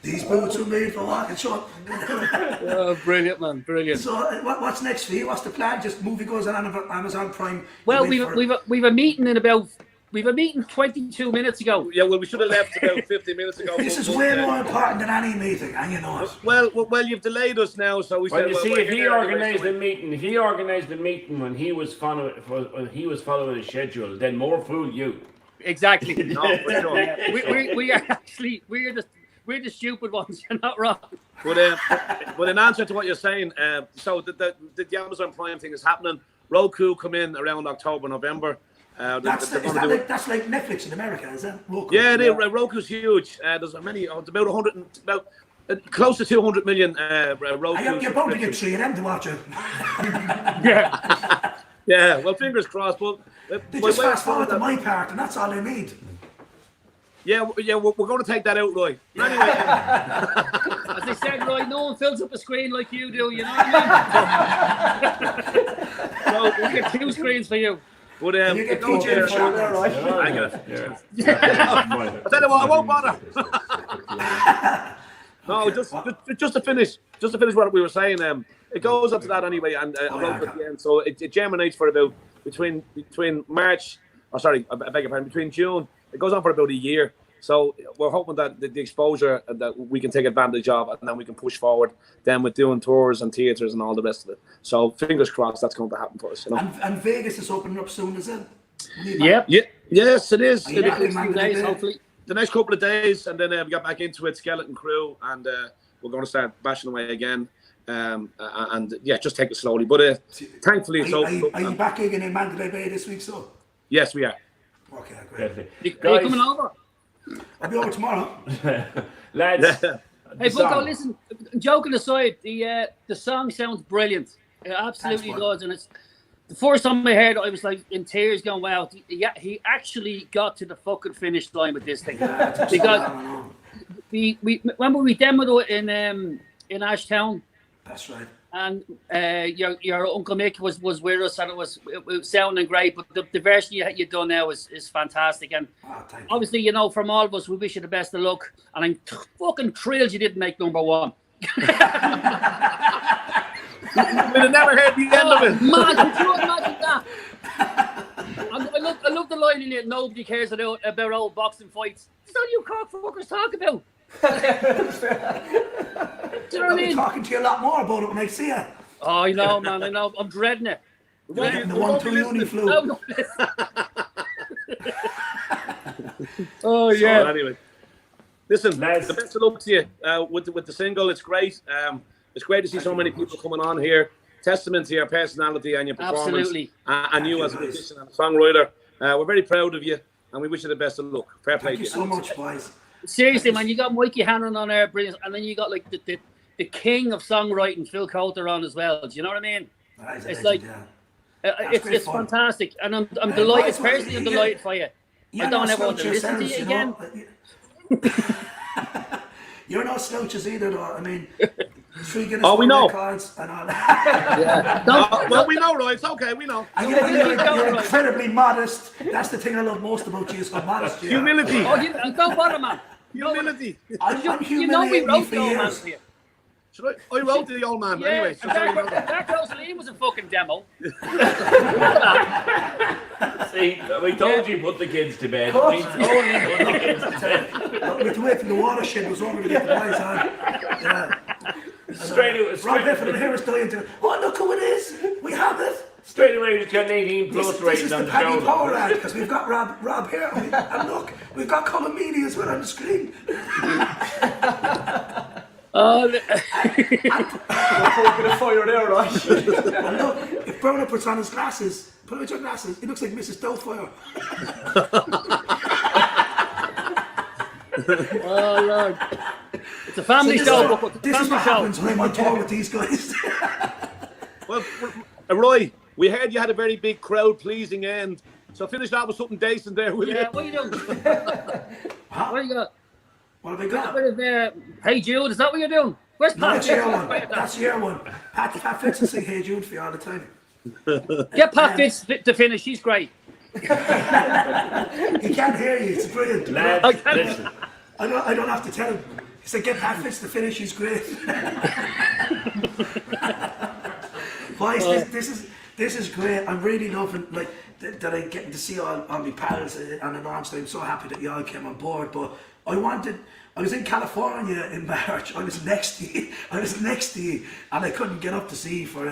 These boots are made for walking short. Oh, brilliant, man, brilliant. So, what's next for you? What's the plan? Just movie goes on Amazon Prime. Well, we've a meeting in about. We've a meeting 22 minutes ago. Yeah, well, we should have left about 50 minutes ago. This is way more important than any meeting, and you know it. Well, you've delayed us now, so we said. Well, you see, if he organised the meeting when he was following his schedule, then more fool you. Exactly. No, for sure. We are actually we're the stupid ones. You're not wrong. But in answer to what you're saying, so the Amazon Prime thing is happening. Roku come in around October, November. That's like Netflix in America, is that? Roku? Yeah, Roku's huge. There's about close to 200 million Roku. You're bound to get 3 of them to watch it. Yeah. Yeah, well, fingers crossed. But they just fast forward to my part, and that's all they need. Yeah, we're going to take that out, Roy. Anyway, as I said, Roy, no one fills up a screen like you do. You know what I mean? So we get 2 screens for you. But Can you get PJ in the shot there, right? I get it. Yeah. I tell you what, I won't bother. No, just to finish what we were saying. It goes up to that anyway, and about at the end. So it germinates for about between March. Oh, sorry, I beg your pardon. Between June, it goes on for about a year. So we're hoping that the exposure that we can take advantage of, and then we can push forward. Then with doing tours and theatres and all the rest of it. So fingers crossed that's going to happen for us. You know? And Vegas is opening up soon, is it? Yep. Yeah, yes, it is. Are you back in Few days, hopefully. The next couple of days, and then we got back into it, skeleton crew, and we're going to start bashing away again. And yeah, just take it slowly. But thankfully, it's open. Are you back again in Mandalay Bay this week, so? Yes, we are. Okay, great. Definitely. Are you coming over? I'll be over tomorrow. Lads. Hey, Bucko, listen, joking aside, the song sounds brilliant. It absolutely does. And it's the first time I heard it, I was like in tears going, wow, he actually got to the fucking finish line with this thing. Because we remember we demoed it in Ashtown. That's right. And your Uncle Mick was with us, and it was sounding great. But the version you done now is fantastic. And obviously, you know, from all of us, we wish you the best of luck. And I'm fucking thrilled you didn't make number one. We'd have never heard the end of it. Man, could you imagine that? I love the line in it. Nobody cares about old boxing fights. That's all you Cork fuckers talk about. Do you know what I mean? I'll be talking to you a lot more about it when I see you. Oh, I know, man. I know. I'm dreading it. You're getting the 1-2 uni flu. No. Oh yeah. So, anyway, listen, Lads. the best of luck to you with the single. It's great. It's great to see so many people coming on here. Testament to your personality and your performance. Absolutely. And you as a musician and a songwriter. We're very proud of you, and we wish you the best of luck. Fair play Thank to you you. so much, boys. Seriously, man, you got Mikey Hannon on there, brilliant, and then you got like the king of songwriting, Phil Coulter, on as well. Do you know what I mean? It's like it's fun. fantastic, and I'm delighted. Personally, I'm delighted for you. I don't ever want to listen to you again. You're not slouches either, though. I mean, 3 Guinness Oh, we know. records and all. Well, we know, Roy. It's okay. We know. And you're incredibly modest. That's the thing I love most about you, is how modest you are. Humility. Oh, don't bother, man. Humility. I'm You know we humiliating you wrote for the old man years. for you. I wrote to the old man. Yeah, Anyway. and Dark Rosaline was a fucking demo. See, we told you put the kids to bed. We told you put the kids to bed. We had to wait till the watershed was over to get the boys on. Yeah. Rob Lifford here is dying to, oh, look who it is. We have it. Straight away, we just got an 18 plus This rating is on the the Paddy shoulder. Power ad, because we've got Rob here. And look, we've got Colin Meany as well on the screen. Oh, We're poking a fire there, right? And look, if Bruno puts on his glasses, put on your glasses, he looks like Mrs. Doubtfire. oh Lord. It's a family show. This is what happens when I'm on tour with these guys. Well, Roy, we heard you had a very big crowd-pleasing end. So finish that with something decent there, will you? Yeah, what are you doing? What you got? What have we got? Hey Jude, is that what you're doing? Where's No, Pat? that's your one. That's your one. Pat Fitz will sing Hey Jude for you all the time. Get Pat Fitz to finish. He's great. He can't hear you. It's brilliant. Lads, listen. I don't have to tell him. He said, get Pat Fitz to finish. He's great. Boys, this is great. I'm really loving that I'm getting to see all my pals and the norms. I'm so happy that you all came on board. But I was in California in March. I was next to you, and I couldn't get up to see for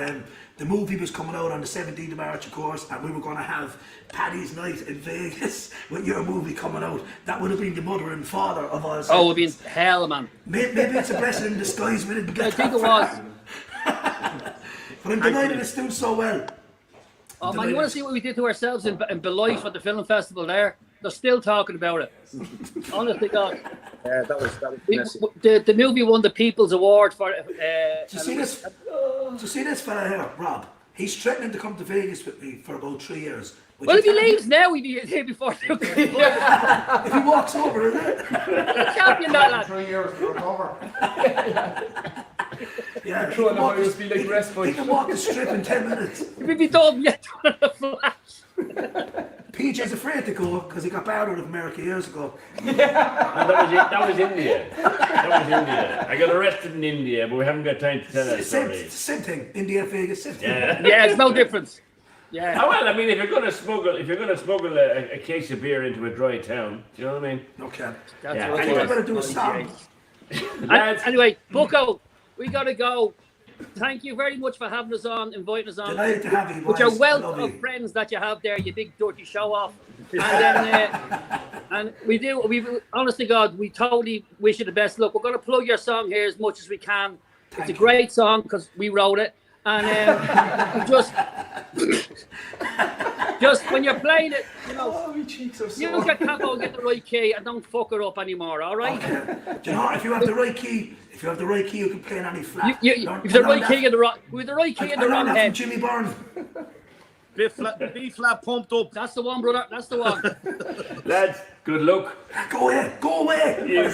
the movie was coming out on the 17th of March, of course, and we were going to have Paddy's night in Vegas with your movie coming out. That would have been the mother and father of us. Oh, it would be hell, man. Maybe it's a blessing in disguise. We didn't get I think it was. But I'm delighted it's doing so well. Oh man, you want to see what we did to ourselves in Beloit at the film festival there? They're still talking about it. Honest to God. Yeah, that was messy. The movie won the People's Award for. Do you see this? Do you see this fella here, Rob? He's threatening to come to Vegas with me for about 3 years. Well, if he leaves now, he'd be here before. If he walks over, is it? Champion that lad. 3 years to recover. Yeah, The coronavirus be like respite. He can walk the strip in 10 minutes. We'd be told yet on the flash. PJ's afraid to go because he got barred out of America years ago. No, that was India. That was India. I got arrested in India, but we haven't got time to tell that story. Same thing. India, Vegas, same thing. Yeah. Yeah, it's no difference. Yeah. Oh, well, I mean, if you're gonna smuggle a case of beer into a dry town, do you know what I mean? Okay. That's Yeah, what I it think I'm was. going to do a song. Lads, Anyway, Bucko, we gotta go. Thank you very much for having us on, inviting us on. Delighted to have you, With your boys. wealth Love of you. friends that you have there, you big dirty show off. And then, and we honest to God, we totally wish you the best luck. We're going to plug your song here as much as we can. It's a great song because we wrote it. And just when you're playing it, you know, Oh, my cheeks are use sore. your capo and get the right key and don't fuck it up anymore, all right? Okay. Do you know, if you have the right key, you can play in any flat. If the right key in the wrong, with the right key in the wrong from head. Jimmy Byrne. B flat pumped up. That's the one, brother. That's the one. lads, good luck. Go away. You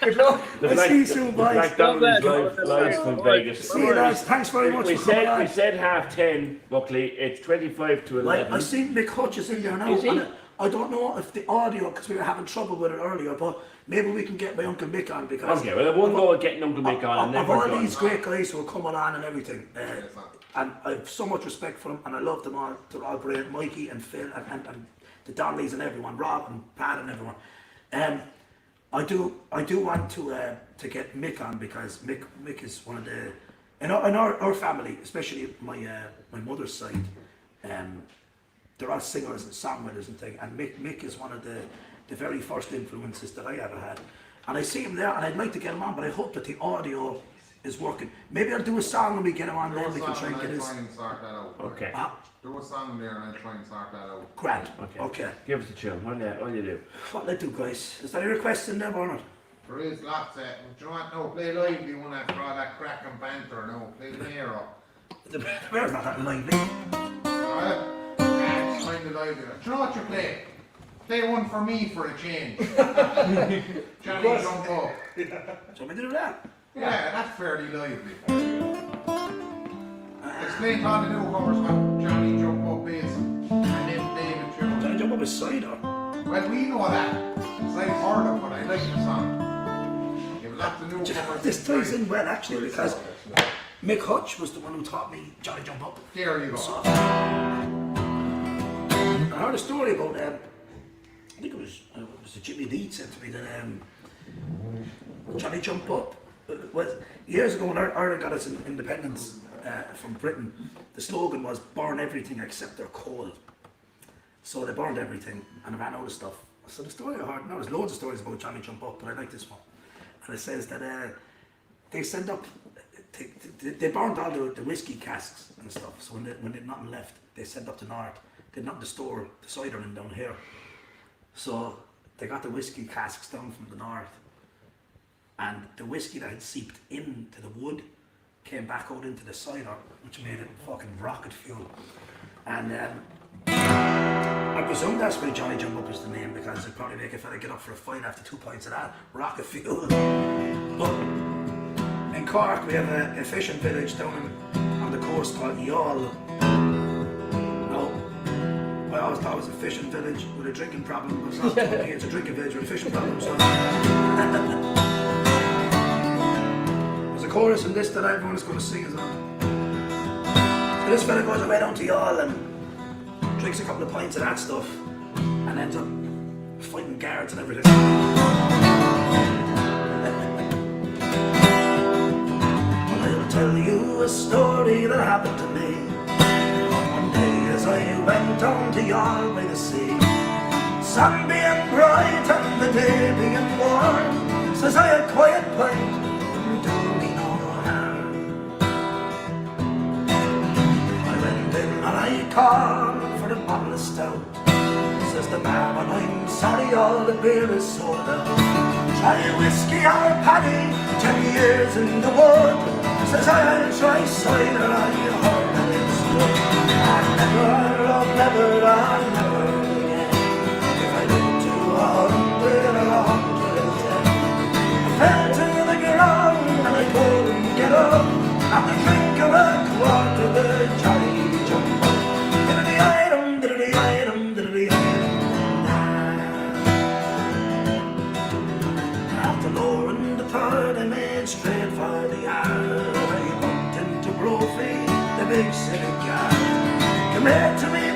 Good luck. I'll see you soon, boys. McDonald's live from Vegas. See you, lads. Thanks very much We for coming on. said 10:30, Buckley. It's 25 to 11. I seen Mick Hutchins in there now. Is he? And I don't know if the audio, because we were having trouble with it earlier, but maybe we can get my Uncle Mick on because Okay, well, I won't go getting Uncle Mick on. And then of we're all done. these great guys who are coming on and everything, and I have so much respect for them, and I love them all. They're all brilliant, Mikey and Phil and the Donnellys and everyone, Rob and Pat and everyone. I do want to get Mick on because Mick is one of the in our family, especially my mother's side. They're all singers and songwriters and things, and Mick is one of the very first influences that I ever had. And I see him there, and I'd like to get him on, but I hope that the audio is working. Maybe I'll do a song and we get him on, then we can try and get his. Try and sort that out. Okay. Do a song there and I'll try and sort that out. Grand. Okay. Give us a tune. What do you do? What will I do, guys? Is there any requests in there, Bernard? There is lots of, do you know what, no, play lively one after all that crack and banter, no, play the mayor up. Where's not that lively? Alright? It's kind of lively. Do you know what you play? Play one for me for a change. Johnny Jump Up. Do you want me to do that? Yeah, that's fairly lively. Explain to all the newcomers what Johnny Jump Up is, and then David Jones. Johnny Jump Up is cider. Well, we know that. It's like heard of, but I like the song. You have lots of newcomers. This ties in well, actually, because Mick Hutch was the one who taught me Johnny Jump Up. There you go. So, I heard a story about I think it was Jimmy Deed said to me that Johnny Jump Up was years ago when Ireland got its independence from Britain. The slogan was "Burn everything except their coal." So they burned everything and ran out of stuff. So the story I heard, now there's loads of stories about Johnny Jump Up, but I like this one. And it says that they send up, they burned all the whiskey casks and stuff. So when they had nothing left, they sent up to north. They had nothing to store the cider in down here. So they got the whiskey casks down from the north. And the whiskey that had seeped into the wood came back out into the cider, which made it fucking rocket fuel. And I presume that's why Johnny Jump Up is the name, because it'd probably make a fella get up for a fight after 2 pints of that rocket fuel. But in Cork we have a fishing village down on the coast called Youghal. Now, I always thought it was a fishing village with a drinking problem. But it's not. It's a drinking village with a fishing problem. So. There's a chorus in this that everyone's going to sing as well. So this fella goes away down to Youghal and drinks a couple of pints of that stuff and ends up fighting guards and everything. Well, I'll tell you a story that happened to me. One day as I went down to Youghal by the sea, sun being bright and the day being warm, says I a quiet pint wouldn't do me no harm. I went in and I called for a bottle of stout. Says the man, and I'm sorry all the beer is sold out. Try whiskey or paddy, 10 years in the wood. Says I'll try cider, I heard that it's good. I'll never again, if I live to 100 or 110. I fell to the ground and I couldn't get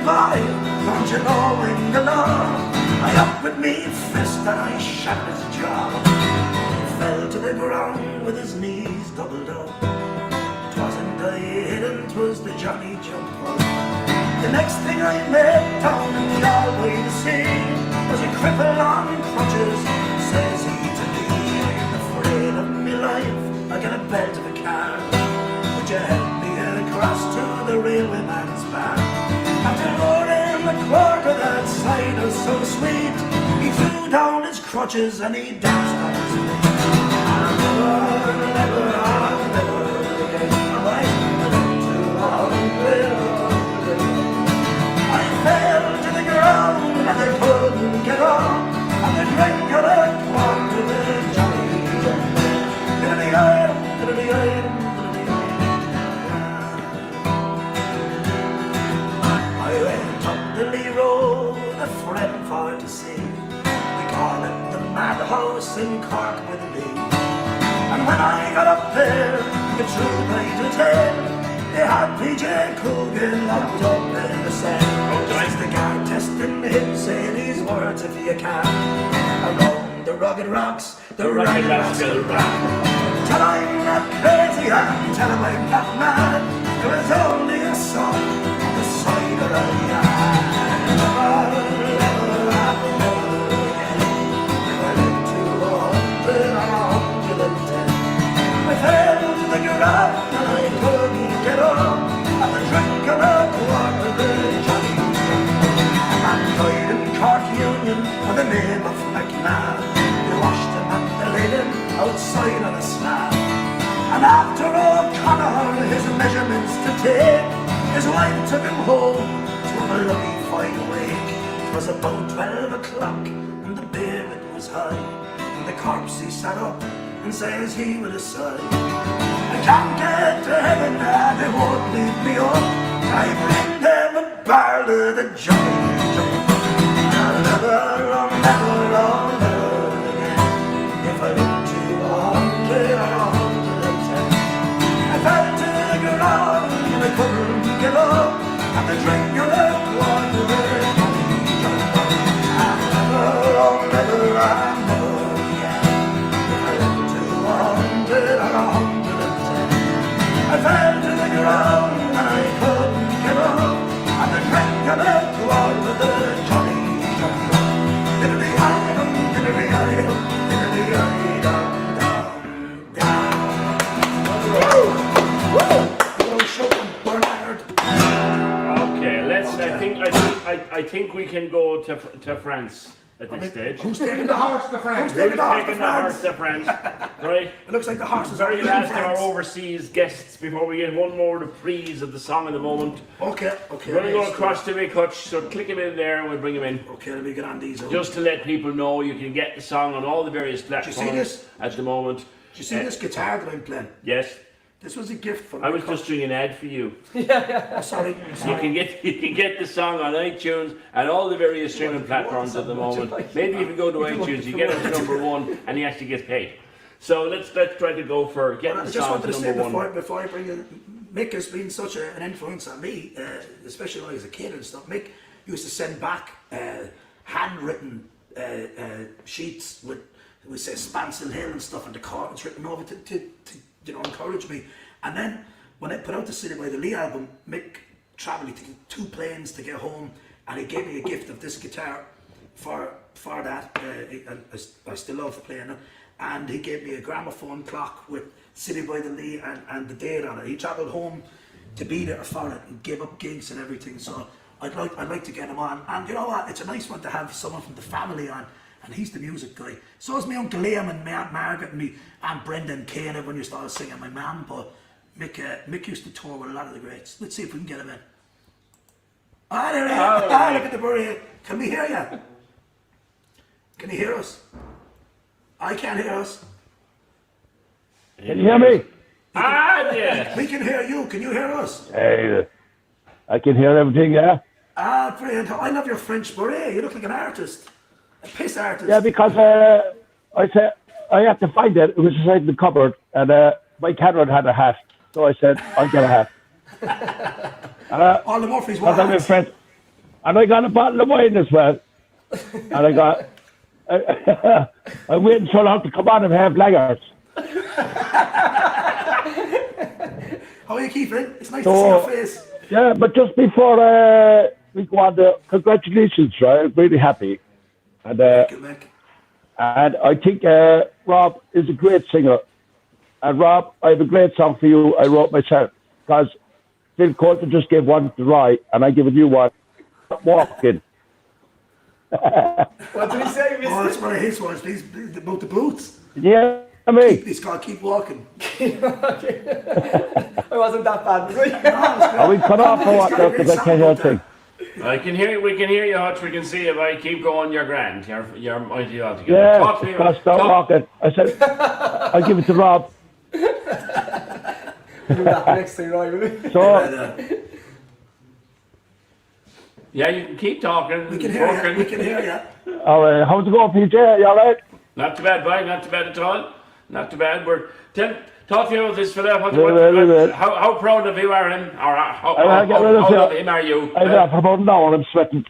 boy, don't you know I'm the law? I up with me fist and I shot his jaw. He fell to the ground with his knees doubled up. 'Twasn't I hit him, 'twas the Johnny jump up. The next thing I met down in the hallway to see was a cripple on crutches. Says he to me, I'm afraid of me life, I got a belt of a car. Would you help me across to the railway man's bar? After loading the Cork of that cider so sweet, he threw down his crutches and he danced on his feet. I'll never again. I fell to the ground and I couldn't get up, and the drink of the Cork to the Johnny jump. I went up the Lee Road, a friend for to see. We call it the madhouse in Cork with me. And when I got up there, the truth I to tell, they had PJ Coogan locked up in the cell. Just the guard testing him, saying these words if you can. Around the rugged rocks, the rugged rocks will run. Tell I'm not crazy, and tell him I'm not mad. There was only a song on the side of the yard. I fell to the ground and I couldn't get up, and the drink of the water the Johnny jump. A man died in Cork Union with the name of McNabb. They washed him and they laid him outside on a slab. And after O'Connor his measurements to take, his wife took him home to a lucky fine wake. It was about 12 o'clock and the beer it was high, and the corpse he sat up and says he with a sigh, I can't get to heaven and they won't leave me up. I bring them a barrel of the Johnny jump. I'll never again if I live to 100 or 110. I fell to the ground and I couldn't get up, and the drink of the water the Johnny jump. I'll never I fell to the ground and I couldn't get up, and the drink of the water the Johnny jump. Diddly-i-dum, diddly-i-dum, diddly-i-dum, dum, dum. Okay, I think we can go to France at this stage. Who's taking the horse to France? Who's taking the horse to France? Right. It looks like the horse is Very already in last of France. our overseas guests before we get one more reprise of the song of the moment. Okay. We're going to go across to Vic Hutch, so click him in there and we'll bring him in. Okay, let me get on these. Just to let people know, you can get the song on all the various Did platforms you see this? at the moment. Did you see this guitar that I'm playing? Yes. This was a gift from I was just doing an ad for you. Oh, sorry. You can get the song on iTunes and all the various streaming platforms at the moment. Maybe if you go to iTunes, you get it to #1 and he actually gets paid. So let's try to go for getting I the just song wanted to to say #1. before I bring in, Mick has been such an influence on me, especially when I was a kid and stuff. Mick used to send back handwritten sheets with say Spancil Hill and stuff, and the chords written over to encourage me. And then when I put out the City by the Lee album, Mick travelled, he took 2 planes to get home, and he gave me a gift of this guitar for that. I still love playing it. And he gave me a gramophone clock with City by the Lee and the date on it. He travelled home to be there for it and gave up gigs and everything. So I'd like to get him on. And you know what? It's a nice one to have someone from the family on. And he's the music guy. So is my Uncle Liam and my Aunt Margaret and me Aunt Brenda and Kane. Everyone used to always sing, and my mum. But Mick used to tour with a lot of the greats. Let's see if we can get him in. Ah, there he is. Ah, look at the bird. Can we hear you? Can you hear us? I can't hear us. Can you hear me? Ah, yeah. We can hear you. Can you hear us? Hey, I can hear everything, yeah? Ah, brilliant. I love your French beret. You look like an artist. A piss artist. Yeah, because I said I had to find it. It was inside the cupboard, and my Cameron had a hat. So I said, I'll get a hat. And, all the Murphys because were I'm in hats. France. And I got a bottle of wine as well. And I got, I'm waiting so long to come on and have lagers. How are you keeping? It's nice to see your face. Yeah, but just before we go on, congratulations, right? I'm really happy. And Thank you, Mick. and I think Rob is a great singer. And Rob, I have a great song for you I wrote myself. Because Phil Coulter just gave one to Roy, and I give you one. Walking. What did he say? Oh, that's one of his ones. Please, about the boots. Yeah, I mean. He's called Keep Walking. I wasn't that bad, was I? Are we cut off or what? Because I can't hear a thing. I can hear you. We can hear you, Hutch. We can see you. But keep going. You're grand. You're mighty altogether. Yeah, Talk to me. because stop walking. I said, I'll give it to Rob. Do that next thing, right? Will we? So, Yeah, you can keep talking. We can hear you. We can hear you. all right, how's it going, PJ? You all right? Not too bad, boy. Not too bad at all. Not too bad. Talk to you about this fella. How proud of you are him? Or how proud of him are you? I'm there for about an hour. I'm sweating.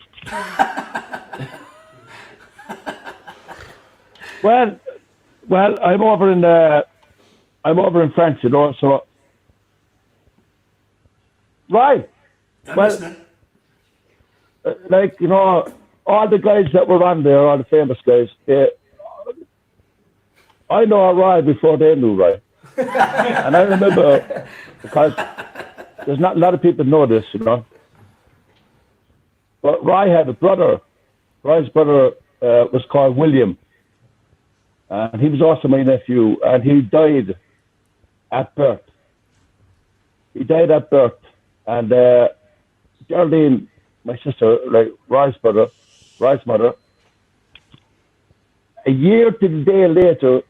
well, I'm over in France, you know. So, right. I'm Well, listening. like, you know, all the guys that were on there, all the famous guys, I know Roy before they knew Roy. And I remember, because there's not a lot of people know this, you know. But Roy had a brother. Roy's brother was called William. And he was also my nephew. And he died at birth. And Geraldine, my sister, like Roy's mother, a year to the day later,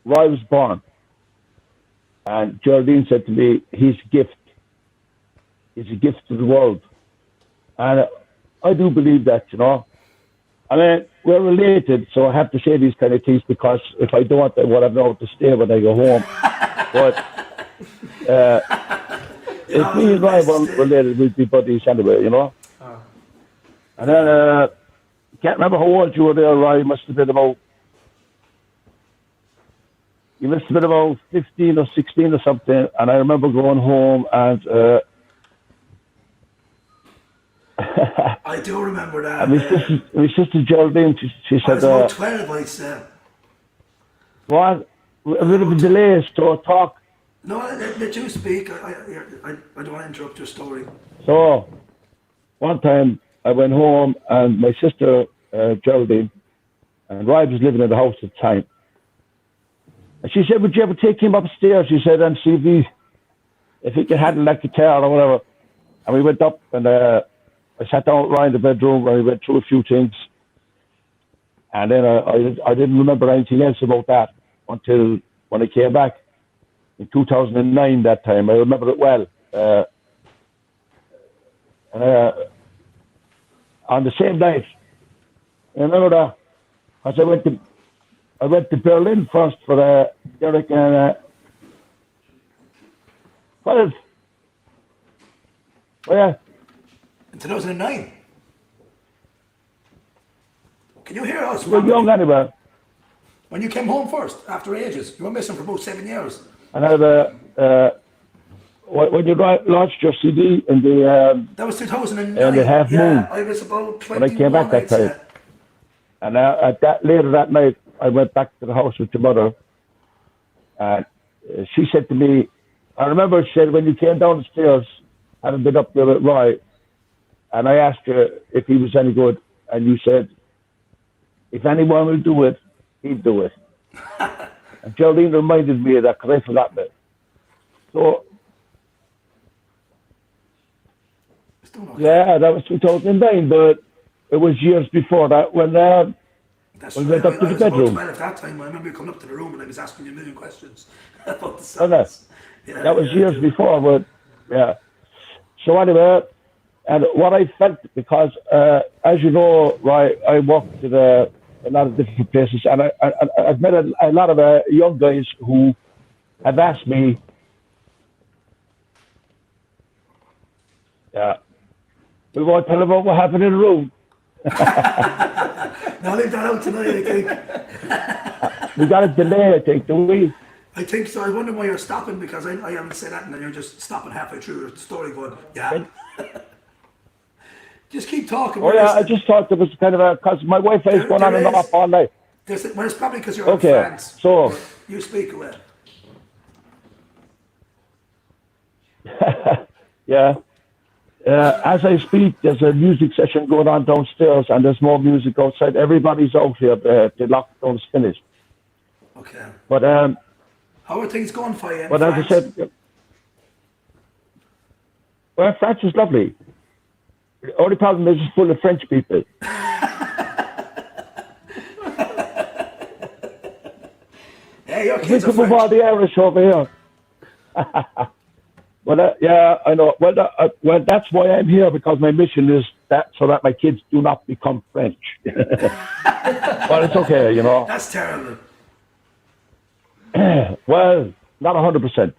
Roy was born. And Geraldine said to me, he's a gift. He's a gift to the world. And I do believe that, you know. I mean, we're related, so I have to say these kind of things because if I don't, I would have nowhere to stay when I go home. But if me and Roy weren't related, we'd be buddies anyway, you know. And then, can't remember how old you were there, Roy. You must have been about 15 or 16 or something. And I remember going home and I do remember that. my sister Geraldine, she said, I was about 12, I'd say. what? A bit of a delay, so talk. No, let you speak. I don't want to interrupt your story. So, one time I went home and my sister Geraldine and Roy was living in the house at the time. And she said, would you ever take him upstairs? She said, and see if he could handle that guitar or whatever. And we went up and I sat down with Roy in the bedroom and we went through a few things. And then I didn't remember anything else about that until when I came back in 2009 that time. I remember it well. On the same night, I remember that, because I went to Berlin first for Derek and 12. Oh, yeah. In 2009. Can you hear us? We were young anyway. When you came home first, after ages, you were missing for about 7 years. And when you launched your CD in the That was 2009. in the Half Moon, I was about 21. when I came back that time. And later that night, I went back to the house with your mother. And she said to me, I remember she said, when you came down the stairs, having been up there with Roy, and I asked her if he was any good, and you said, if anyone will do it, he'd do it. And Geraldine reminded me of that because I forgot it. So, yeah, that was 2009, but it was years before that when we went up to the bedroom. At that time, I remember you coming up to the room and I was asking you a million questions about the songs. That was years before, but yeah. So anyway, and what I felt, because as you know, right, I worked at a lot of different places, and I've met a lot of young guys who have asked me, We won't tell about what happened in the room. Now leave that out tonight, I think. We got a delay, I think, do we? I think so. I wonder why you're stopping, because I haven't said that, and then you're just stopping halfway through the story going, yeah. Just keep talking. Oh yeah, I just thought there was kind of because my Wi-Fi is going on and off all night. Well, it's probably because you're in Okay, France. so You speak away. yeah. As I speak, there's a music session going on downstairs, and there's more music outside. Everybody's out here. The lockdown's finished. Okay. But How are things going for you in but as I France? said, well, France is lovely. The only problem is it's full of French people. Hey, your We kids are could move French. all the Irish over here. Well, yeah, I know. Well, that's why I'm here, because my mission is that so that my kids do not become French. But it's okay, you know. That's terrible. Well, not 100%.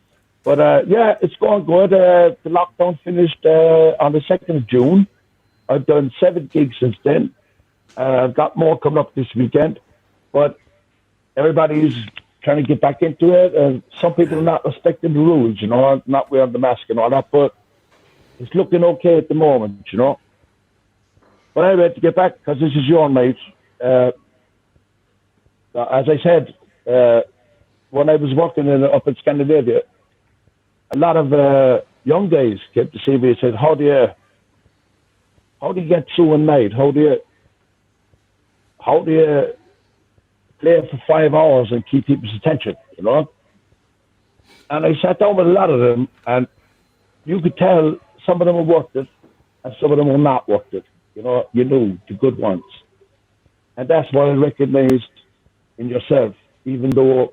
But yeah, it's going good. The lockdown finished on the 2nd of June. I've done 7 gigs since then. I've got more coming up this weekend. But everybody's trying to get back into it. And some people are not respecting the rules, you know, not wearing the mask and all that. But it's looking okay at the moment, you know. But anyway, to get back, because this is your night, as I said, when I was working up in Scandinavia, a lot of young guys came to see me and said, how do you get through a night? How do you play for 5 hours and keep people's attention, you know? And I sat down with a lot of them, and you could tell some of them were worth it and some of them were not worth it. You know, you knew the good ones. And that's what I recognized in yourself, even though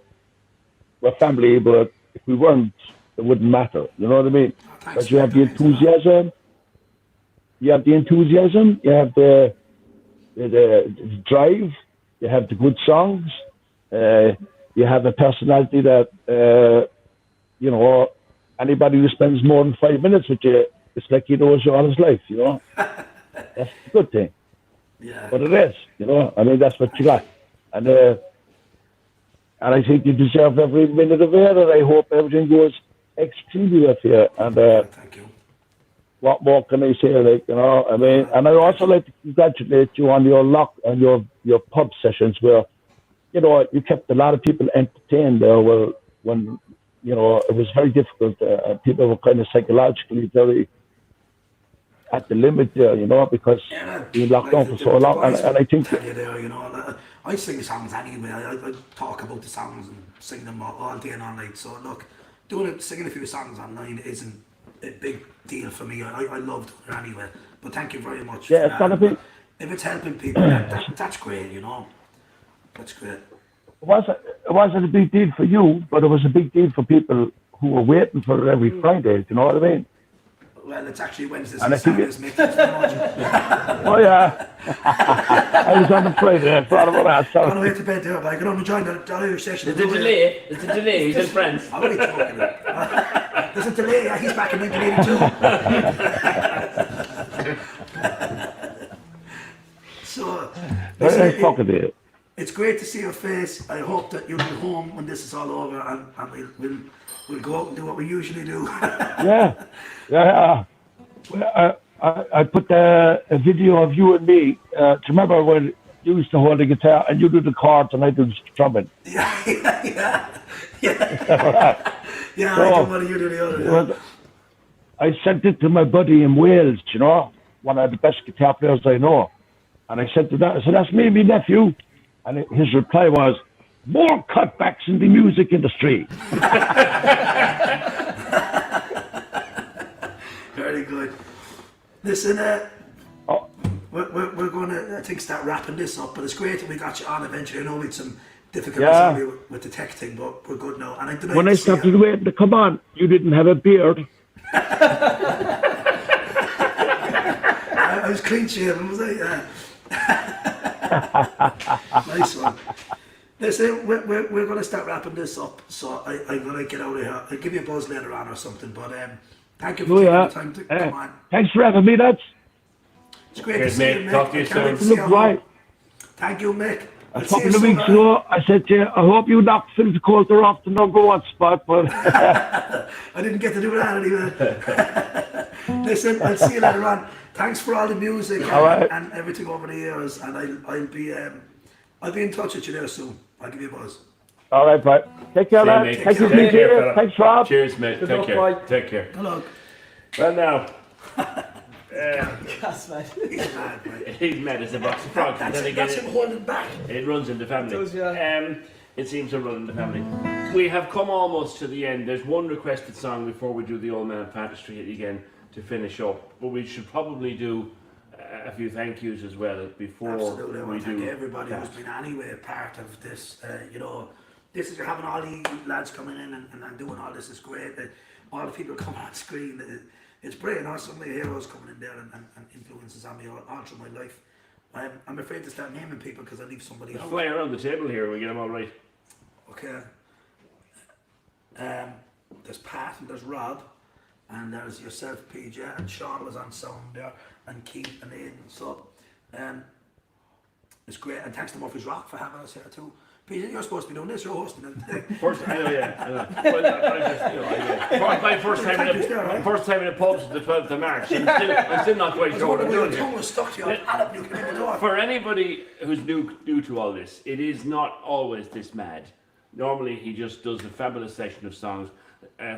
we're family, but if we weren't, it wouldn't matter. You know what I mean? Because you have the enthusiasm, you have the drive, you have the good songs, you have a personality that, you know, anybody who spends more than 5 minutes with you, it's like he knows you all his life, you know? That's a good thing. Yeah. But it is, you know? I mean, that's what you got. And I think you deserve every minute of it, and I hope everything goes extremely well for you. And Thank you. what more can I say? Like, you know, I mean, and I also like to congratulate you on your pub sessions where, you know, you kept a lot of people entertained there. Well, when you know it was very difficult, people were kind of psychologically very at the limit there, you know, because being locked down for so long. And I think tell you there, you know, I sing songs anyway. I talk about the songs and sing them all day and all night. So look, singing a few songs online isn't a big deal for me. I love doing it anyway. But thank you very much. yeah, it's not a big. If it's helping people, that's great, you know. That's great. It wasn't a big deal for you, but it was a big deal for people who were waiting for it every Friday. Do you know what I mean? Well, it's actually Wednesdays And and I think Saturdays, Mick. Thanks very much. Oh yeah, I was on the Friday. I thought about that. On the So. way to bed there, but I can only join the Irish session. There's a delay. There's a delay. He's in France. I'm only talking about. There's a delay. Yeah, he's back in 1982. So, Very fucking it. it's great to see your face. I hope that you'll be home when this is all over, and we'll go out and do what we usually do. Yeah. Well, I put a video of you and me. Do you remember when you used to hold the guitar and you do the chords and I do the trumpet? Yeah. Yeah, So, I do one and you do the other. Yeah. Well, I sent it to my buddy in Wales, you know, one of the best guitar players I know. And I said to that, I said, that's me, my nephew. And his reply was, more cutbacks in the music industry. Very good. Listen, we're going to, I think, start wrapping this up, but it's great that we got you on eventually. I know we had some difficulties earlier with the tech thing, but we're good now. And When I started waiting to come on, you didn't have a beard. I was clean shaven, was I? Yeah. Nice one. Listen, we're going to start wrapping this up, so I'm going to get out of here. I'll give you a buzz later on or something, but thank you for taking the time to come on. Thanks for having me, lads. It's great Cheers, to see you, mate. Mick. Talk to you I can't wait to soon. see Look, you right. home. Thank you, Mick. A I'll see couple you of soon, weeks ago, I said to you, I hope you knock Phil's Coulter off the #1 spot, but I didn't get to do that anyway. Listen, I'll see you later on. Thanks for all the music All right. and everything over the years, and I'll be in touch with you there soon. I'll give you a buzz. all right, bye. Take care, See you, lad. mate. Thank you, Take care, PJ. fella. Thanks, Rob. Cheers, mate. Good Take luck, care. bye. Take care. Hello. Well, now, Yes, man. He's mad, mate. he's mad as a box of frogs. And then That's again, him holding back. it runs in the family. It does, yeah. It seems to run in the family. We have come almost to the end. There's one requested song before we do the Old Man Patrick Street again to finish up. But we should probably do a few thank yous as well before Absolutely. I we want to thank do everybody that. who's been anyway a part of this. This is, you're having all the lads coming in and doing all this is great. All the people coming on screen. It's brilliant. Some of the heroes coming in there and influences on me all through my life. I'm afraid to start naming people because I leave somebody out. Fly around the table here, we get them all right. Okay. There's Pat and there's Rob and there's yourself, PJ, and Sean was on sound there, and Keith and Aidan. So it's great, and thanks to Murphy's Rock for having us here too. PJ, you're supposed to be doing this. You're hosting it. First, I know, yeah. I know. Well, my first time in a pub since the 12th of March. I'm still not quite sure what I'm doing Your tongue here. was stuck to your palate. You came in the door. For anybody who's new to all this, it is not always this mad. Normally, he just does a fabulous session of songs.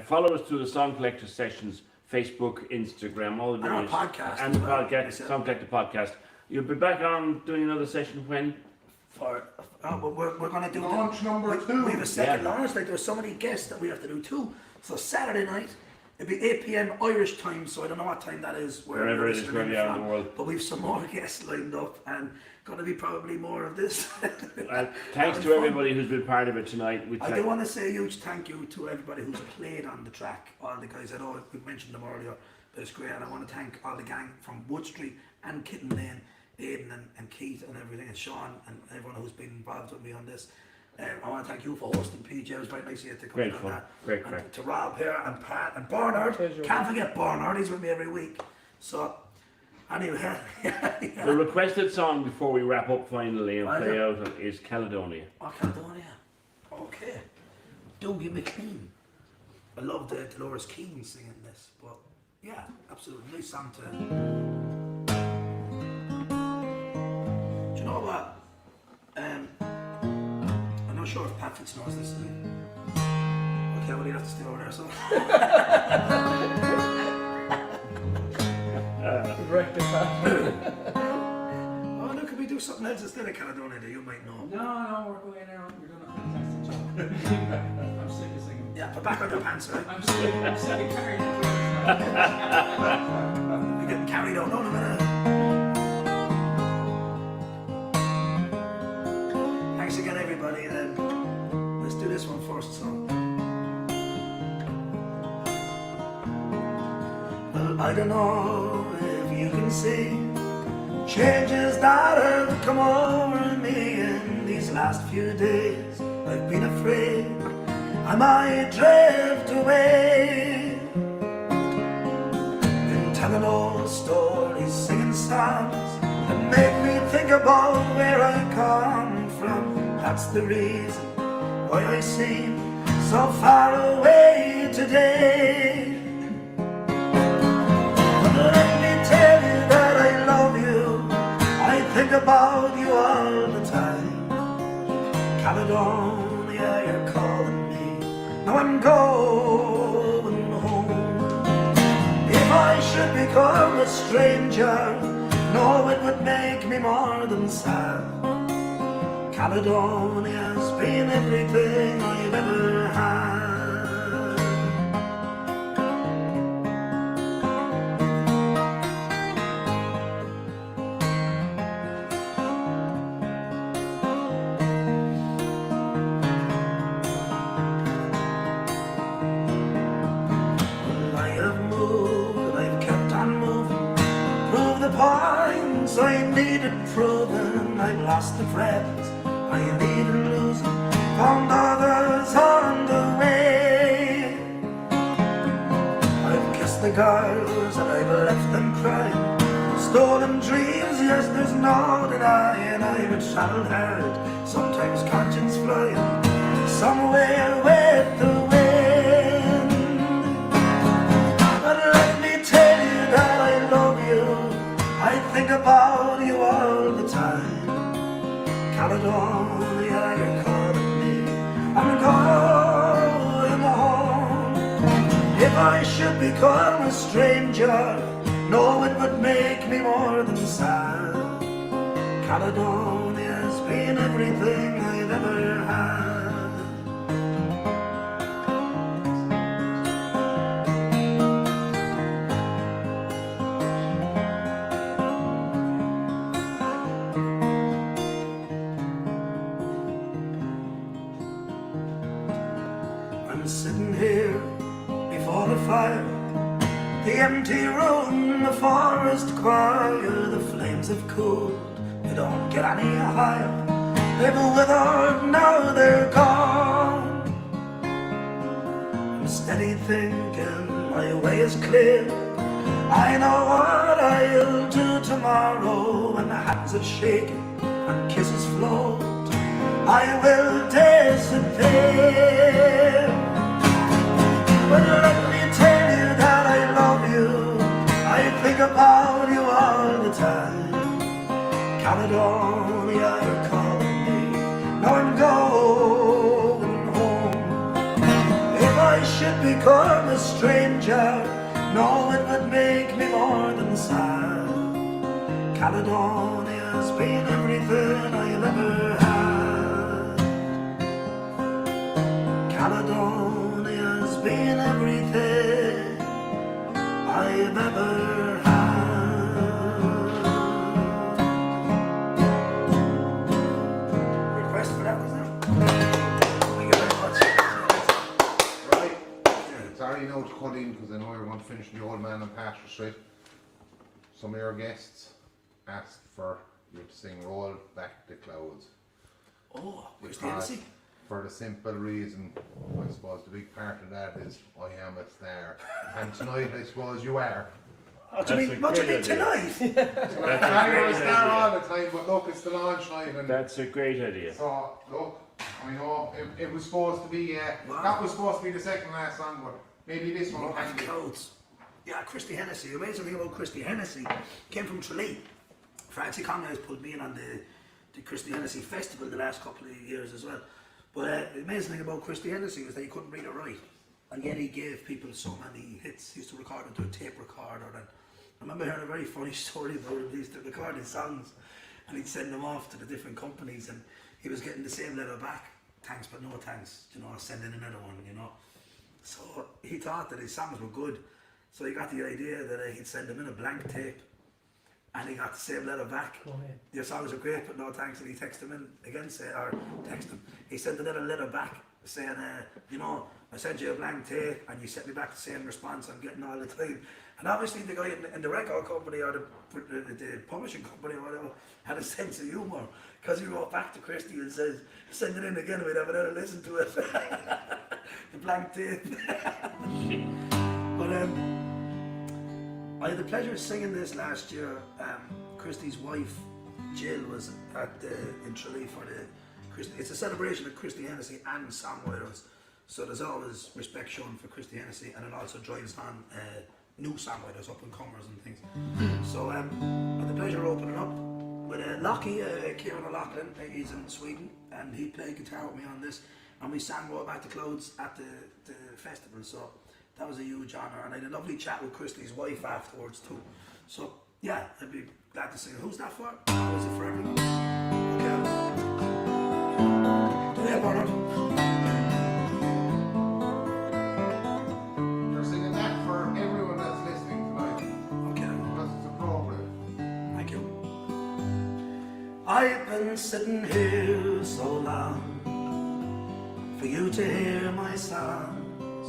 Follow us through the Song Collector sessions, Facebook, Instagram, all the And our various- podcast and the as well, podcast, myself. Song Collector podcast. You'll be back on doing another session when? We're going to do Launch number 2. We have a second Yeah. launch. Like, there's so many guests that we have to do too. So Saturday night, it'll be 8 p.m. Irish time. So I don't know what time that is. Wherever you're it is, listening wherever you are in from. the world. But we've some more guests lined up, and going to be probably more of this. Thanks to everybody who's been part of it tonight. I do want to say a huge thank you to everybody who's played on the track. All the guys, I know we mentioned them earlier, but it's great. And I want to thank all the gang from Wood Street and Kitten Lane, Aidan and Keith and everything, and Sean and everyone who's been involved with me on this. I want to thank you for hosting, PJ. It was very nice of you to come Great in on fun. that. Great And crack. to Rob here and Pat and Barnard. Pleasure. Can't forget Barnard. He's with me every week. So anyway, The requested song before we wrap up finally and Right, play yeah. out is Caledonia. Oh, Caledonia. Okay. Do give me clean. I love the Dolores Keane singing this, but yeah, absolutely nice song to. Do you know what? I'm not sure if Patrick knows this. Okay, well, you have to stay over there, so. Wrecked it, Oh, look, can we do something else instead of Caledonia that you might know? No, we're going there. You're doing a fantastic job. I'm sick of singing. Yeah, put back on your pants, right? I'm sick of carrying the We're getting carried on. No, no, no. Thanks again, everybody. Let's do this one first. So, well, I don't know if you can see changes that have come over me in these last few days. I've been afraid I might drift away. Been telling old stories, singing songs that make me think about where I come from. That's the reason why I seem so far away today. But let me tell you that I love you. I think about you all the time. Caledonia, you're calling me. Now I'm going home. If I should become a stranger, no, it would make me more than sad. Caledonia's been everything I've ever had. Well, I have moved and I've kept on moving. Prove the points I needed proving. I've lost the friends I needed losing. Found others on the way. I've kissed the girls and I've left them crying. stolen dreams, yes, there's no denying I would travel hard, sometimes conscience flying somewhere with the wind. But let me tell you that I love you, I think about you all the time. Caledonia, you're calling me, I'm going home. If I should become a stranger, no, it would make me more than sad. Caledonia's been everything I've ever had. I'm sitting here before the fire, the empty room, the forest choir, the flames have cooled, they don't get any higher. They've withered, now they're gone. I'm steady thinking, my way is clear. I know what I'll do tomorrow when the hands have shaken and kisses float. I will disappear. But let me tell you that I love you, I think about you all the time. Caledonia, you're calling me, now I'm going home. If I should become a stranger, no, it would make me more than sad. Caledonia's been everything I've ever had. Caledonia's been everything I've ever had. Request for that, was that? Thank you very much. Right. Sorry now to cut in because I know you're going to finish the Old Man on Pasture Street. Some of your guests asked for you to sing Roll Back the Clouds. Oh, where's the Because MC? for the simple reason, I suppose the big part of that is I am a star. And tonight I suppose you are. What do you mean tonight? I'm a star all the time, but look, it's the launch night. And That's a great idea. so, look, I know it was supposed to be, that was supposed to be the second last song, but maybe this one can be. Clothes. Yeah, Christy Hennessy. The amazing thing about Christy Hennessy came from Tralee. Francie Conway's pulled me in on the Christy Hennessy Festival the last couple of years as well. But the amazing thing about Christy Hennessy was that he couldn't read or write. And yet he gave people so many hits. He used to record into a tape recorder. And I remember hearing a very funny story about him. He used to record his songs and he'd send them off to the different companies and he was getting the same letter back. Thanks but no thanks, you know, send in another one, you know. So he thought that his songs were good. So he got the idea that he'd send them in a blank tape and he got the same letter back. Oh, yeah. Your songs are great, but no thanks. And he texted him in again, he sent another letter back saying, you know, I sent you a blank tape and you sent me back the same response I'm getting all the time. And obviously the guy in the record company or the publishing company or whatever had a sense of humour because he wrote back to Christy and says, send it in again, we'd have another listen to it. The blank tape. But I had the pleasure of singing this last year. Christy's wife, Jill, was in Tralee for it's a celebration of Christy Hennessy and songwriters. So there's always respect shown for Christy Hennessy, and it also drives on new songwriters, up and comers and things. So I had the pleasure of opening up with Lockie, Kieran O'Loughlin. He's in Sweden, and he played guitar with me on this, and we sang Roll Back the Clouds at the festival. So that was a huge honour, and I had a lovely chat with Christy's wife afterwards too. So yeah, I'd be glad to sing it. Who's that for? Or is it for everyone? Okay. Yeah, Bernard. You're singing that for everyone that's listening tonight. Okay. Because it's appropriate. Thank you. I've been sitting here so long for you to hear my songs,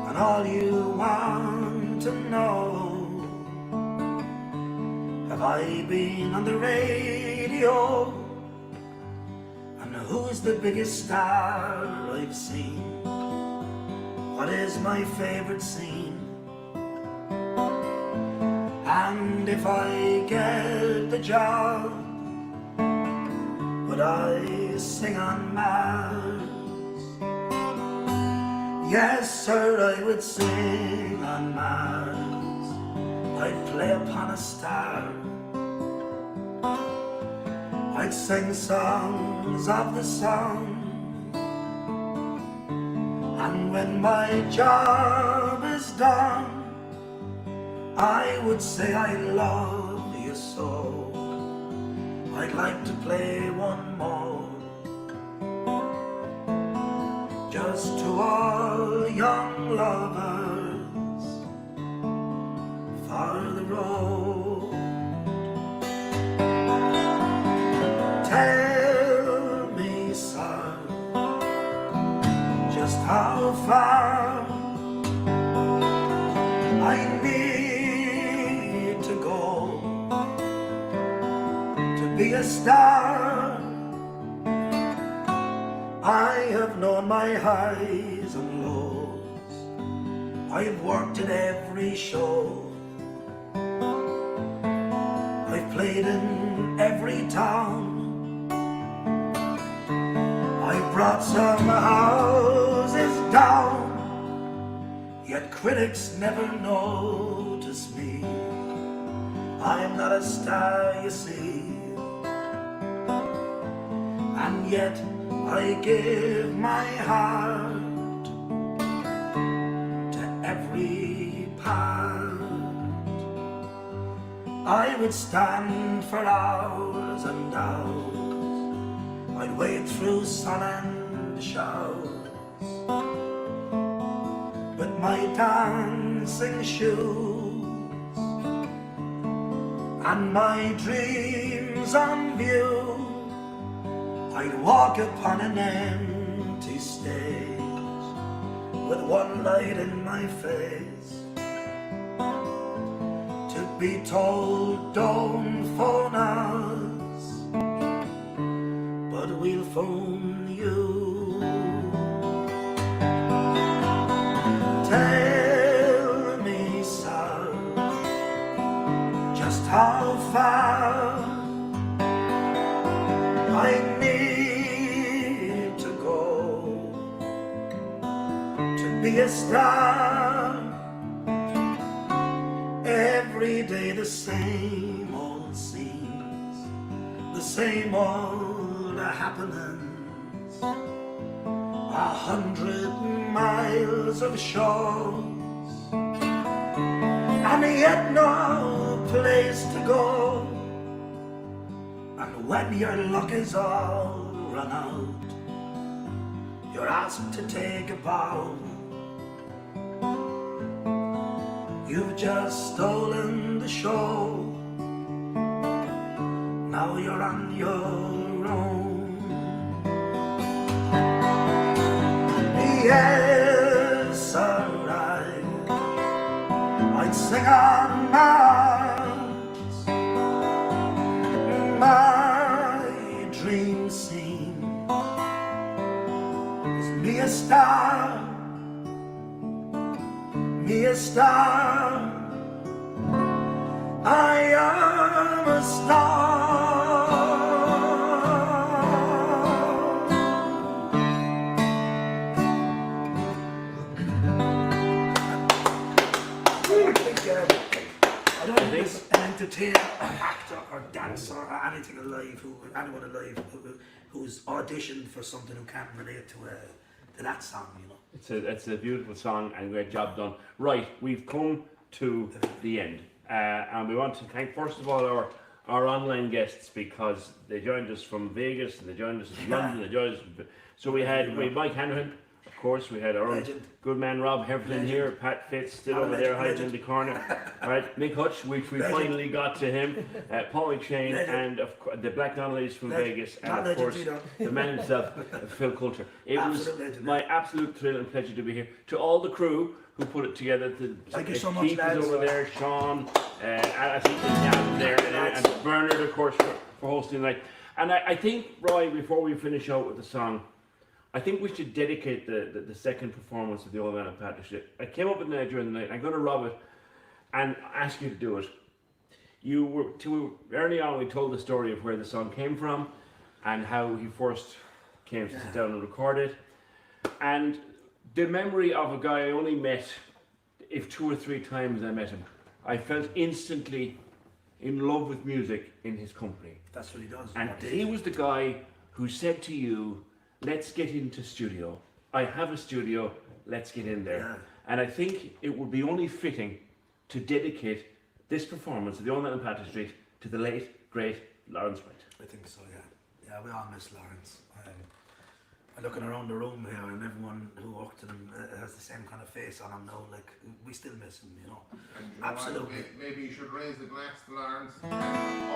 and all you want to know, have I been on the radio? And who's the biggest star I've seen? What is my favorite scene? And if I get the job, would I sing on Mars? Yes, sir, I would sing on Mars. I'd play upon a star. I'd sing songs of the sun. And when my job is done, I would say I love you so. I'd like to play one more, just to all young lovers for the road. Tell me, sir, just how far I need to go to be a star. I have known my highs and lows. I've worked at every show. I've played in every town. I brought some houses down, yet critics never notice me. I'm not a star, you see, and yet I give my heart to every part. I would stand for hours and hours. I'd wade through sun and showers, with my dancing shoes and my dreams on view. I'd walk upon an empty stage with one light in my face, to be told don't phone us, but we'll phone you. Tell me, sir, just how far I need to go to be a star. Every day the same old scenes, the same old happenings, 100 miles of shores, and yet no place to go. And when your luck is all run out, you're asked to take a bow. You've just stolen the show, now you're on your own. Yes, sir, I'd sing on Mars. My dream scene is me a star, me a star. I am a star. I don't think there's an entertainer, actor or dancer or anything alive anyone alive who's auditioned for something who can't relate to that song, you know. It's a beautiful song and great job done. Right, we've come to the end, and we want to thank first of all our online guests, because they joined us from Vegas and they joined us from London. They joined us so we had Mike Hanrahan, of course. We had our own good man Rob Heflin here, Pat Fitz still over there hiding in the corner. All right, Mick Hutch, which we finally got to him. Paul McShane, and of course the Black Donnellys from Vegas, and of course the man himself, Phil Coulter. It was my absolute thrill and pleasure to be here. To all the crew who put it together, thank you so much, Keith is over there, Sean, I think Jan there, and Bernard, of course, for hosting the night. And I think, Roy, before we finish out with the song, I think we should dedicate the second performance of the Old Man of Partnership. I came up with it during the night. I'm going to rob it and ask you to do it. you were too early on. We told the story of where the song came from, and how he first came to sit down and record it, and the memory of a guy I only met, if 2 or 3 times I met him, I felt instantly in love with music in his company. That's what he does. And he was the guy who said to you, let's get into studio. I have a studio, let's get in there. Yeah. And I think it would be only fitting to dedicate this performance of the Old Man on Patty Street to the late, great Lawrence White. I think so, yeah. Yeah, we all miss Lawrence. I'm looking around the room here, and everyone who worked with him has the same kind of face on him now. Like, we still miss him, you know. And you know Absolutely. what, maybe you should raise the glass to Lawrence. All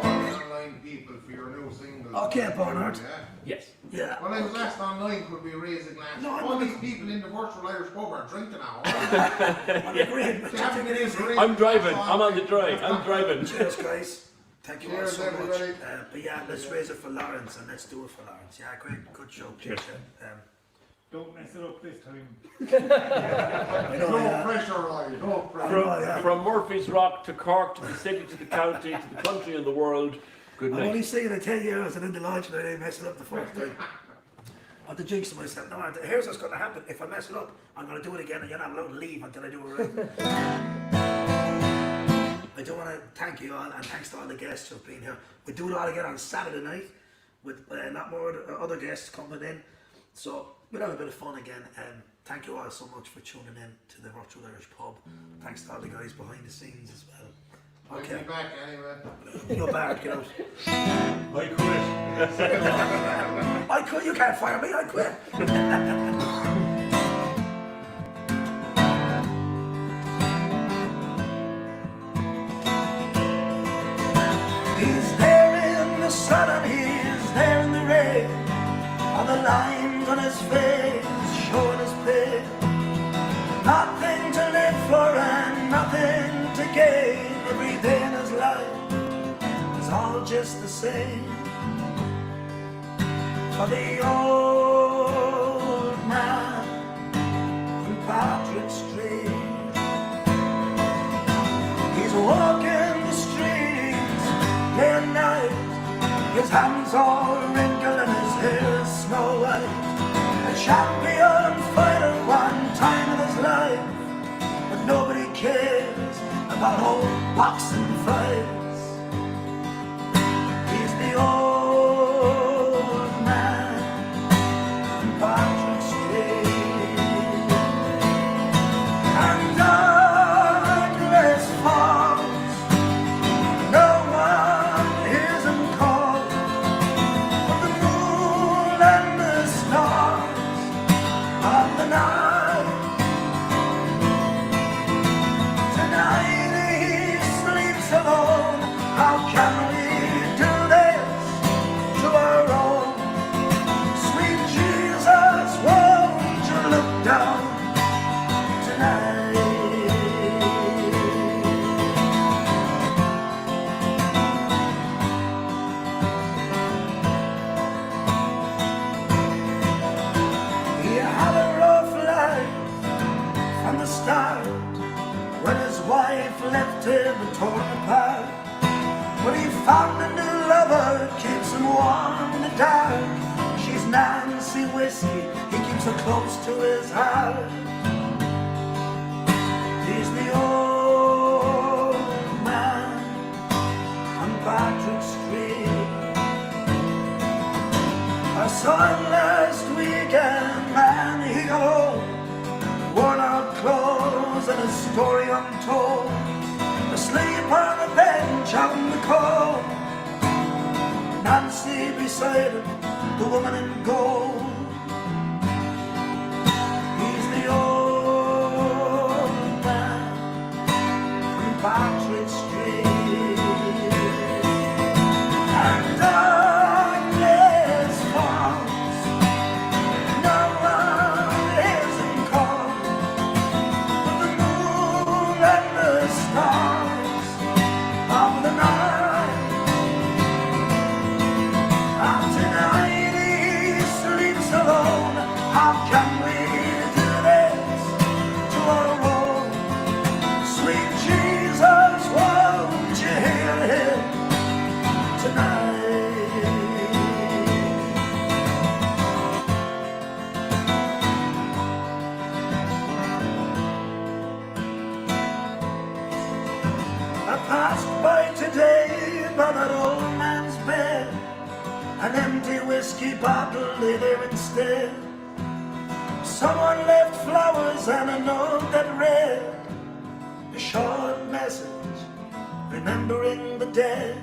the online people for your new single. Okay, Bernard. Yeah. Yes. Yeah. When I was last online, could we raise a glass? No, All these people in the virtual Irish pub are drinking now. I'm agreeing. They have to get in for it. I'm driving, I'm on the drive, I'm driving. Cheers, guys. Thank you all Cheers, so much. everybody. But yeah, let's raise it for Lawrence, and let's do it for Lawrence. Yeah, great, good show. Cheers. Don't mess it up this time. I know, No yeah. pressure, Roy. No pressure. Oh, yeah. From Murphy's Rock to Cork to the city to the county to the country and the world, good I'm only night. singing it 10 years and in the lodge and I didn't mess it up the first time. I had to jinx myself. No, here's what's going to happen. If I mess it up, I'm going to do it again and you're not allowed to leave until I do it right. I do want to thank you all and thanks to all the guests who've been here. We do it all again on Saturday night with a lot more other guests coming in. So we'll have a bit of fun again. Thank you all so much for tuning in to the Virtual Irish Pub. Thanks to all the guys behind the scenes as well. I'll Okay. be back anyway. You're back, get out. I quit. I quit, you can't fire me, I quit. He's there in the sun and he's there in the rain. All the lines on his face showing his pain. Nothing to live for and nothing to gain. Every day in his life is all just the same. For the old man from Patrick Street, he's walking the streets day and night. His hands all wrinkled and his hair is snow white. A champion fighter one time in his life, but nobody cares about old boxing fights. He's the old man in Patrick Street, and darkness falls. No one hears him call, but the moon and the stars of the night. Tonight he sleeps alone. How can we do this to our own? Sweet Jesus, won't you look down tonight? He had a rough life from the start, when his wife left him and torn apart. But he found a new lover, keeps him warm in the dark. She's Nancy Whiskey, he keeps her close to his heart. He's the old man on Patrick Street. I saw him last weekend, man, he got old. Worn out clothes and a story untold. Asleep on a bench out in the cold. Nancy beside him, the woman in gold. He's the old man from Patrick Street. And darkness falls. No one hears him call, but the moon and the stars of the night. And tonight he sleeps bottle lay there instead. Someone left flowers and a note that read a short message remembering the dead.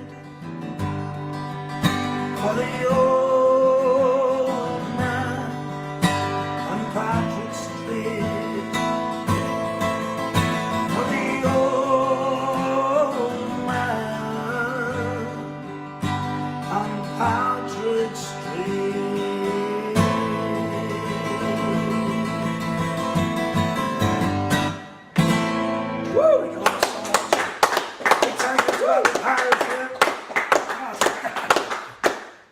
For the old man on Patrick Street. For the old man on Patrick Street. Woo! You know so much. Big thank you to all the pirates here.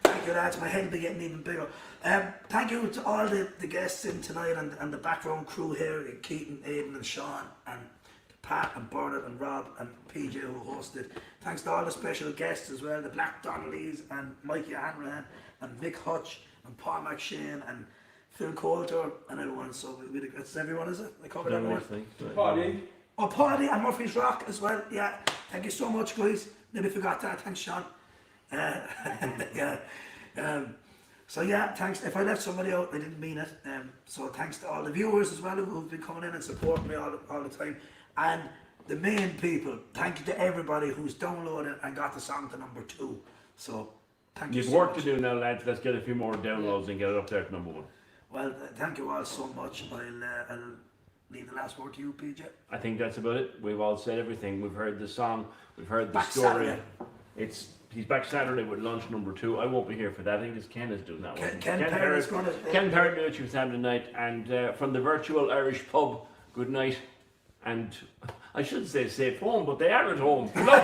Thank you, lads. My head will be getting even bigger. Thank you to all the guests in tonight and the background crew here, Keaton, Aidan and Sean, and Pat and Bernard and Rob and PJ who hosted. Thanks to all the special guests as well, the Black Donnellys and Mikey Hanrahan and Vic Hutch and Paul McShane and Phil Coulter and everyone. So it's everyone, is it? I covered everyone. Party. Oh, Paddy and Murphy's Rock as well. Yeah, thank you so much, guys. Nearly forgot that. Thanks, Sean. Yeah. So yeah, thanks. If I left somebody out, I didn't mean it. So thanks to all the viewers as well who've been coming in and supporting me all the time. And the main people, thank you to everybody who's downloaded and got the song to number 2. So thank you You've so work much. to do now, lads. Let's get a few more downloads and get it up there to number 1. Well, thank you all so much. I'll leave the last word to you, PJ. I think that's about it. We've all said everything. We've heard the song. We've heard the Back story. Saturday. He's back Saturday with lunch number 2. I won't be here for that. I think it's Ken is doing that one. Ken Perry's going to... Ken Perry do it for Saturday night. And from the virtual Irish pub, good night. And I should say safe home, but they are at home. Look.